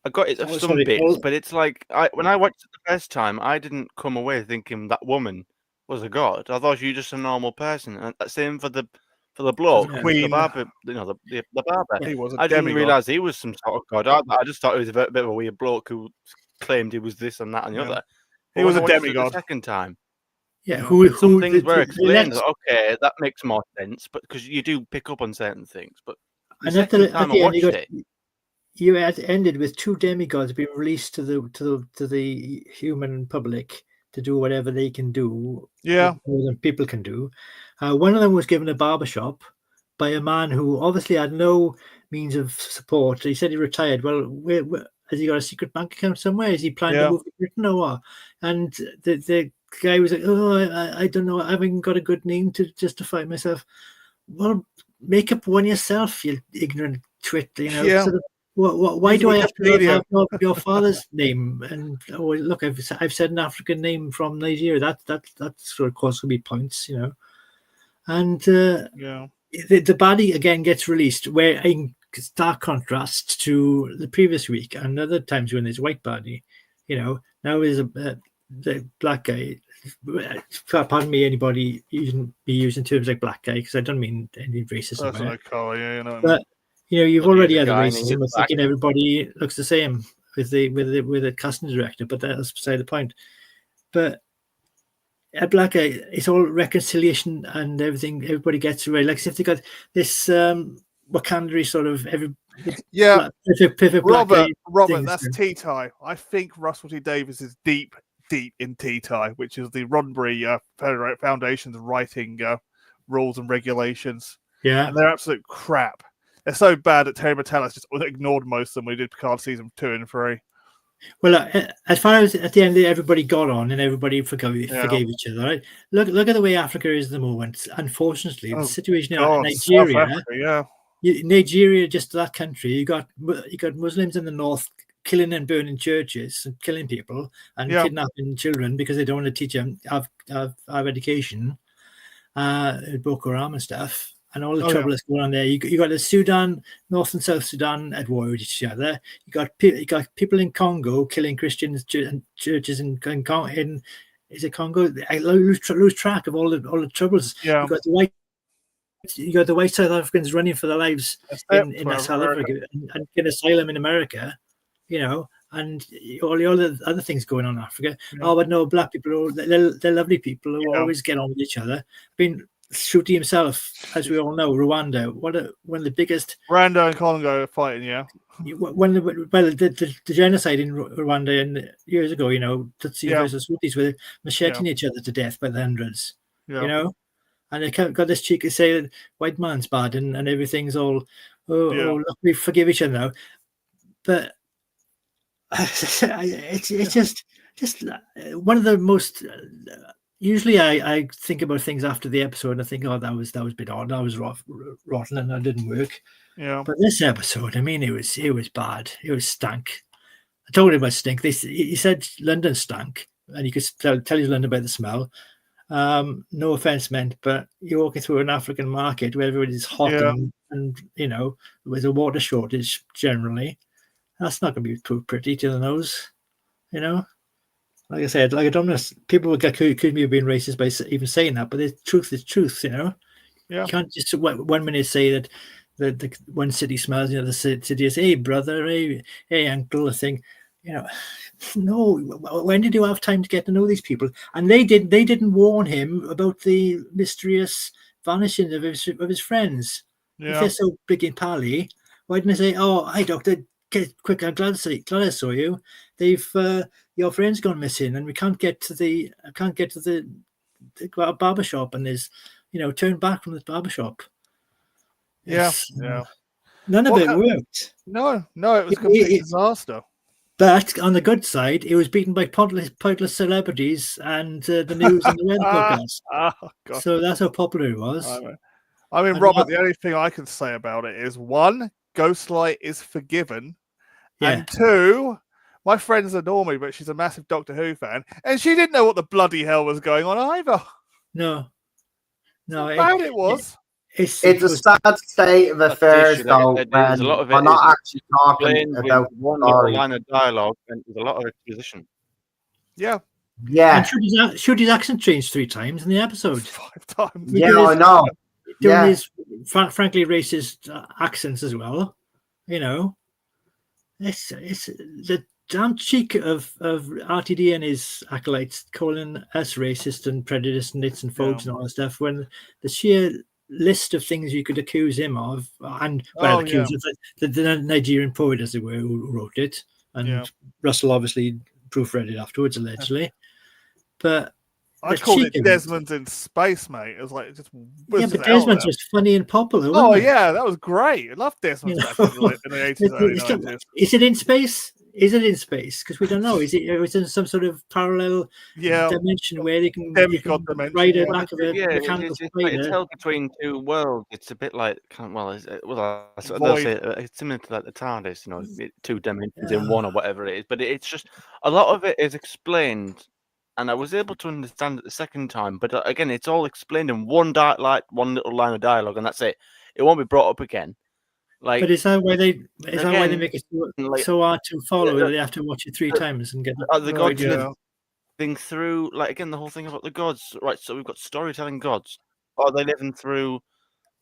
I got it some bits, but it's like when I watched it the first time, I didn't come away thinking that woman was a god. I thought she was just a normal person, and same for the bloke, the barber. The barber. He was a I didn't demigod. realize he was some sort of god. I just thought he was a bit of a weird bloke who claimed he was this and that and the other. He was a demigod. The second time. Yeah, some things were explained. Okay, that makes more sense, but because you do pick up on certain things. But the second time I watched it, you had ended with 2 demigods being released to the human public to do whatever they can do, more than people can do. One of them was given a barbershop by a man who obviously had no means of support. He said he retired. Well, where has he got a secret bank account somewhere? Is he planning to move to Britain or what? And the guy was like, I don't know. I haven't got a good name to justify myself. Well, make up one yourself, you ignorant twit. Sort of, why do I have to have your father's name? And look, I've said an African name from Nigeria. That sort of course could be points, And the baddie again gets released, where in stark contrast to the previous week and other times when there's white baddie. Now there's the black guy. Pardon me, anybody using terms like black guy, because I don't mean any racism. That's like color, but you've already had the racism of thinking everybody looks the same with the casting director, but that's beside the point. But a black guy, it's all reconciliation and everything. Everybody gets it right. Like if they got this Wakandary sort of perfect Robert, that's T-Tie. I think Russell T Davies is deep in T-Tie, which is the Roddenberry Foundation's writing rules and regulations. Yeah, and they're absolute crap. They're so bad that Terry Matalas just ignored most of them. We did Picard season 2 and 3. Well, as far as at the end, everybody got on and everybody forgave each other. Right? Look at the way Africa is at the moment. Unfortunately, the situation in Nigeria, Nigeria, just that country, you got Muslims in the north killing and burning churches and killing people and kidnapping children because they don't want to teach them have education, Boko Haram and stuff. and all the Oh, trouble that's going on there. You got the Sudan, North and South Sudan at war with each other. You got people in Congo killing Christians and churches in is it Congo? I lose track of all the troubles. Yeah. You got the white South Africans running for their lives in South Africa and get asylum in America, you know, and all the other things going on in Africa. Yeah. Oh, but no, black people, they're lovely people who always get on with each other. I mean, Shooty himself, as we all know, Rwanda, one of the biggest. Rwanda and Congo are fighting, yeah. When the genocide in Rwanda years ago, you know, Tutsi versus Hutus were macheting each other to death by the hundreds, you know, and they got this cheek to say that white man's bad and everything's all, look, we forgive each other now, but it's just one of the most. Usually, I think about things after the episode and I think, oh, that was a bit odd, that was rotten, and that didn't work. Yeah. But this episode, I mean, it was bad. It was stank. I told him about stink. He said London stank, and you could tell he's London by the smell. No offense meant, but you're walking through an African market where everybody's hot and you know, with a water shortage generally. That's not going to be too pretty to the nose, you know. Like I said, like I don't know, people would get accused of being racist by even saying that, but the truth is truth, you know. Yeah. You can't just 1 minute say that the one city smells, you know, the city is, hey brother, hey uncle, a thing, you know. No, when did you have time to get to know these people? And they didn't warn him about the mysterious vanishing of his friends. Yeah. If they're so big in Pali, why didn't they say, oh, hi doctor, get quick, I'm glad I saw you. They've your friend's gone missing, and we can't get to the barber shop, and there's, you know, turn back from the barber shop. Yeah. None of it worked. No, it was a complete disaster. But on the good side, it was beaten by pointless celebrities and the news and the weather podcast. Oh, God. So that's how popular it was. I mean, Robert, the only thing I can say about it is, one, Ghostlight is forgiven. And two, my friends adore me, but she's a massive Doctor Who fan, and she didn't know what the bloody hell was going on either. No. It was. It's a sad state of affairs, though. There's a lot of it. We're not actually talking about one line of dialogue, and there's a lot of exposition. Yeah. Yeah. And Shooty's accent changed 3 times in the episode. 5 times. Yeah, I know. Doing his frankly racist accents as well. You know, it's the damn cheek of RTD and his acolytes calling us racist and prejudiced and nits and phobes and all that stuff, when the sheer list of things you could accuse him of, and the Nigerian poet, as it were, who wrote it, and Russell obviously proofread it afterwards, allegedly. But I called it Desmond's in Space, mate. It was like just but Desmond's was funny and popular. Oh yeah, that was great. I loved Desmond back in the 80s, early 90s. Is it in space? Is it in space? Because we don't know. Is it in some sort of parallel dimension where they can ride a back of a mechanical spider? It's held between 2 worlds. It's a bit like, it's similar to like the TARDIS, you know, 2 dimensions in one or whatever it is. But it's just, a lot of it is explained, and I was able to understand it the second time. But again, it's all explained in one little line of dialogue, and that's it. It won't be brought up again. Like, but is that why they make it so hard to follow? That they have to watch it 3 times and get the gods living through, like, again, the whole thing about the gods, right? So we've got storytelling gods. Are they living through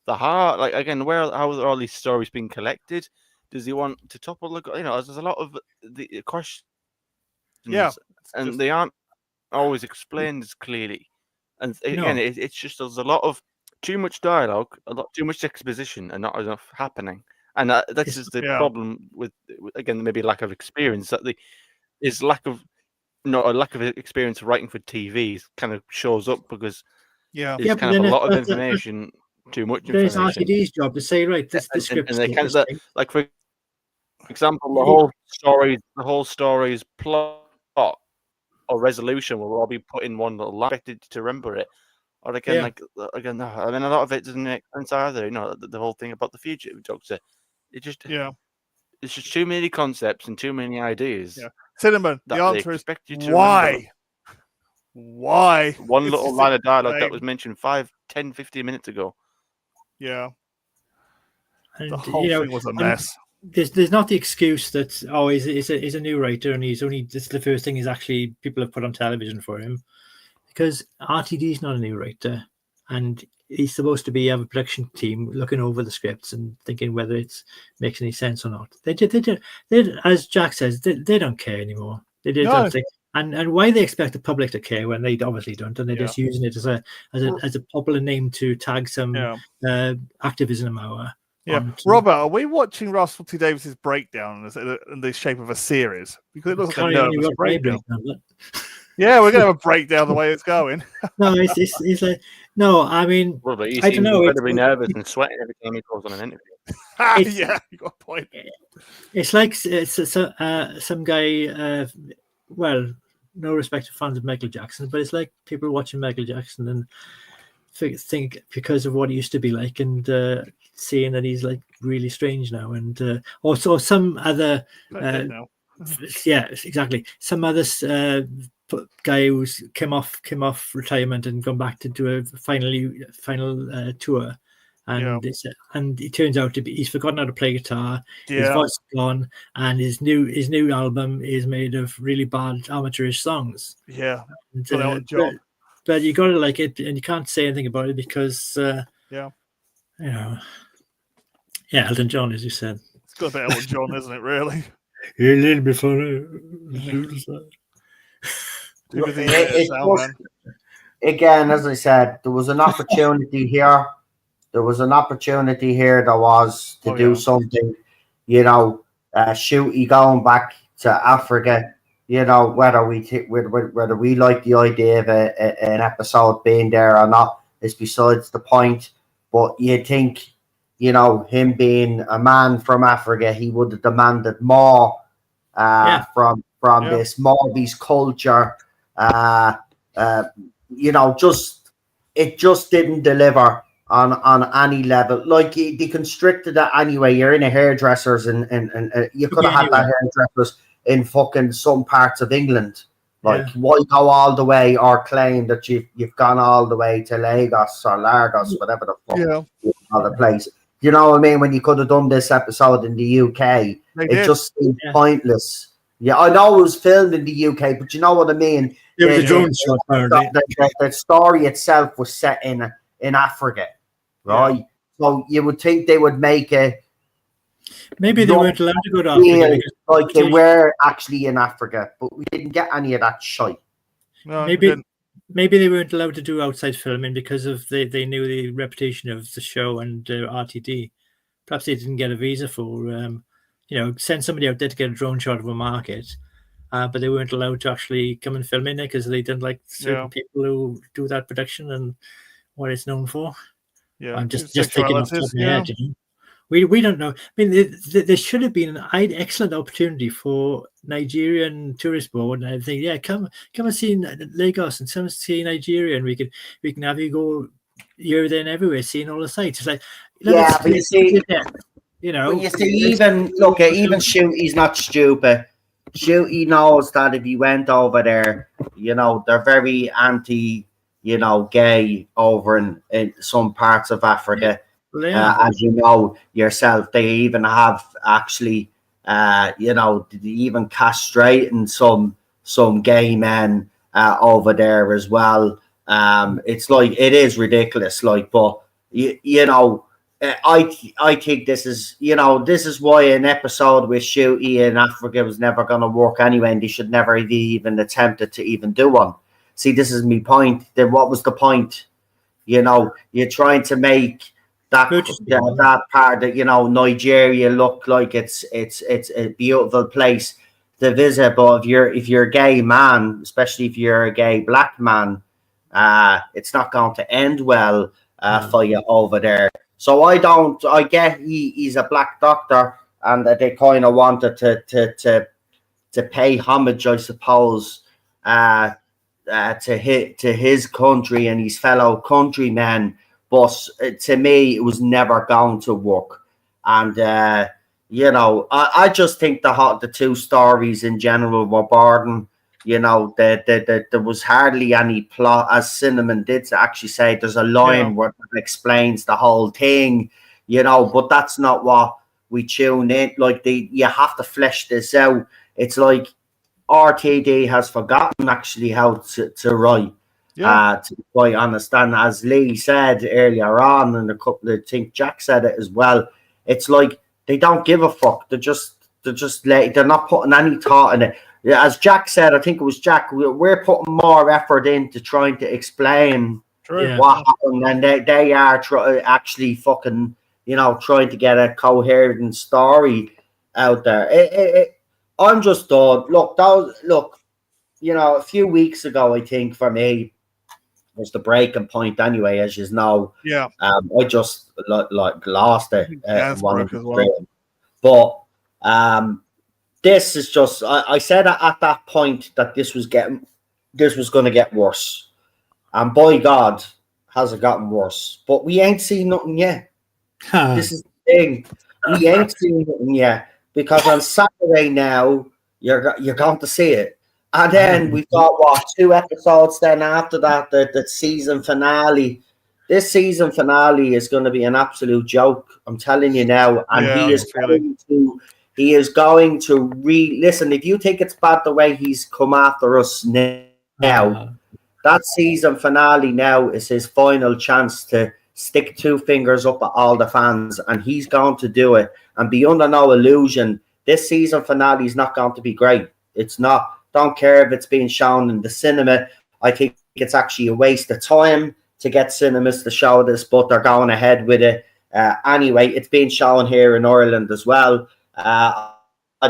the heart? Like, again, how are all these stories being collected? Does he want to topple the god? You know, there's a lot of the questions, and they aren't always explained as clearly. And again, it's just, there's a lot of too much dialogue, too much exposition, and not enough happening. And that's just the problem with, again, maybe lack of experience. That is lack of experience writing for TV kind of shows up, because there's kind of a lot of information, too much information. It's RTD's job to say, right, this script. And they kind of, like, for example, the whole story's plot or resolution will all be put in one little line, expected to remember it. Or again, I mean, a lot of it doesn't make sense either. You know, the whole thing about the fugitive doctor. It's just too many concepts and too many ideas. Yeah. Cinnamon, the answer is why? Why? One little line of dialogue that was mentioned 5, 10, 15 minutes ago. Yeah. And The whole thing was a mess. There's not the excuse that he's a new writer and this is the first thing actually people have put on television for him, because RTD's not a new writer, and he's supposed to have a production team looking over the scripts and thinking whether it makes any sense or not. They as Jack says, they don't care anymore. They don't think, and why they expect the public to care when they obviously don't, and they're just using it as a popular name to tag some activism hour. Yeah, Robert, are we watching Russell T Davies's breakdown in the shape of a series? Because it looks like a nervous breakdown. Yeah, we're gonna have a breakdown the way it's going. No, it's like no. I mean, Robert, I don't know. Incredibly nervous and sweating every time he goes on an interview. Yeah, you got a point. It's like some guy. Well, no respect to fans of Michael Jackson, but it's like people watching Michael Jackson and think because of what he used to be like, and seeing that he's like really strange now, and also some other yeah, exactly, some other guy who's came off retirement and gone back to do a final tour, and it turns out to be he's forgotten how to play guitar. His voice is gone, and his new album is made of really bad amateurish songs. Yeah, and, but you got to like it, and you can't say anything about it because you know, Elton John, as you said, it's got a bit Elton John, isn't it? Really, a little bit funny. Again, as I said, there was an opportunity here. There was an opportunity here that was to do something, you know, Shooty going back to Africa. You know, whether we like the idea of an episode being there or not is besides the point. But you think, you know, him being a man from Africa, he would have demanded more from this Maltese culture. You know, it just didn't deliver on any level. Like they constricted it anyway. You're in a hairdresser's, and you could have had that hairdressers in fucking some parts of England. Like, why go all the way or claim that you've gone all the way to Lagos or Lagos, whatever the fuck other place? You know what I mean? When you could have done this episode in the UK, it just seemed pointless. Yeah, I know it was filmed in the UK, but you know what I mean? It was a drone shot. The story itself was set in Africa, right? Yeah. So you would think they would make it. Maybe they weren't allowed to go to Africa. Like they were actually in Africa, but we didn't get any of that shite. No, maybe they weren't allowed to do outside filming because of they knew the reputation of the show and RTD. Perhaps they didn't get a visa for, you know, send somebody out there to get a drone shot of a market, but they weren't allowed to actually come and film in there because they didn't like certain people who do that production and what it's known for. Yeah, I'm just thinking off the top of my head, you know? We don't know. I mean, there should have been an excellent opportunity for Nigerian tourist board, and I think, come and see Lagos and come and see Nigeria, and we can have you go here, there, and everywhere, seeing all the sites. It's like, but you see, you know, when you see even Shooty's not stupid. Shooty knows that if he went over there, you know, they're very anti, you know, gay over in some parts of Africa. As you know yourself, they even have actually, you know, even castrating some gay men over there as well. It's like, it is ridiculous. Like, but you know, I think this is, you know, this is why an episode with Shooty in Africa was never going to work anyway, and they should never have even attempted to even do one. See, this is my point. Then what was the point? You know, you're trying to make that part that, you know, Nigeria look like it's a beautiful place to visit, but if you're a gay man, especially if you're a gay black man, it's not going to end well for you over there. So I get he's a black doctor, and that they kind of wanted to pay homage, I suppose, to his country and his fellow countrymen. But to me, it was never going to work. And, you know, I just think the two stories in general were boring. You know, there was hardly any plot, as Cinnamon did to actually say there's a line where it explains the whole thing, you know, but that's not what we tune in. Like, you have to flesh this out. It's like RTD has forgotten actually how to write. To be quite honest, and as Lee said earlier on, and I think Jack said it as well, it's like they don't give a fuck. They're not putting any thought in it. As Jack said, I think it was Jack, we're putting more effort into trying to explain what happened, and they are actually fucking, you know, trying to get a coherent story out there. I'm just thought, look, you know, a few weeks ago, I think for me was the breaking point anyway, as you know. Yeah. I just like lost it. But this is just, I said at that point that this was going to get worse, and by God, has it gotten worse? But we ain't seen nothing yet. This is the thing, we ain't seen nothing yet, because on Saturday now you're going to see it, and then we've got 2 episodes. Then after that, the season finale. This season finale is going to be an absolute joke. I'm telling you now, and he is going to listen. If you think it's bad the way he's come after us now, that season finale now is his final chance to stick 2 fingers up at all the fans, and he's going to do it. And be under no illusion, this season finale is not going to be great. It's not. Don't care if it's being shown in the cinema. I think it's actually a waste of time to get cinemas to show this, but they're going ahead with it. Anyway, it's being shown here in Ireland as well. I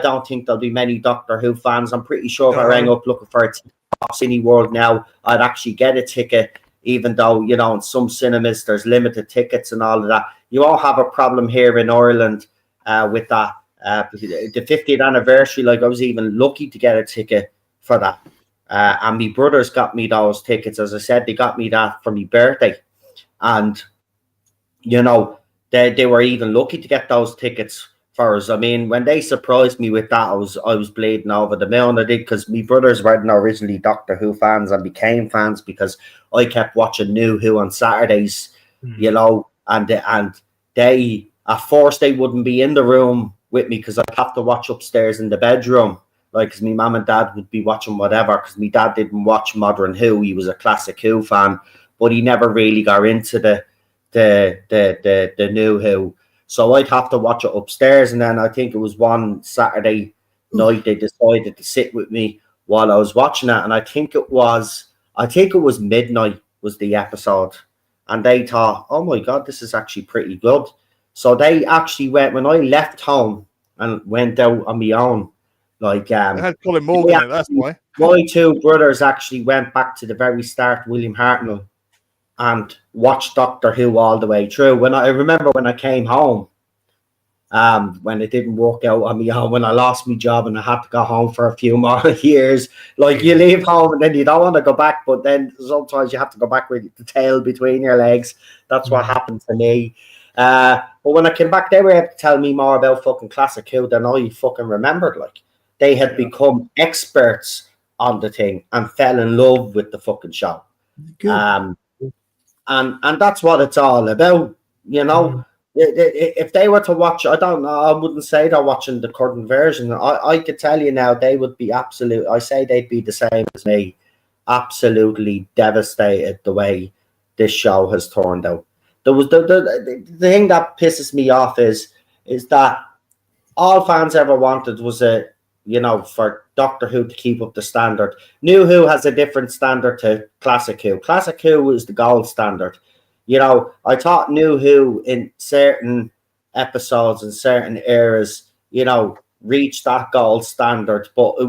don't think there'll be many Doctor Who fans. I'm pretty sure if I rang up looking for a ticket at Cineworld now, I'd actually get a ticket, even though, you know, in some cinemas there's limited tickets and all of that. You won't have a problem here in Ireland with that. The 50th anniversary, like, I was even lucky to get a ticket for that. And my brothers got me those tickets. As I said, they got me that for my birthday. And, you know, they were even lucky to get those tickets for us. I mean, when they surprised me with that, I was bleeding over the moon. I did, because my brothers weren't originally Doctor Who fans and became fans because I kept watching New Who on Saturdays, you know, and they, at first, they wouldn't be in the room with me because I'd have to watch upstairs in the bedroom. Like, because my mum and dad would be watching whatever, because my dad didn't watch Modern Who. He was a classic Who fan, but he never really got into the New Who. So I'd have to watch it upstairs. And then I think it was one Saturday night they decided to sit with me while I was watching it. And I think it was midnight was the episode. And they thought, oh my God, this is actually pretty good. So they actually went, when I left home and went out on my own, like, I had Colin Morgan, that's why. My 2 brothers actually went back to the very start, William Hartnell, and watched Doctor Who all the way through. I remember when I came home, when it didn't work out on me, when I lost my job and I had to go home for a few more years. Like, you leave home and then you don't want to go back, but then sometimes you have to go back with the tail between your legs. That's what happened to me. But when I came back, they were able to tell me more about fucking classic Who than I fucking remembered. Like, they had become experts on the thing and fell in love with the fucking show. And that's what it's all about, you know. If they were to watch, I don't know, I wouldn't say they're watching the current version. I could tell you now, they would be they'd be the same as me, absolutely devastated the way this show has turned out. There was the thing that pisses me off is that all fans ever wanted was for Doctor Who to keep up the standard. New Who has a different standard to Classic Who. Classic Who is the gold standard. You know, I thought New Who in certain episodes and certain eras, you know, reached that gold standard, but it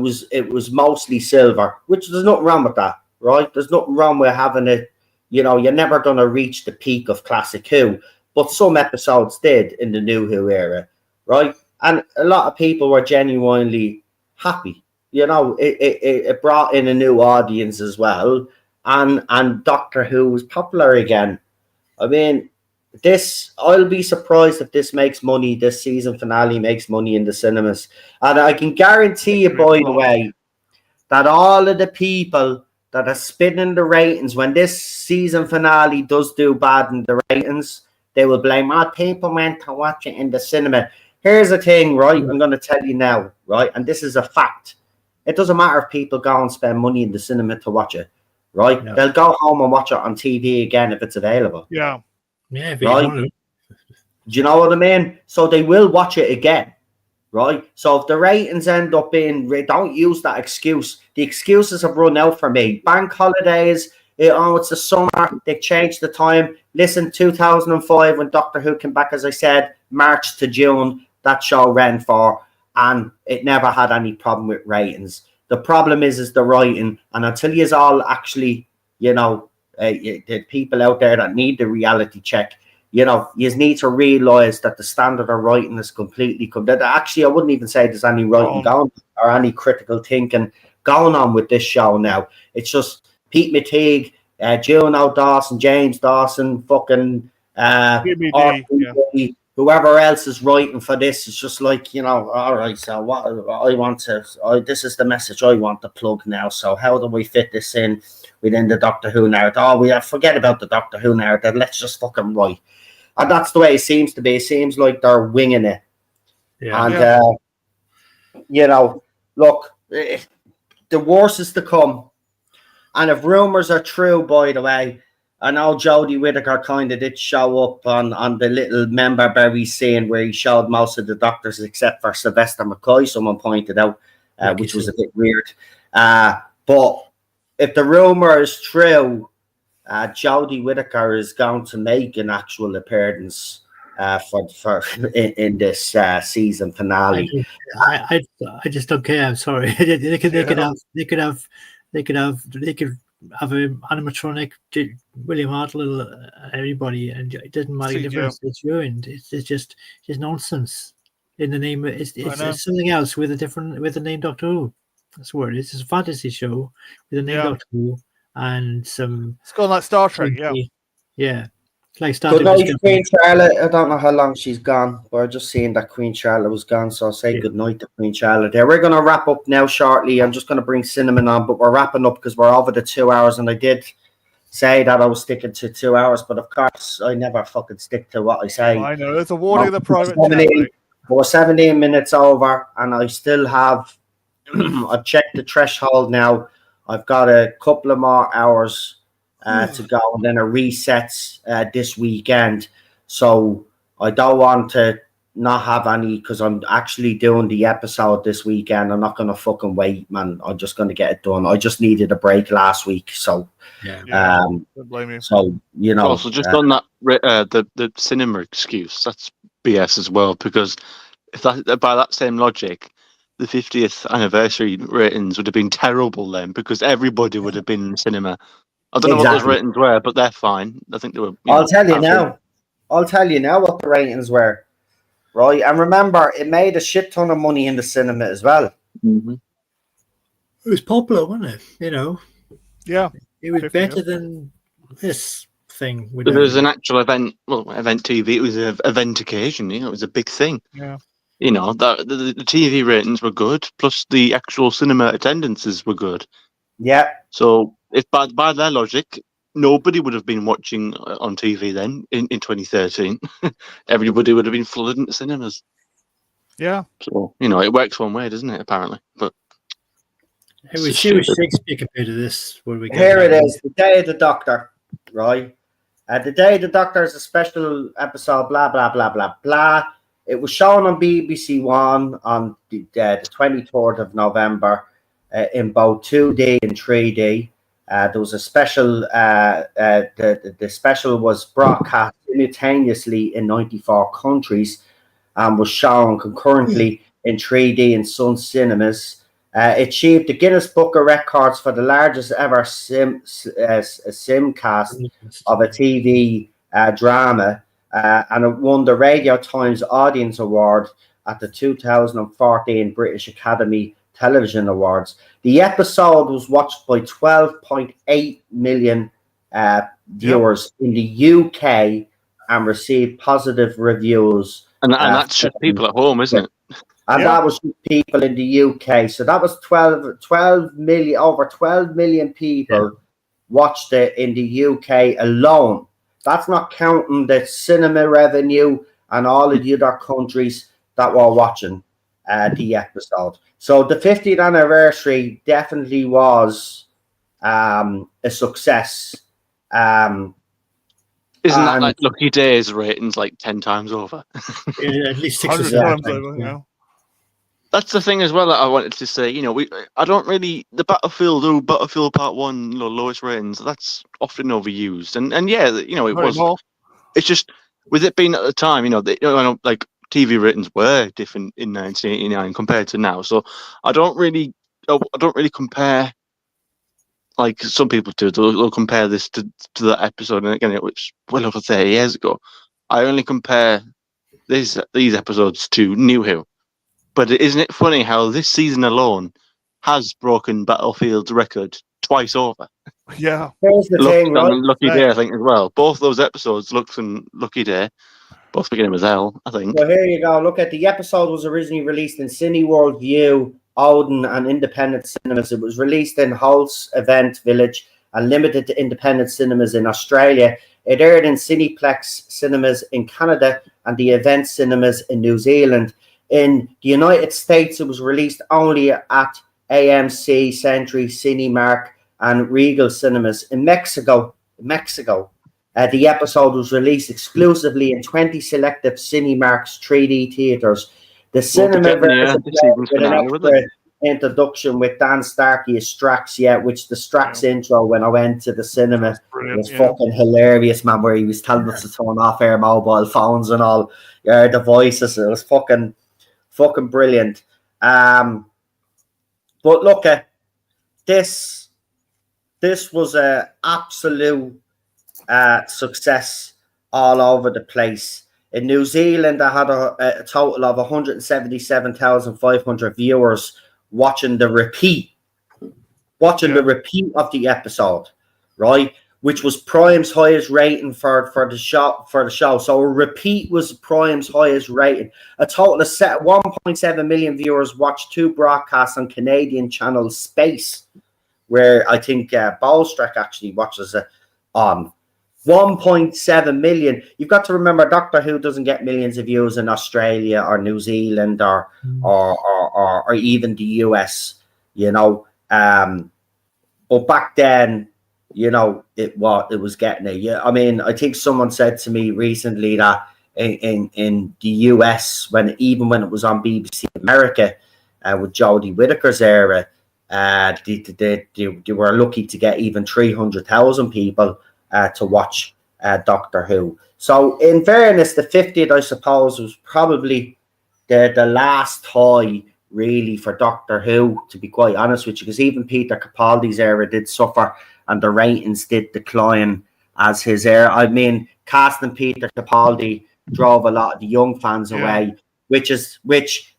was mostly silver, which there's nothing wrong with that, right? There's nothing wrong with having it. You know, you're never going to reach the peak of Classic Who, but some episodes did in the New Who era, right? And a lot of people were genuinely happy. You know, it brought in a new audience as well, and Doctor Who was popular again. I mean, I'll be surprised if this makes money. This season finale makes money in the cinemas, and I can guarantee you, by the way, that all of the people that are spinning the ratings, when this season finale does do bad in the ratings, they will blame our people went to watch it in the cinema. Here's the thing, right? I'm going to tell you now, right? And this is a fact. It doesn't matter if people go and spend money in the cinema to watch it, right? No. They'll go home and watch it on TV again if it's available. Yeah. Yeah, if you Right. want to. Do you know what I mean? So they will watch it again, right? So if the ratings end up being, don't use that excuse. The excuses have run out for me. Bank holidays, it's the summer, they've changed the time. Listen, 2005 when Doctor Who came back, as I said, March to June, that show ran for, and it never had any problem with ratings. The problem is the writing, and until you all actually, the people out there that need the reality check, you need to realise that the standard of writing is completely actually, I wouldn't even say there's any writing going or any critical thinking going on with this show now. It's just Pete McTeague, Juno Dawson, James Dawson, fucking whoever else is writing for this. It's just like, all right, so what I want to, this is the message I want to plug now. So how do we fit this in within the Doctor Who narrative? Oh, we forget about the Doctor Who narrative. Let's just fucking write. And that's the way it seems to be. It seems like they're winging it. Yeah. And, look, the worst is to come. And if rumours are true, by the way, I know Jodie Whittaker kind of did show up on the little member berry scene where he showed most of the doctors except for Sylvester McCoy, someone pointed out, which was a bit weird. But if the rumour is true, Jodie Whittaker is going to make an actual appearance in this season finale. I just don't care. I'm sorry. They could have an animatronic William Hartnell, everybody, and it doesn't make a difference. It's ruined. It's just nonsense. In the name, it's something else with the name Doctor Who. That's what it is. It's a fantasy show with the name Doctor Who and some. It's gone like Star Trek. Yeah. Like Star Good Trek. night, Queen Charlotte. I don't know how long she's gone. We're just seeing that Queen Charlotte was gone, so I'll say good night to Queen Charlotte there. We're going to wrap up now shortly. I'm just going to bring Cinnamon on, but we're wrapping up because we're over the 2 hours, and I did say that I was sticking to 2 hours, but of course I never fucking stick to what I say. I know. There's a warning of the private chat. We're 17 minutes over, and I still have I've checked the threshold now. I've got a couple of more hours to go, and then it resets this weekend. So I don't want to not have any, because I'm actually doing the episode this weekend. I'm not going to fucking wait, man. I'm just going to get it done. I just needed a break last week. So, don't blame you. So, Also, just on that, the cinema excuse, that's BS as well, because if that, by that same logic, the 50th anniversary ratings would have been terrible then, because everybody would have been in cinema. I don't know what those ratings were, but they're fine. I think they were. I'll tell you now what the ratings were, right? And remember, it made a shit ton of money in the cinema as well. Mm-hmm. It was popular, wasn't it? Yeah. It was better than this thing. There was an actual event TV. It was an event occasion. It was a big thing. Yeah. The TV ratings were good, plus the actual cinema attendances were good. Yeah. So if by their logic, nobody would have been watching on TV then in 2013. Everybody would have been flooded into cinemas. Yeah. So it works one way, doesn't it? Apparently, but it was Shakespeare compared to this. Here it is, the Day of the Doctor, right? The Day of the Doctor is a special episode. Blah blah blah blah blah. It was shown on BBC One on the 23rd of November in both 2D and 3D. There was a special. The special was broadcast simultaneously in 94 countries and was shown concurrently in 3D in Sun Cinemas. It achieved the Guinness Book of Records for the largest ever simcast of a TV drama. And it won the Radio Times Audience Award at the 2014 British Academy Television Awards. The episode was watched by 12.8 million viewers in the UK and received positive reviews. And that's just people at home, isn't it? And Yeah. that was people in the UK. So that was 12 million, over 12 million people watched it in the UK alone. That's not counting the cinema revenue and all of the other countries that were watching the episode. So the 50th anniversary definitely was a success. Isn't that and- like Lucky Days ratings like 10 times over? At least 6 or 100 7 times times. over. Yeah. Yeah. That's the thing as well that I wanted to say. You know, I don't really the Battlefield Part 1, you know, lowest ratings. That's often overused, and yeah, you know, it Very was. well. It's just with it being at the time, you know, like TV ratings were different in 1989 compared to now. So I don't really compare. Like some people do, they'll compare this to that episode, and again, it was well over 30 years ago. I only compare these episodes to New Who. But isn't it funny how this season alone has broken Battlefield's record twice over? Yeah. Here's the Lux thing, right? and Lucky Day, I think, as well. Both those episodes, Lux and Lucky Day, both beginning with L, I think. Well, here you go. Look at the episode was originally released in Cineworld View, Odin, and independent cinemas. It was released in Holt's Event Village and limited to independent cinemas in Australia. It aired in Cineplex cinemas in Canada and the Event cinemas in New Zealand. In the United States, it was released only at AMC, Century, Cinemark, and Regal cinemas. In Mexico, the episode was released exclusively in 20 selective Cinemark's 3D theaters. The cinema version with an extra introduction with Dan Starkey as Strax, which the Strax intro when I went to the cinema was fucking hilarious, man, where he was telling us to turn off our mobile phones and all the voices. It was fucking brilliant. But look at this was a absolute success all over the place. In New Zealand, I had a total of 177,500 viewers watching the repeat of the episode, right? Which was Prime's highest rating for the show. So a repeat was Prime's highest rating. A total of 1.7 million viewers watched 2 broadcasts on Canadian channel Space, where I think Bolstrack actually watches it on. 1.7 million. You've got to remember, Doctor Who doesn't get millions of views in Australia or New Zealand or even the US, you know. But back then, you know, it was getting it. Yeah, I mean, I think someone said to me recently that in the US, when it was on BBC America with Jodie Whittaker's era, they were lucky to get even 300,000 people to watch Doctor Who. So in fairness, the 50th, I suppose, was probably the last high really for Doctor Who, to be quite honest with you, because even Peter Capaldi's era did suffer and the ratings did decline as his era. I mean, casting Peter Capaldi drove a lot of the young fans away, which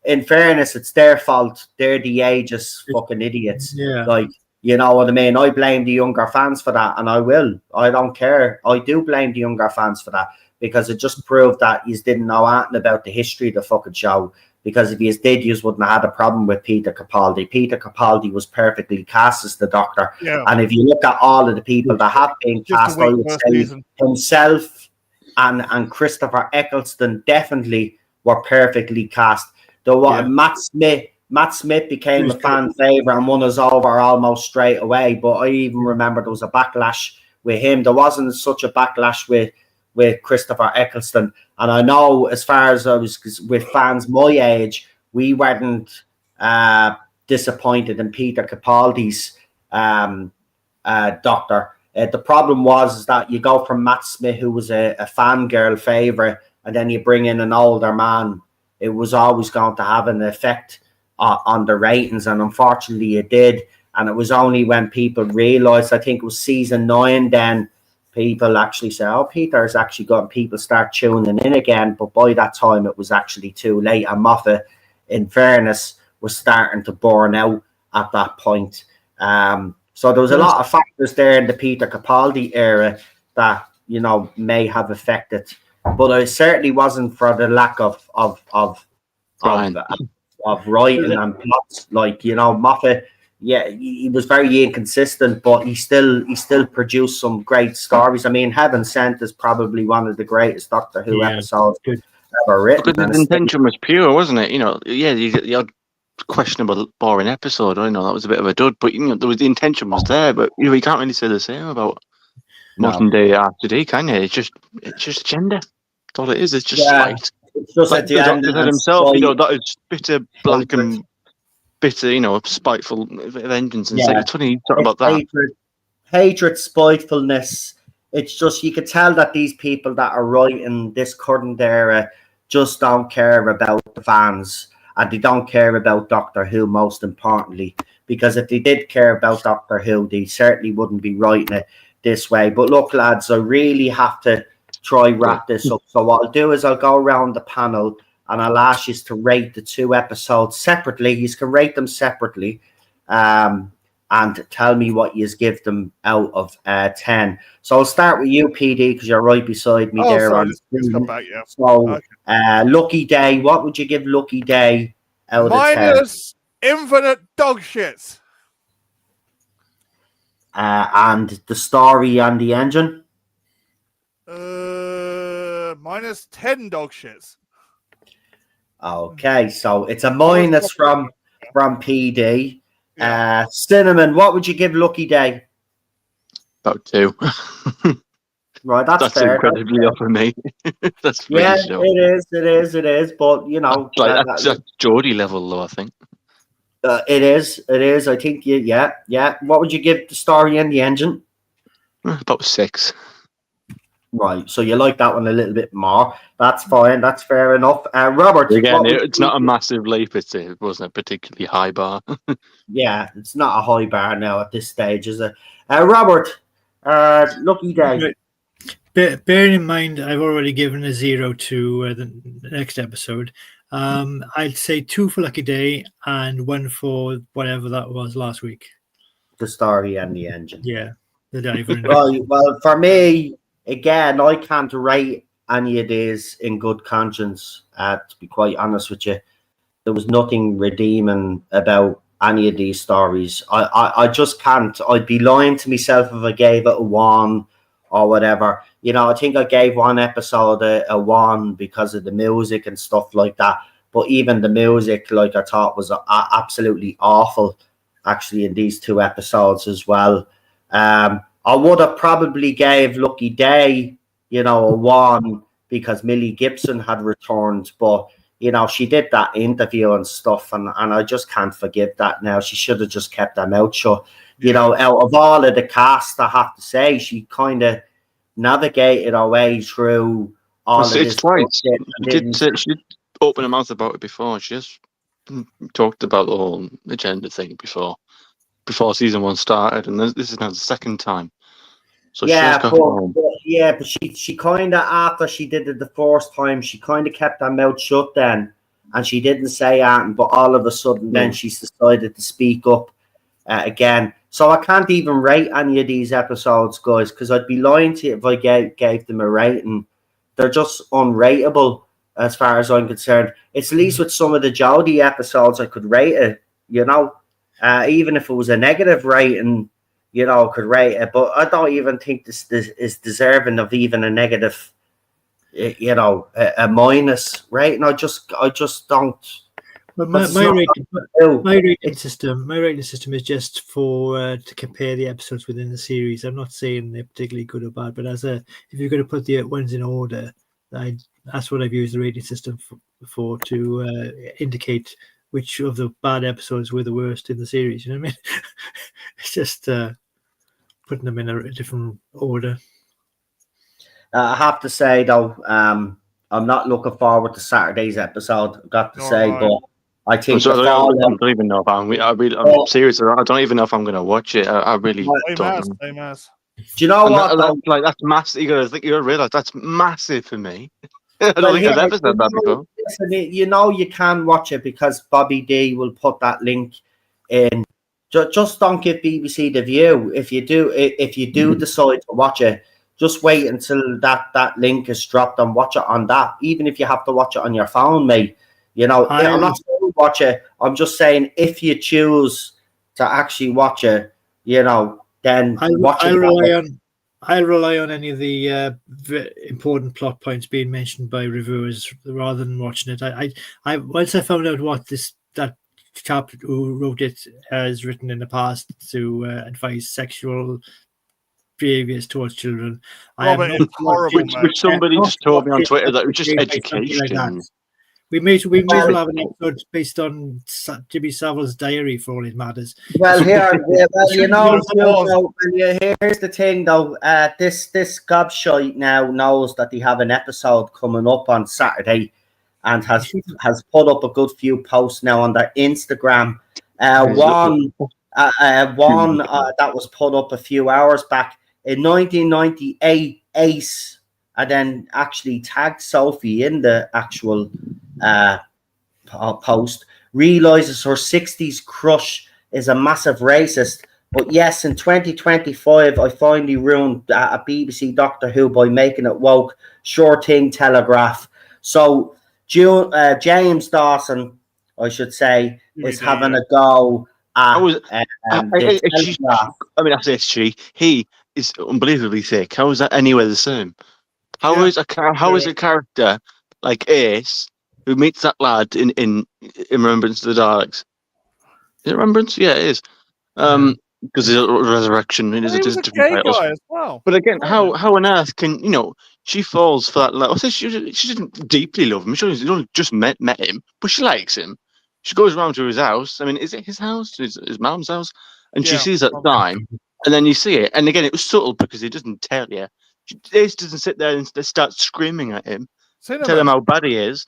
in fairness, it's their fault. They're the ageist fucking idiots. Yeah. Like, you know what I mean? I blame the younger fans for that, and I will. I don't care. I do blame the younger fans for that, because it just proved that you didn't know anything about the history of the fucking show. Because if you did, you wouldn't have had a problem with Peter Capaldi. Peter Capaldi was perfectly cast as the Doctor. Yeah. And if you look at all of the people that have been cast, I would say himself and Christopher Eccleston definitely were perfectly cast. Matt Smith became a fan favourite and won us over almost straight away. But I even remember there was a backlash with him. There wasn't such a backlash with Christopher Eccleston. And I know, as far as I was with fans my age, we weren't disappointed in Peter Capaldi's Doctor. The problem was that you go from Matt Smith, who was a fangirl favourite, and then you bring in an older man. It was always going to have an effect on the ratings, and unfortunately it did. And it was only when people realised, I think it was season 9 then, people actually say, oh, Peter's actually got, people start tuning in again. But by that time, it was actually too late. And Moffat, in fairness, was starting to burn out at that point. So there was a lot of factors there in the Peter Capaldi era that, you know, may have affected. But it certainly wasn't for the lack of of writing and plots. Like, you know, Moffat, yeah, he was very inconsistent, but he still produced some great stories. I mean, Heaven Sent is probably one of the greatest Doctor Who episodes ever written. Because the intention was pure, wasn't it? You know, yeah, you get the odd questionable, boring episode. I know that was a bit of a dud, but you know, the intention was there. But you know, you can't really say the same about modern day RTD, can you? It's just gender. That's all it is. It's just spite. It's just like at the the end Doctor said himself, you know, that is bitter, black and bitter, you know, spiteful vengeance. And it's funny you talk about that. Hatred, spitefulness. It's just, you could tell that these people that are writing this current era just don't care about the fans, and they don't care about Doctor Who, most importantly, because if they did care about Doctor Who, they certainly wouldn't be writing it this way. But look, lads, I really have to try wrap this up. So what I'll do is I'll go around the panel and I'll ask you to rate the 2 episodes separately. You can rate them separately, and tell me what you give them out of 10. So I'll start with you, PD, because you're right beside me there. Sorry, on the just screen. come back, yeah. So, Lucky Day, what would you give Lucky Day out of 10? Minus infinite dog shits. And the story and the engine? Minus 10 dog shits. Okay, so it's a minus from PD. Cinnamon, what would you give Lucky Day? About 2. Right, that's fair. Incredibly that's up for me. That's really it is. But you know, that's Geordie level, though. I think it is. I think yeah. What would you give the story and the engine? About 6. Right, so you like that one a little bit more. That's fine. That's fair enough. Robert, again, it's not a massive leap. It wasn't a particularly high bar. Yeah, it's not a high bar now at this stage, is it? Robert, Lucky Day. Bearing in mind, I've already given a 0 to the next episode. I'd say 2 for Lucky Day and 1 for whatever that was last week. The story and the engine. Yeah, the diver. Right. Well, for me, again, I can't rate any of these in good conscience. To be quite honest with you, there was nothing redeeming about any of these stories. I just can't. I'd be lying to myself if I gave it a 1 or whatever. You know, I think I gave one episode a 1 because of the music and stuff like that. But even the music, like, I thought was absolutely awful, actually, in these 2 episodes as well. I would have probably gave Lucky Day, you know, a 1 because Millie Gibson had returned. But, you know, she did that interview and stuff, and I just can't forgive that now. She should have just kept her mouth shut. You know, out of all of the cast, I have to say, she kind of navigated her way through all of this. It's twice. She did open her mouth about it before. She just talked about the whole agenda thing before season 1 started, and this is now the second time. So but she kind of, after she did it the first time, she kind of kept her mouth shut then, and she didn't say anything. But all of a sudden, then she's decided to speak up again. So I can't even rate any of these episodes, guys, because I'd be lying to you if I gave them a rating. They're just unrateable as far as I'm concerned. It's at least with some of the Jodie episodes I could rate it, you know. Even if it was a negative rating, you know, I could rate it. But I don't even think this is deserving of even a negative, you know, a minus rating. I just don't. But my rating system is just for to compare the episodes within the series. I'm not saying they're particularly good or bad, but if you're going to put the ones in order, that's what I've used the rating system for to indicate which of the bad episodes were the worst in the series. You know what I mean? It's just putting them in a different order. I have to say though, I'm not looking forward to Saturday's episode. I've got to say, but I think I don't even know if I'm serious. I don't even know if I'm going to watch it. I really don't. Same as. Do you know what? That's massive. You got to realize that's massive for me. I don't think I've ever said that before. Listen, you know you can watch it because Bobby D will put that link in. Just don't give BBC the view. If you do decide to watch it, just wait until that link is dropped and watch it on that. Even if you have to watch it on your phone, mate. You know, I'm not saying watch it. I'm just saying, if you choose to actually watch it, then watch it. I'll rely on any of the important plot points being mentioned by reviewers rather than watching it. I once I found out what that chap who wrote it has written in the past to advise sexual behaviors towards children. Robert, it's horrible, mate. which somebody just told me on Twitter that it was just education. We may as well have an episode based on Jimmy Savile's diary for all it matters. Well, here's the thing though. This gobshite now knows that they have an episode coming up on Saturday, and has put up a good few posts now on their Instagram. One that was put up a few hours back in 1998. Ace, and then actually tagged Sophie in the actual post, realizes her 60s crush is a massive racist. But yes, in 2025, I finally ruined a BBC Doctor Who by making it woke. Sure thing, Telegraph. So James Dawson, I should say, is having a go at Telegraph. I say she. He is unbelievably thick. How is that anywhere the same? How is a character like Ace, who meets that lad in Remembrance of the Daleks? Is it Remembrance? Yeah, it is. Because it's a resurrection. It is a different gay titles. guy as well. But again, how on earth can she falls for that? I say she didn't deeply love him. She only just met him, but she likes him. She goes around to his house. I mean, is it his house? His mum's house? And she sees that sign, and then you see it. And again, it was subtle because he doesn't tell you. Ace doesn't sit there and start screaming at him, tell him how bad he is.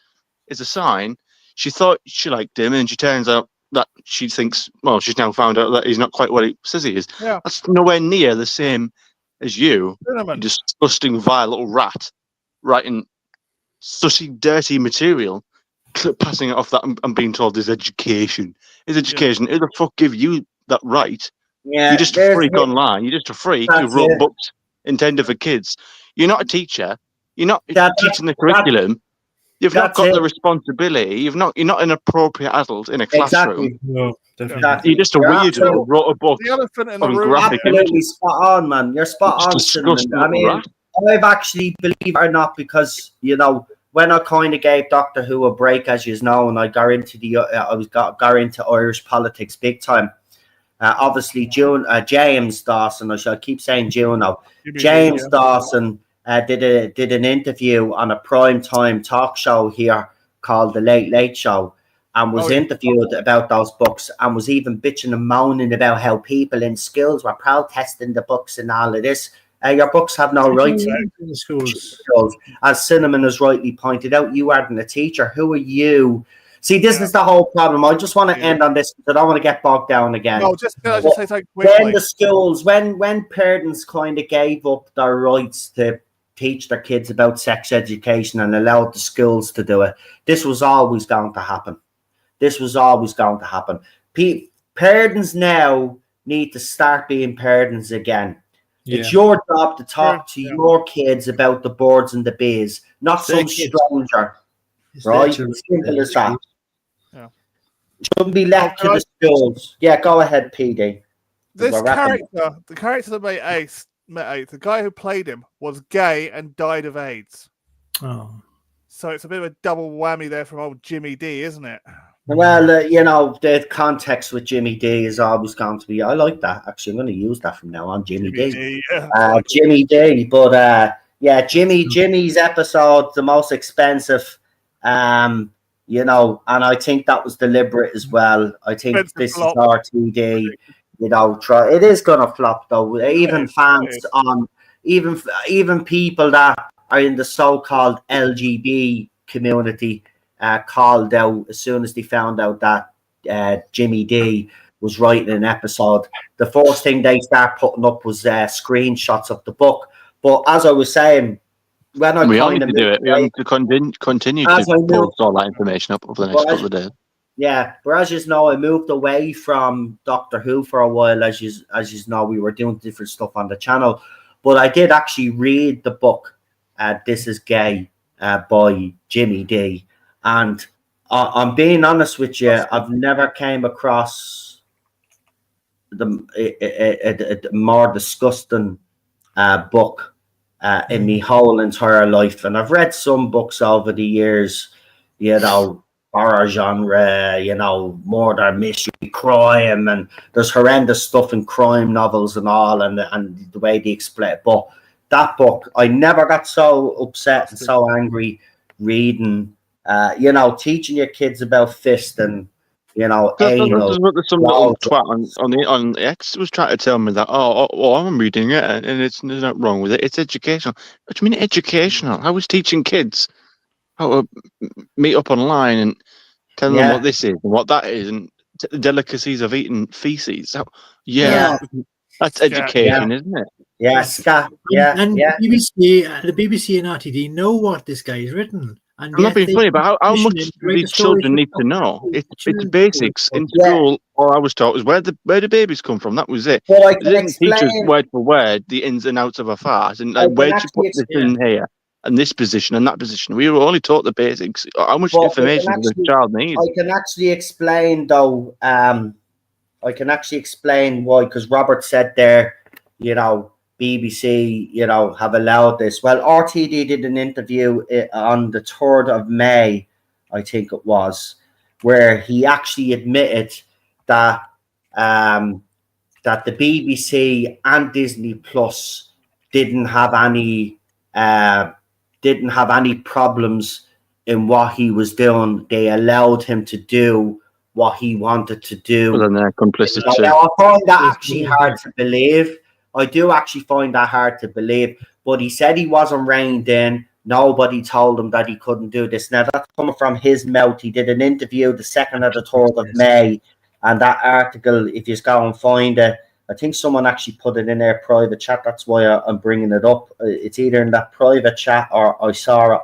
It's a sign. She thought she liked him, and she turns out that she thinks, well, she's now found out that he's not quite what he says he is. Yeah. That's nowhere near the same as you Cinnamon. Disgusting, vile little rat, writing sooty, dirty material, passing it off that and being told his education. His education. Who the fuck give you that right? Yeah, you're just a freak online. You're just a freak who wrote books intended for kids. You're not a teacher. You're not teaching the curriculum. You've not got the responsibility. You're not an appropriate adult in a classroom. Exactly. No, definitely. You're just a weirdo who wrote a book. The elephant in the of room. graphic Absolutely images. spot on, man. You're spot on. Disgusting I mean, rat. I've actually, believe it or not, because when I kind of gave Doctor Who a break, as you know, and I got into got into Irish politics big time. Obviously, James Dawson. I keep saying Juno. James Dawson did an interview on a prime time talk show here called The Late Late Show, and was interviewed about those books, and was even bitching and moaning about how people in schools were protesting the books and all of this. Your books have no right in the schools. As Cinnamon has rightly pointed out, you aren't a teacher. Who are you? See, this is the whole problem. I just want to end on this because I don't want to get bogged down again. No, just say something quickly. When the schools, when parents kind of gave up their rights to teach their kids about sex education and allowed the schools to do it, this was always going to happen. This was always going to happen. Parents now need to start being parents again. Yeah. It's your job to talk to your kids about the boards and the bees, not some stranger. Right? As simple as that. Yeah. Shouldn't be left to the schools. Yeah, go ahead, PD. This character, the character that met Ace, the guy who played him was gay and died of AIDS. Oh. So it's a bit of a double whammy there from old Jimmy D, isn't it? Well, the context with Jimmy D is always going to be. I like that. Actually, I'm going to use that from now on. Jimmy D. Jimmy D. But Jimmy's episode, the most expensive. And I think that was deliberate as well. I think this is RTD. It is going to flop though. Even fans even people that are in the so-called LGB community. Called out as soon as they found out that Jimmy D was writing an episode. The first thing they start putting up was screenshots of the book. But as I was saying, when I we need to do it, we have to continue to post all that information up over the next couple of days. Yeah, whereas I moved away from Doctor Who for a while. As you know, we were doing different stuff on the channel, but I did actually read the book. This is Gay by Jimmy D. And I'm being honest with you. I've never came across the more disgusting book in my whole entire life, and I've read some books over the years, you know, horror genre, you know, murder, mystery, crime, and there's horrendous stuff in crime novels and all, and the way they explain it. But that book, I never got so upset and so angry reading. You know, teaching your kids about fist and, you know, anal. Some little twat on X was trying to tell me that, I'm reading it and there's nothing wrong with it. It's educational. What do you mean educational? I was teaching kids how to meet up online and tell them what this is and what that is and the delicacies of eating feces. That's education, isn't it? Yeah, scat. Yeah, and yeah. the BBC and RTD know what this guy has written. And I'm not being funny, but how much do these children need to know? It's basics. In school, all I was taught was where the babies come from. That was it. Well, I They can didn't teach us explain. word for word the ins and outs of a fart and I where can to put actually this in here and this position and that position. We were only taught the basics. How much Well, I information can does a child need? I can actually explain though. I can actually explain why, because Robert said there, you know, BBC, you know, have allowed this. Well, RTD did an interview on the 3rd of May, I think it was, where he actually admitted that that the BBC and Disney Plus didn't have any problems in what he was doing. They allowed him to do what he wanted to do. Well, then they're complicit too. Now, I find that actually hard to believe. I do actually find that hard to believe. But he said he wasn't reined in. Nobody told him that he couldn't do this. Now, that's coming from his mouth. He did an interview the 2nd or the 3rd of May. And that article, if you just go and find it, I think someone actually put it in their private chat. That's why I'm bringing it up. It's either in that private chat or I saw it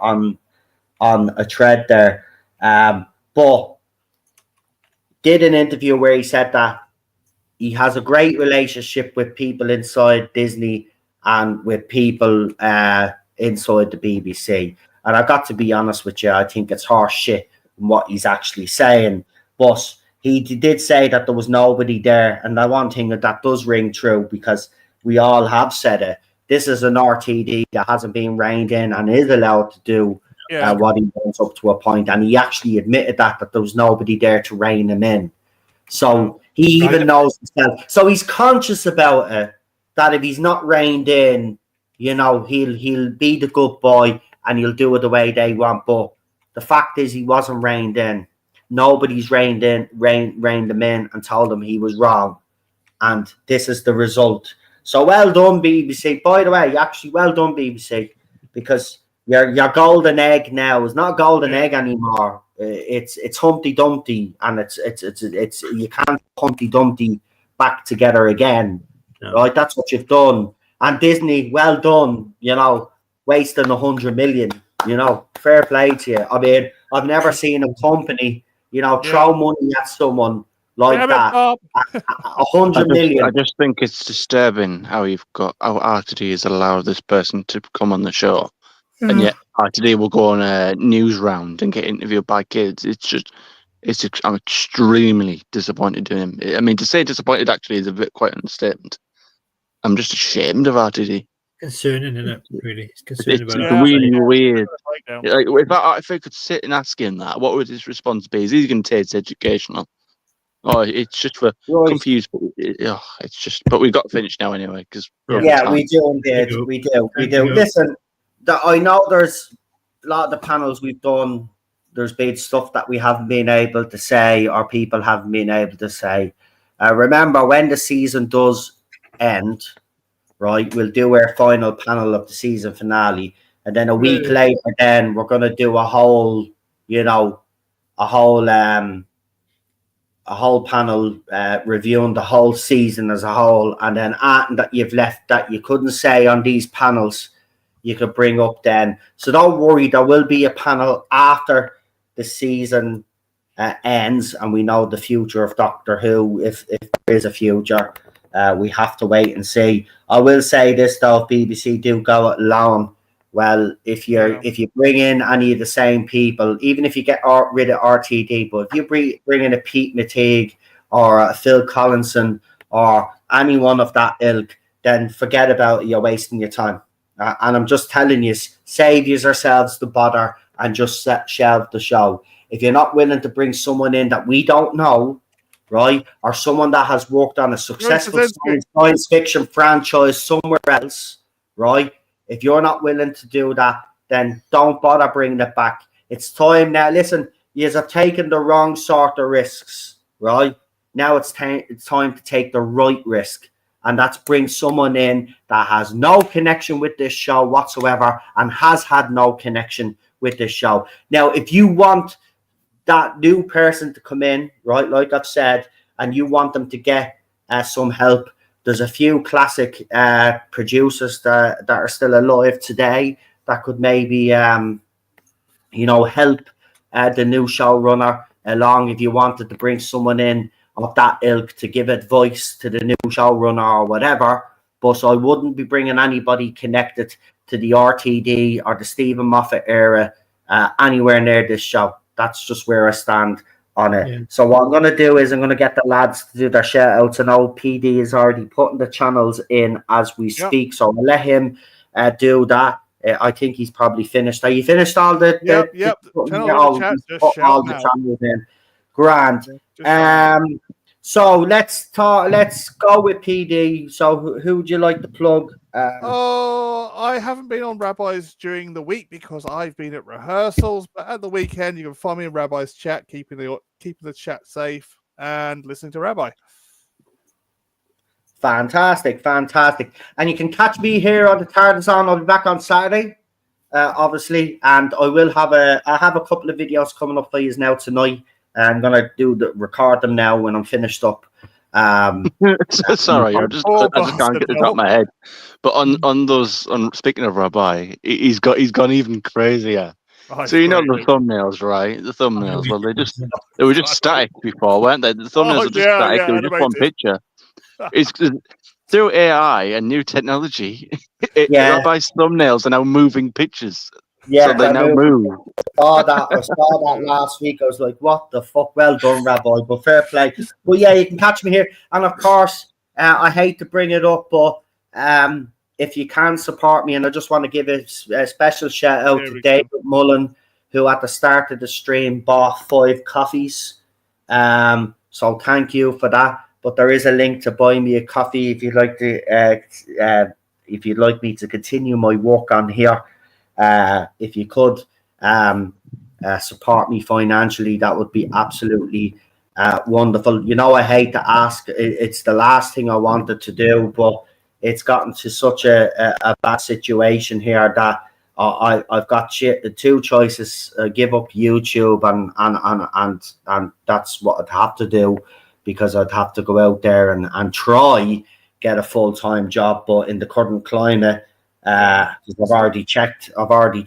on a thread there. But did an interview where he said that he has a great relationship with people inside Disney and with people inside the BBC. And I got to be honest with you, I think it's harsh shit in what he's actually saying. But he did say that there was nobody there. And the one thing that does ring true, because we all have said it, this is an RTD that hasn't been reined in and is allowed to do what he wants up to a point. And he actually admitted that there was nobody there to rein him in. So he even knows himself. So he's conscious about it, that if he's not reined in, you know, he'll be the good boy and he'll do it the way they want. But the fact is he wasn't reined in. Nobody's reined him in and told him he was wrong. And this is the result. So well done, BBC. By the way, actually well done, BBC, because your golden egg now is not a golden egg anymore. It's Humpty Dumpty, and it's you can't Humpty Dumpty back together again, right? That's what you've done. And Disney, well done. You know, wasting 100 million. You know, fair play to you. I mean, I've never seen a company, you know, throw money at someone like that. 100 million. I just think it's disturbing how RTD has allowed this person to come on the show. And yet RTD will go on a news round and get interviewed by kids. I'm extremely disappointed in him. I mean, to say disappointed actually is quite an understatement. I'm just ashamed of RTD. Concerning, isn't it? Really, it's concerning it's about really weird. Like, if I could sit and ask him that, what would his response be? Is he going to say it's educational? Oh, it's just for confused. But it's just. But we've got to finish now anyway because we do indeed. We do. Listen. I know there's a lot of the panels we've done, there's been stuff that we haven't been able to say or people haven't been able to say. Remember, when the season does end, right, we'll do our final panel of the season finale. And then a week later, then we're going to do a whole panel reviewing the whole season as a whole. And then that you've left that you couldn't say on these panels, you could bring up then. So don't worry, there will be a panel after the season ends and we know the future of Doctor Who, if there is a future. We have to wait and see. I will say this though, if BBC do go it alone, Well, if you bring in any of the same people, even if you get rid of RTD, but if you bring in a Pete Mateague or a Phil Collinson or anyone of that ilk, then forget about it. You're wasting your time. And I'm just telling you, save yourselves the bother and just shelve the show. If you're not willing to bring someone in that we don't know, right, or someone that has worked on a successful science fiction franchise somewhere else, right? If you're not willing to do that, then don't bother bringing it back. It's time now. Listen, you have taken the wrong sort of risks, right? Now it's time to take the right risk, and that's bring someone in that has no connection with this show whatsoever and has had no connection with this show. Now, if you want that new person to come in, right, like I've said, and you want them to get some help, there's a few classic producers that are still alive today that could maybe, help the new showrunner along if you wanted to bring someone in of that ilk to give advice to the new showrunner or whatever. But I wouldn't be bringing anybody connected to the RTD or the Stephen Moffat era anywhere near this show. That's just where I stand on it. Yeah. So what I'm going to do is I'm going to get the lads to do their shout outs. I know PD is already putting the channels in as we speak, so I'll let him do that. I think he's probably finished. Are you finished all the channels in? Grand. So let's go with PD. So who would you like to plug? I haven't been on Rabbi's during the week because I've been at rehearsals, but at the weekend you can find me in Rabbi's chat, keeping the chat safe and listening to Rabbi. Fantastic. And you can catch me here on the Tarzan. I'll be back on Saturday, obviously, and I have a couple of videos coming up for you now tonight. I'm gonna record them now when I'm finished up. Sorry, I just can't get the top of my head. But on speaking of Rabbi, he's gone even crazier. So you know the thumbnails, right? The thumbnails. Well, they were just static before, weren't they? The thumbnails were just static. They were just one picture. It's through AI and new technology. Rabbi's thumbnails are now moving pictures. Yeah, so they now move. I saw that last week. I was like, what the fuck? Well done, Rabbi, but fair play. But yeah, you can catch me here. And of course, I hate to bring it up, but if you can support me, and I just want to give a special shout out to David Mullen, who at the start of the stream bought 5 coffees. So thank you for that. But there is a link to buy me a coffee if you'd like to. If you'd like me to continue my work on here. If you could support me financially, that would be absolutely wonderful. You know, I hate to ask. It's the last thing I wanted to do, but it's gotten to such a bad situation here that I've got two choices: give up YouTube, and that's what I'd have to do, because I'd have to go out there and try get a full-time job. But in the current climate, I've already checked. I've already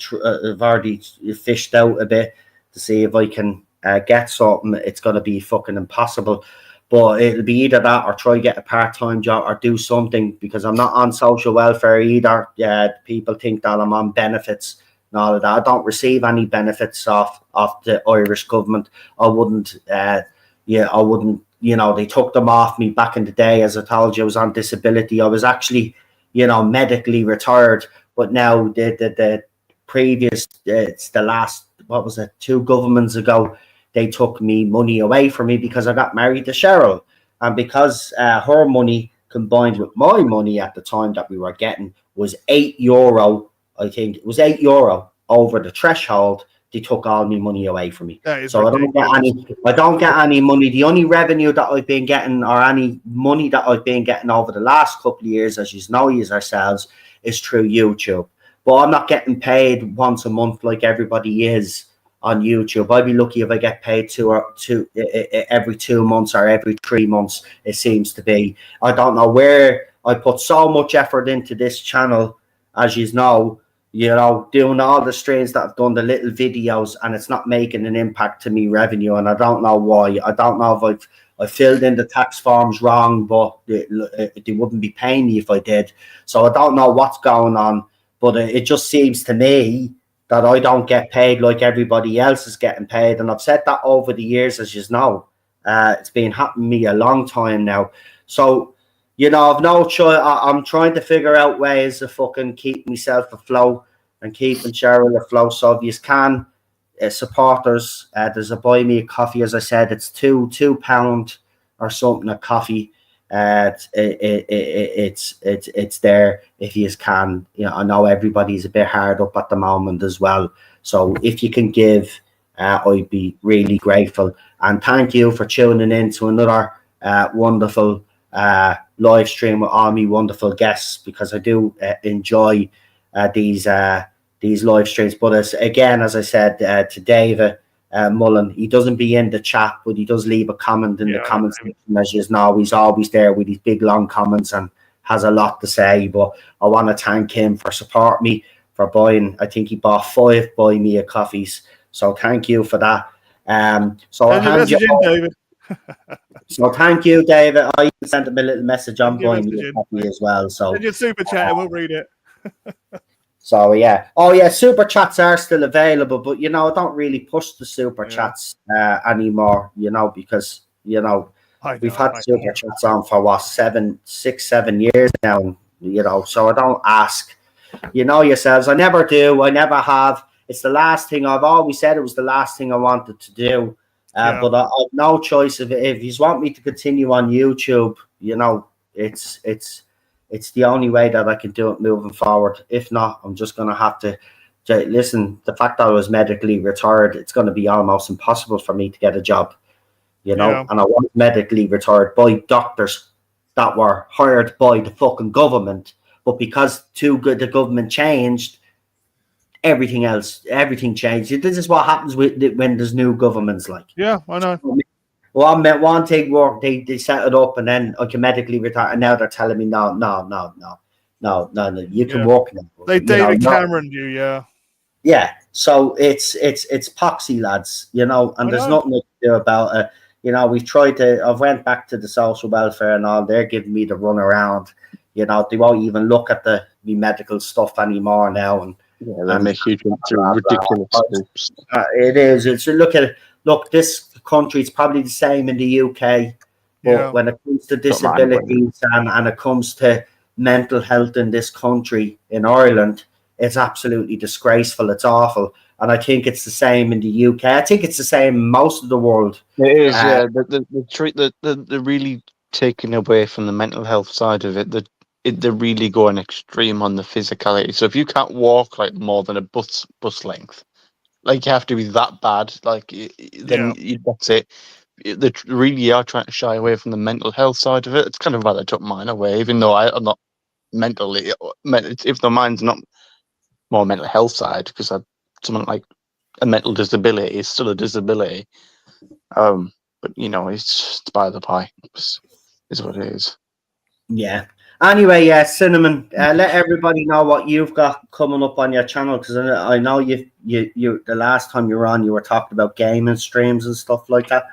fished out a bit to see if I can get something. It's going to be fucking impossible, but it'll be either that or try get a part-time job or do something, because I'm not on social welfare either. Yeah, people think that I'm on benefits and all of that. I don't receive any benefits off the Irish government. I wouldn't. I wouldn't. You know, they took them off me back in the day. As I told you, I was on disability. I was actually, medically retired, but now the previous, it's the last, 2 governments ago, they took me money away from me because I got married to Cheryl, and because her money combined with my money at the time that we were getting was €8, I think it was €8 over the threshold. They took all my money away from me, so I don't get any money. The only revenue that I've been getting, or any money that I've been getting over the last couple of years, as you know yourselves, is through YouTube. But I'm not getting paid once a month like everybody is on YouTube. I'd be lucky if I get paid every 2 months or every 3 months. It seems to be. I don't know where I put so much effort into this channel, as you know. Doing all the streams that I've done, the little videos, and it's not making an impact to me revenue, and I don't know why. I don't know if I filled in the tax forms wrong, but they wouldn't be paying me if I did. So I don't know what's going on, but it just seems to me that I don't get paid like everybody else is getting paid. And I've said that over the years, as you know. It's been happening to me a long time now. So, you know, I've no choice. I'm trying to figure out ways to fucking keep myself afloat and keeping Cheryl afloat. So if you can, supporters, there's a buy me a coffee. As I said, it's £2 or something a coffee. It's there if you can. You know, I know everybody's a bit hard up at the moment as well. So if you can give, I'd be really grateful. And thank you for tuning in to another wonderful live stream with all my wonderful guests, because I do enjoy these live streams. But as I said to David Mullen, he doesn't be in the chat, but he does leave a comment in the comments section. As you know, he's always there with his big long comments and has a lot to say. But I want to thank him for supporting me, for buying. I think he bought 5 buy me a coffees. So thank you for that. So I'll hand you over. David. So thank you, David. I sent him a little message on buying me a coffee as well. So send your super chat and we'll read it. So yeah, super chats are still available, but you know, I don't really push the super chats anymore. You know, because you know we've had super chats on for what 7 years now. You know, so I don't ask. You know yourselves, I never do. I never have. It's the last thing. I've always said it was the last thing I wanted to do. But I have no choice. If you want me to continue on YouTube, you know, it's the only way that I can do it moving forward. If not, I'm just going to have to listen. The fact that I was medically retired, it's going to be almost impossible for me to get a job, you know. And I was medically retired by doctors that were hired by the fucking government. But because the government changed, everything changed. This is what happens when there's new governments. Like, yeah, I know. Well, I meant one thing work. They set it up, and then I can medically retire. And now they're telling me no. You can work now. They David Cameron you, yeah. Yeah. So it's poxy, lads. You know, and there's nothing to do about it. You know, we've tried to. I've went back to the social welfare and all. They're giving me the run around. You know, they won't even look at the medical stuff anymore now. And they make you jump through ridiculous hoops. It is. It's look. This country is probably the same in the UK, but when it comes to disabilities and it comes to mental health in this country, in Ireland, it's absolutely disgraceful. It's awful, and I think it's the same in the UK. I think it's the same in most of the world. It is. They're really taking away from the mental health side of it. They're really going extreme on the physicality. So if you can't walk like more than a bus length, like you have to be that bad, like then that's it. They really are trying to shy away from the mental health side of it. It's kind of why they took mine away, even though I'm not mentally. If the mine's not more mental health side, because someone like a mental disability is still a disability. But you know, it's by the by. Is what it is. Yeah. Anyway, Cinnamon, let everybody know what you've got coming up on your channel, because I know you the last time you were on, you were talking about gaming streams and stuff like that.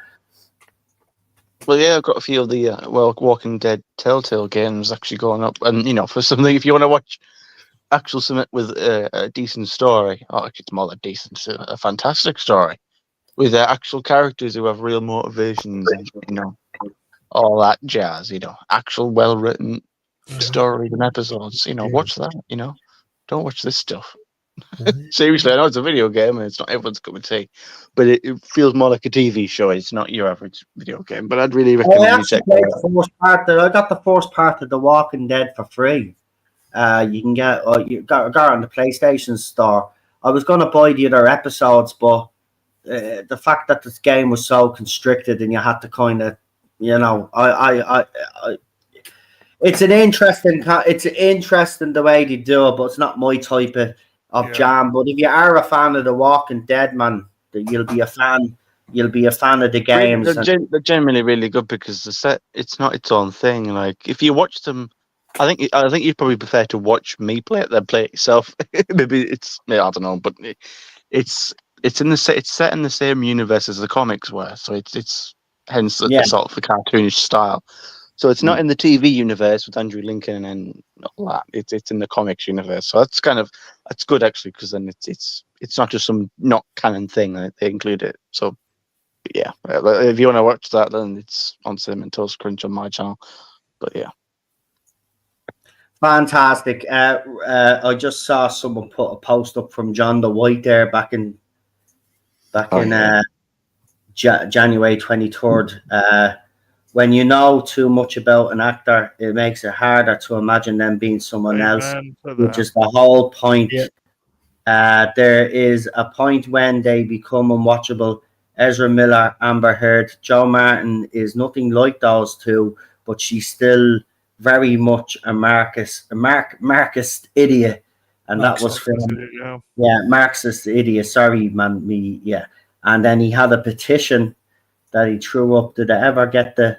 Well, yeah, I've got a few of the Walking Dead Telltale games actually going up, and you know, for something, if you want to watch actual something with a decent story, actually, it's more than decent, it's a fantastic story with actual characters who have real motivations, and you know, all that jazz. You know, actual well written stories and episodes. You know, watch that. You know, don't watch this stuff. Seriously, I know it's a video game and it's not everyone's cup of tea, but it feels more like a TV show. It's not your average video game. But I'd really recommend you check it out. I got the first part of The Walking Dead for free. You can get you got on the PlayStation Store. I was going to buy the other episodes, but the fact that this game was so constricted and you had to kind of, you know, it's interesting the way they do it, but it's not my type of jam. But if you are a fan of The Walking Dead, man, you'll be a fan. You'll be a fan of the games. They're generally really good because the set, it's not its own thing. Like if you watch them, I think you'd probably prefer to watch me play it than play it yourself. Maybe I don't know, but it's set in the same universe as the comics were, so it's hence the sort of the cartoonish style. So it's not in the TV universe with Andrew Lincoln and all that. It's in the comics universe. So that's good actually, because then it's not just some not canon thing. They include it. So yeah, if you want to watch that, then it's on Cinnamon Toast Crunch on my channel. But yeah. Fantastic. I just saw someone put a post up from John the White there back in January 23rd. When you know too much about an actor, it makes it harder to imagine them being someone else, which is the whole point. Yeah. There is a point when they become unwatchable. Ezra Miller, Amber Heard, Joe Martin is nothing like those two, but she's still very much a Marxist idiot, and that was from Marxist idiot. Sorry, man, me. And then he had a petition that he threw up. Did I ever get the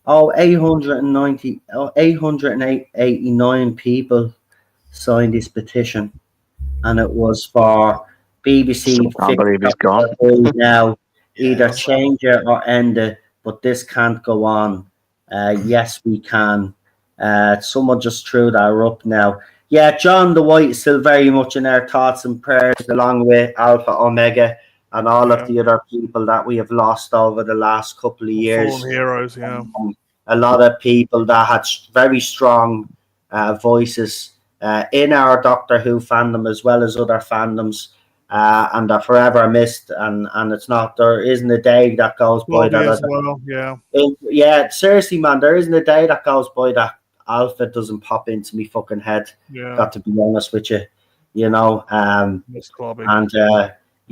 889 people signed this petition, and it was for BBC I believe he's gone. now either change it or end it, but this can't go on. Yes, we can. Someone just threw that up now. Yeah, John the White is still very much in our thoughts and prayers, along with Alpha Omega and all of the other people that we have lost over the last couple of years. Fallen heroes, a lot of people that had very strong voices in our Doctor Who fandom as well as other fandoms, and are forever missed. And it's not, there isn't a day that goes by seriously, man, there isn't a day that goes by that Alpha doesn't pop into me fucking head. Got to be honest with you,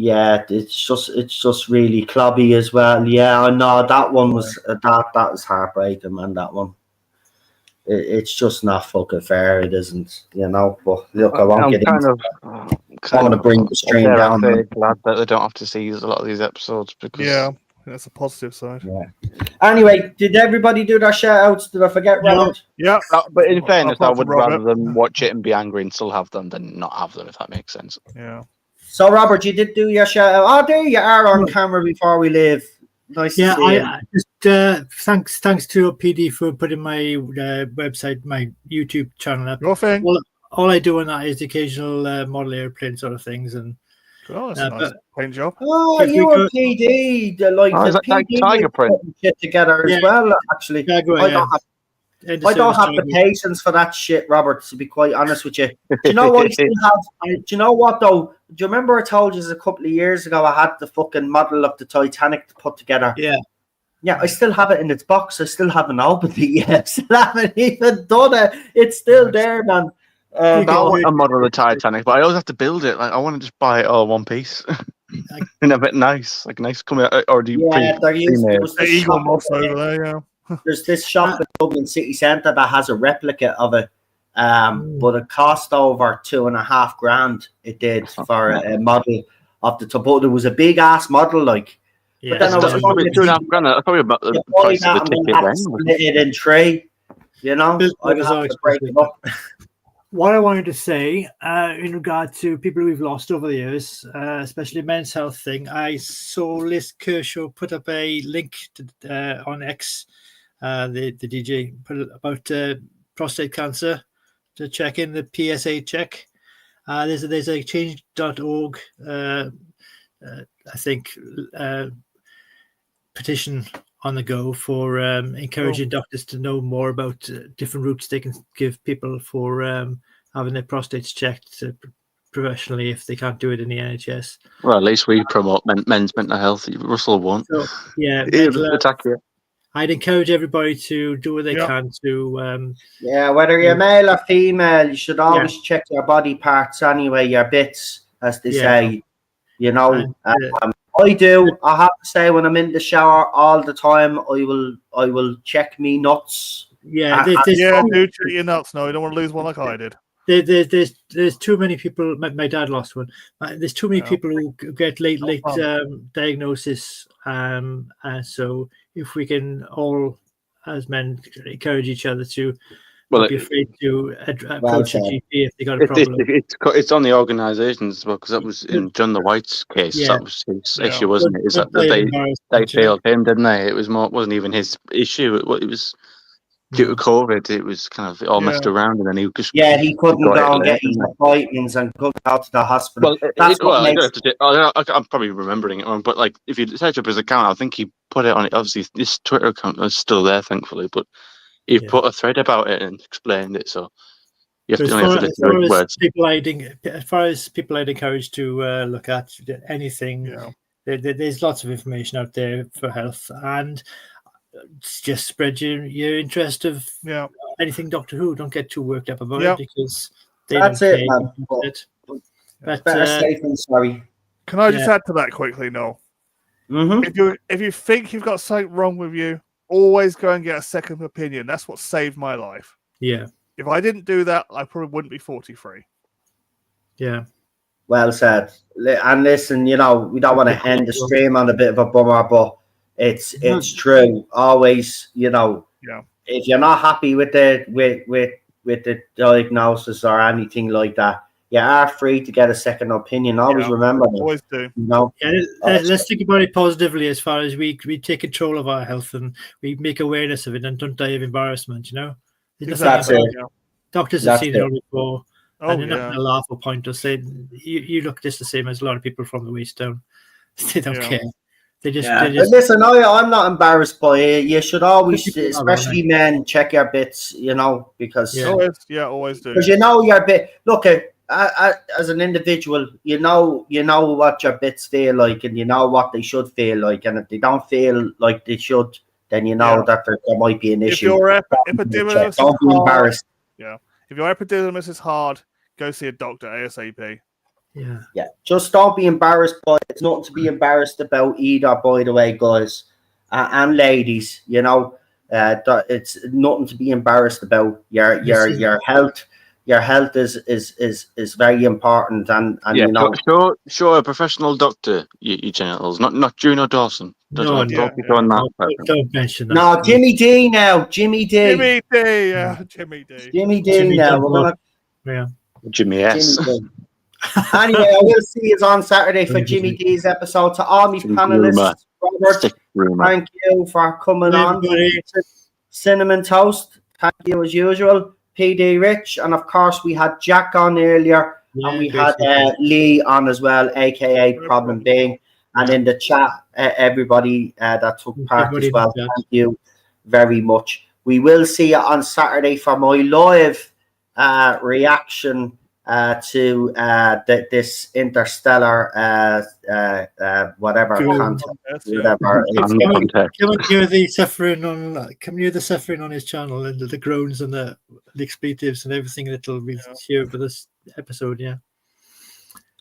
it's just really clubby as well. Yeah, I know that one was that was heartbreaking, man. That one, it's just not fucking fair. It isn't, But look, I won't get into. I want to bring the stream down. I'm glad that they don't have to see a lot of these episodes because that's a positive side. Yeah. Anyway, did everybody do their shout outs? Did I forget Robert? Yeah. But in fairness, I would rather them watch it and be angry and still have them than not have them, if that makes sense. Yeah. So, Robert, you did do your shout out. Oh, there you are on camera before we leave. Nice to see you. Thanks to PD for putting my website, my YouTube channel up. Your thing. Well, all I do on that is the occasional model airplane sort of things, and that's a nice paint job. Oh, you were PD, the PD Tiger Print shit together as well. Actually, I don't have the patience for that shit, Robert. To be quite honest with you, do you know what? Do you know what though? Do you remember I told you a couple of years ago I had the fucking model of the Titanic to put together? Yeah, I still have it in its box. I still haven't opened it yet. Still haven't even done it. It's still there, man. I want a model of the Titanic, but I always have to build it. Like I want to just buy it all one piece and have it nice, come out already. The eagle moss over there. There's this shop in Dublin City Centre that has a replica of it, but it cost over $2,500. It did for a model of the top. But it was a big ass model, like. Yeah, but then probably $2,500. That's probably about the price of the ticket. Split it in three, I just have to break it up. What I wanted to say in regard to people we've lost over the years, especially Men's Health thing, I saw Liz Kershaw put up a link to, on X, the DJ, put about prostate cancer to check in the PSA check. There's a change.org, I think, petition on the go for encouraging doctors to know more about different routes they can give people for having their prostates checked professionally if they can't do it in the NHS. Well, at least we promote men's mental health. Russell won't. So, I'd encourage everybody to do what they can to. Whether you're male or female, you should always check your body parts anyway, your bits, as they say. I do. I have to say, when I'm in the shower all the time, I will check me nuts. Do check your nuts. No, you don't want to lose one like I did. There's too many people. My dad lost one. There's too many people who get late diagnosis. So if we can all, as men, encourage each other to. Not be afraid to approach a GP if they got a problem. It's on the organisations as well, because that was in John the White's case. That was his issue, wasn't it? Is that they failed him, didn't they? It wasn't even his issue. It was due to COVID, it was kind of it all messed Yeah. around, and then he just Yeah, he couldn't got it go and late, get his didn't appointments and couldn't go to the hospital. well, That's what well, makes I'm probably remembering it wrong, but like if you search up his account, I think he put it on it. Obviously, his Twitter account is still there, thankfully, but he Yeah. put a thread about it and explained it. So you So have to only have to listen to his words. as far as people I'd encourage to look at anything, Yeah. there's lots of information out there for health, and just spread your interest of Yeah. anything Doctor Who. Don't get too worked up about Yeah. it because they That's don't it, care man. about it. But better safe than sorry. Can I just Yeah. add to that quickly, Noel? Mm-hmm. If you think you've got something wrong with you, always go and get a second opinion. That's what saved my life. yeah, If I didn't do that, I probably wouldn't be 43. yeah. Well said. And listen, we don't want to end the stream on a bit of a bummer, but it's true. Always, Yeah. if you're not happy with the diagnosis or anything like that, you are free to get a second opinion. Always Yeah. remember that. Always do. Yeah, let's think about it positively as far as we take control of our health and we make awareness of it and don't die of embarrassment, There's That's nothing it. about it. Doctors have That's seen it. it all before, Oh, and they're not yeah. going to laugh or point or say, you look just the same as a lot of people from the waist down. They don't Yeah. care. They just, Yeah. they But just listen, I'm not embarrassed by it. You should always, People are, especially men, check your bits, because Yeah. Always do. because your bit. Look, as an individual, you know what your bits feel like, and you know what they should feel like, and if they don't feel like they should, then you know Yeah. that there might be an If issue. your epididymis is Don't be hard, embarrassed. if your epididymis is hard, go see a doctor ASAP. yeah. Yeah, just don't be embarrassed by it. It's nothing to be embarrassed about either, by the way, guys and ladies. It's nothing to be embarrassed about. Your health. Your health is very important, and Yeah, show a professional doctor your genitals, not Juno Dawson. No, Don't be doing that. Don't mention that. No, Jimmy D now. Jimmy D. Jimmy D, Jimmy D. Jimmy D Jimmy now. D. We're gonna Yeah. Jimmy S. Jimmy D. Anyway, I will see you on Saturday for Jimmy D's episode. To all my panelists, Robert, Sick rumor. thank you for coming on. Everybody. Cinnamon Toast, thank you as usual. PD Rich, and of course we had Jack on earlier, and we had Lee on as well, aka Problem Being, and in the chat, everybody that took part Everybody as well. in the chat. Thank you very much. We will see you on Saturday for my live reaction to this interstellar whatever Cool. content, Yes, yeah. whatever. Come and hear the suffering on his channel and the groans and the expletives and everything that'll be here for this episode. Yeah.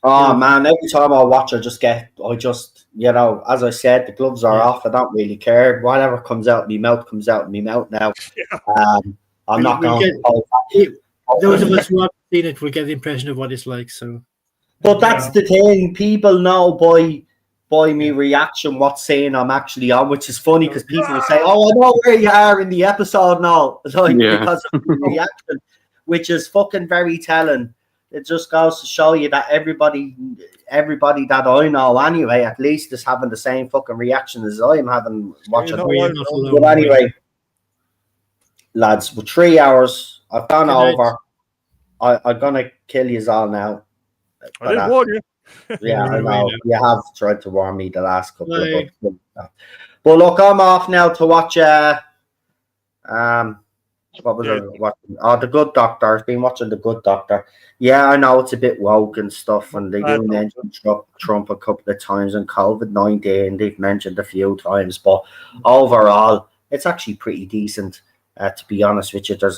Oh man, every time I watch, as I said, the gloves are off. I don't really care. Whatever comes out of my mouth comes out of my mouth now. I'm not going to. Those of us who haven't seen it will get the impression of what it's like. So, but that's the thing. People know by me reaction what scene I'm actually on, which is funny because people will say, "Oh, I know where you are in the episode now," because of the reaction, which is fucking very telling. It just goes to show you that everybody that I know anyway, at least, is having the same fucking reaction as I am having watching. But anyway, lads, with 3 hours, I've gone over. I'm gonna kill you all now. I didn't warn you. Yeah, I know. You have tried to warn me the last couple of months. But look, I'm off now to watch what was I watching? Oh, The Good Doctor. I've been watching The Good Doctor. Yeah, I know it's a bit woke and stuff, and they do mention Trump a couple of times and COVID-19. They've mentioned a few times, but overall, it's actually pretty decent. To be honest with you, there's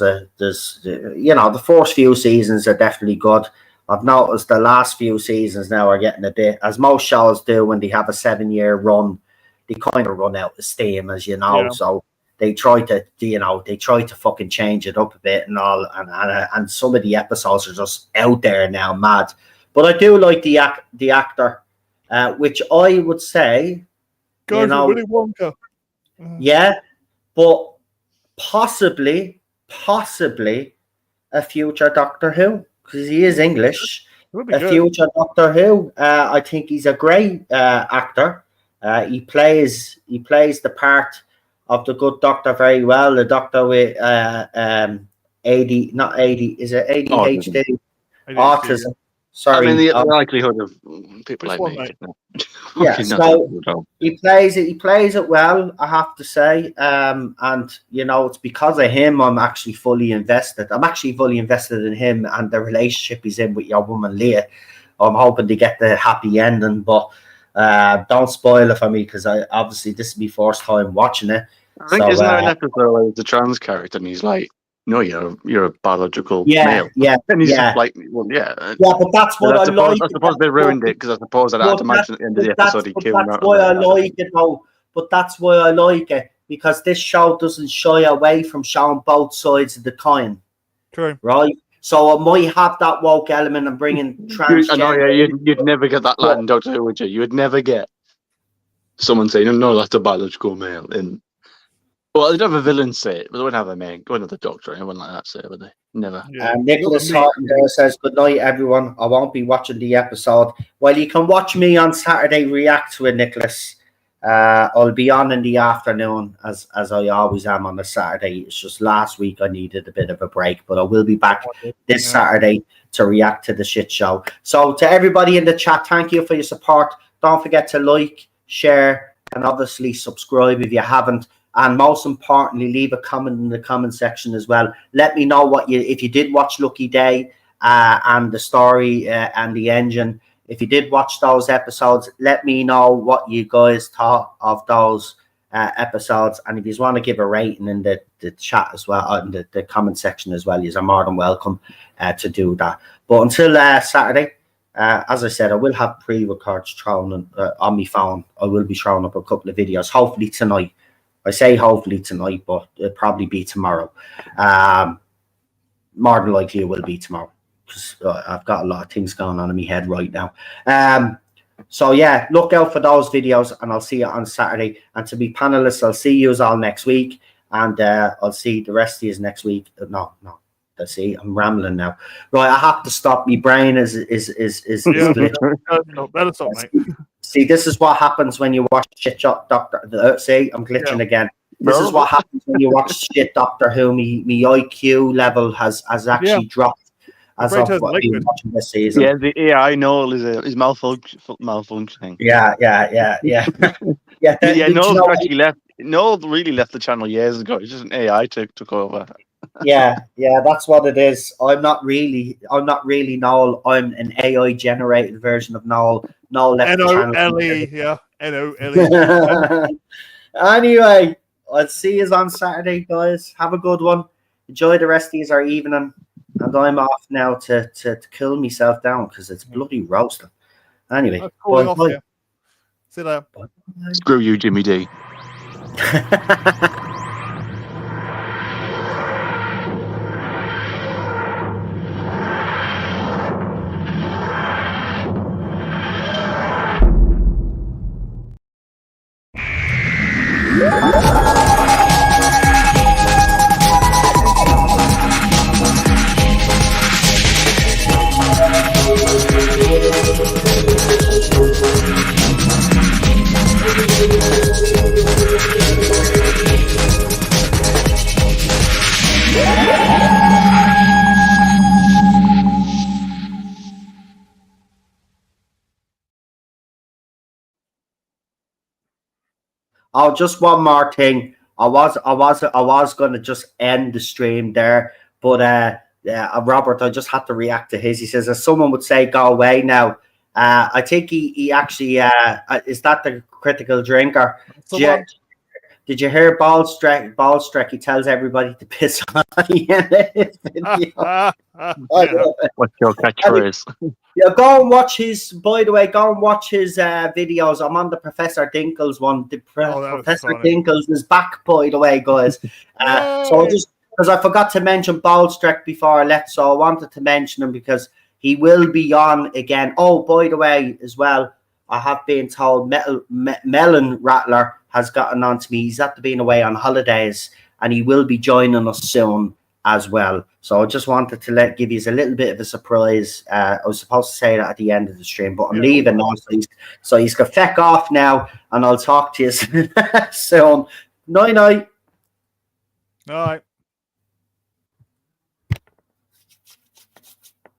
the first few seasons are definitely good. I've noticed the last few seasons now are getting a bit, as most shows do when they have a 7-year run, they kind of run out of steam, as you know. Yeah. So they try to fucking change it up a bit and all, and some of the episodes are just out there now, mad. But I do like the actor, which I would say, Willy Wonka. Yeah, but possibly a future Doctor Who, because he is English. Future Doctor Who. I think he's a great actor. He plays the part of the good doctor very well. The doctor with not AD, is it ADHD? Autism. Sorry. I mean, the likelihood of people Which like one, me. mate? Yeah, Fucking so nothing at all. he plays it well, I have to say. And you know, it's because of him I'm actually fully invested. I'm actually fully invested in him and the relationship he's in with your woman Leah. I'm hoping to get the happy ending, but don't spoil it for me because I obviously this is my first time watching it. I think isn't there an episode where it's a trans character and he's like, "No, you're a biological male." And he's just like, "Well, yeah." Yeah, but that's what I like. I suppose they ruined it because I suppose I'd imagine at the end of the episode he killed him. That's why I like it, though. But that's why I like it because this show doesn't shy away from showing both sides of the coin. True. Right. So I might have that woke element and bringing transgender. I know, yeah, you'd never get that lad in Doctor Who, would you? You would never get someone saying, "No, that's a biological male." Well, they'd have a villain say it, but they wouldn't have a man, go another doctor, anyone like that say it, would they? Never. Yeah. Nicholas Horton there says, "Good night, everyone. I won't be watching the episode." Well, you can watch me on Saturday react to it, Nicholas. I'll be on in the afternoon as I always am on a Saturday. It's just last week I needed a bit of a break, but I will be back this Saturday to react to the shit show. So to everybody in the chat, thank you for your support. Don't forget to like, share, and obviously subscribe if you haven't. And most importantly, leave a comment in the comment section as well. Let me know if you did watch Lucky Day and the story and the engine. If you did watch those episodes, let me know what you guys thought of those episodes. And if you want to give a rating in the chat as well, in the comment section as well, you're more than welcome to do that. But until Saturday, as I said, I will have pre-records thrown on my phone. I will be throwing up a couple of videos, hopefully tonight. I say hopefully tonight, but it'll probably be tomorrow. More than likely it will be tomorrow. I've got a lot of things going on in my head right now. So yeah, look out for those videos and I'll see you on Saturday. And to be panelists, I'll see you all next week. And I'll see the rest of you next week. No. Let's see, I'm rambling now. Right, I have to stop. My brain is No, better stop, mate. See, this is what happens when you watch shit Doctor. See, I'm glitching again. This is what happens when you watch shit Doctor Who. My IQ level has actually dropped. As of what we've been watching this season. Yeah, the AI Noel is malfunctioning. Yeah. Noel actually left. Noel really left the channel years ago. It's just an AI took over. yeah, that's what it is. I'm not really Noel. I'm an AI generated version of Noel. Noel left the channel. N-O-L-E, yeah. N-O-L-E. Anyway, I'll see you on Saturday, guys. Have a good one. Enjoy the rest of your evening. And I'm off now to kill myself down because it's bloody roasting. Anyway, bye. See you later. Screw you, Jimmy D. Oh, just one more thing. I was going to just end the stream there, but Robert, I just had to react to his. He says, as someone would say, go away now. I think he actually is that the critical drinker? Did you hear Ballstreck? He tells everybody to piss on his video. What's your catchphrase? Yeah, go and watch his. By the way, go and watch his videos. I'm on the Professor Dinkles one. Professor Dinkles is back, by the way, guys. So just because I forgot to mention Ballstreck before I left, so I wanted to mention him because he will be on again. Oh, by the way, as well, I have been told Melon Rattler has gotten on to me. He's after being away on holidays, and he will be joining us soon as well. So I just wanted to give you a little bit of a surprise. I was supposed to say that at the end of the stream, but I'm leaving now. So he's got feck off now, and I'll talk to you soon. Night. All right.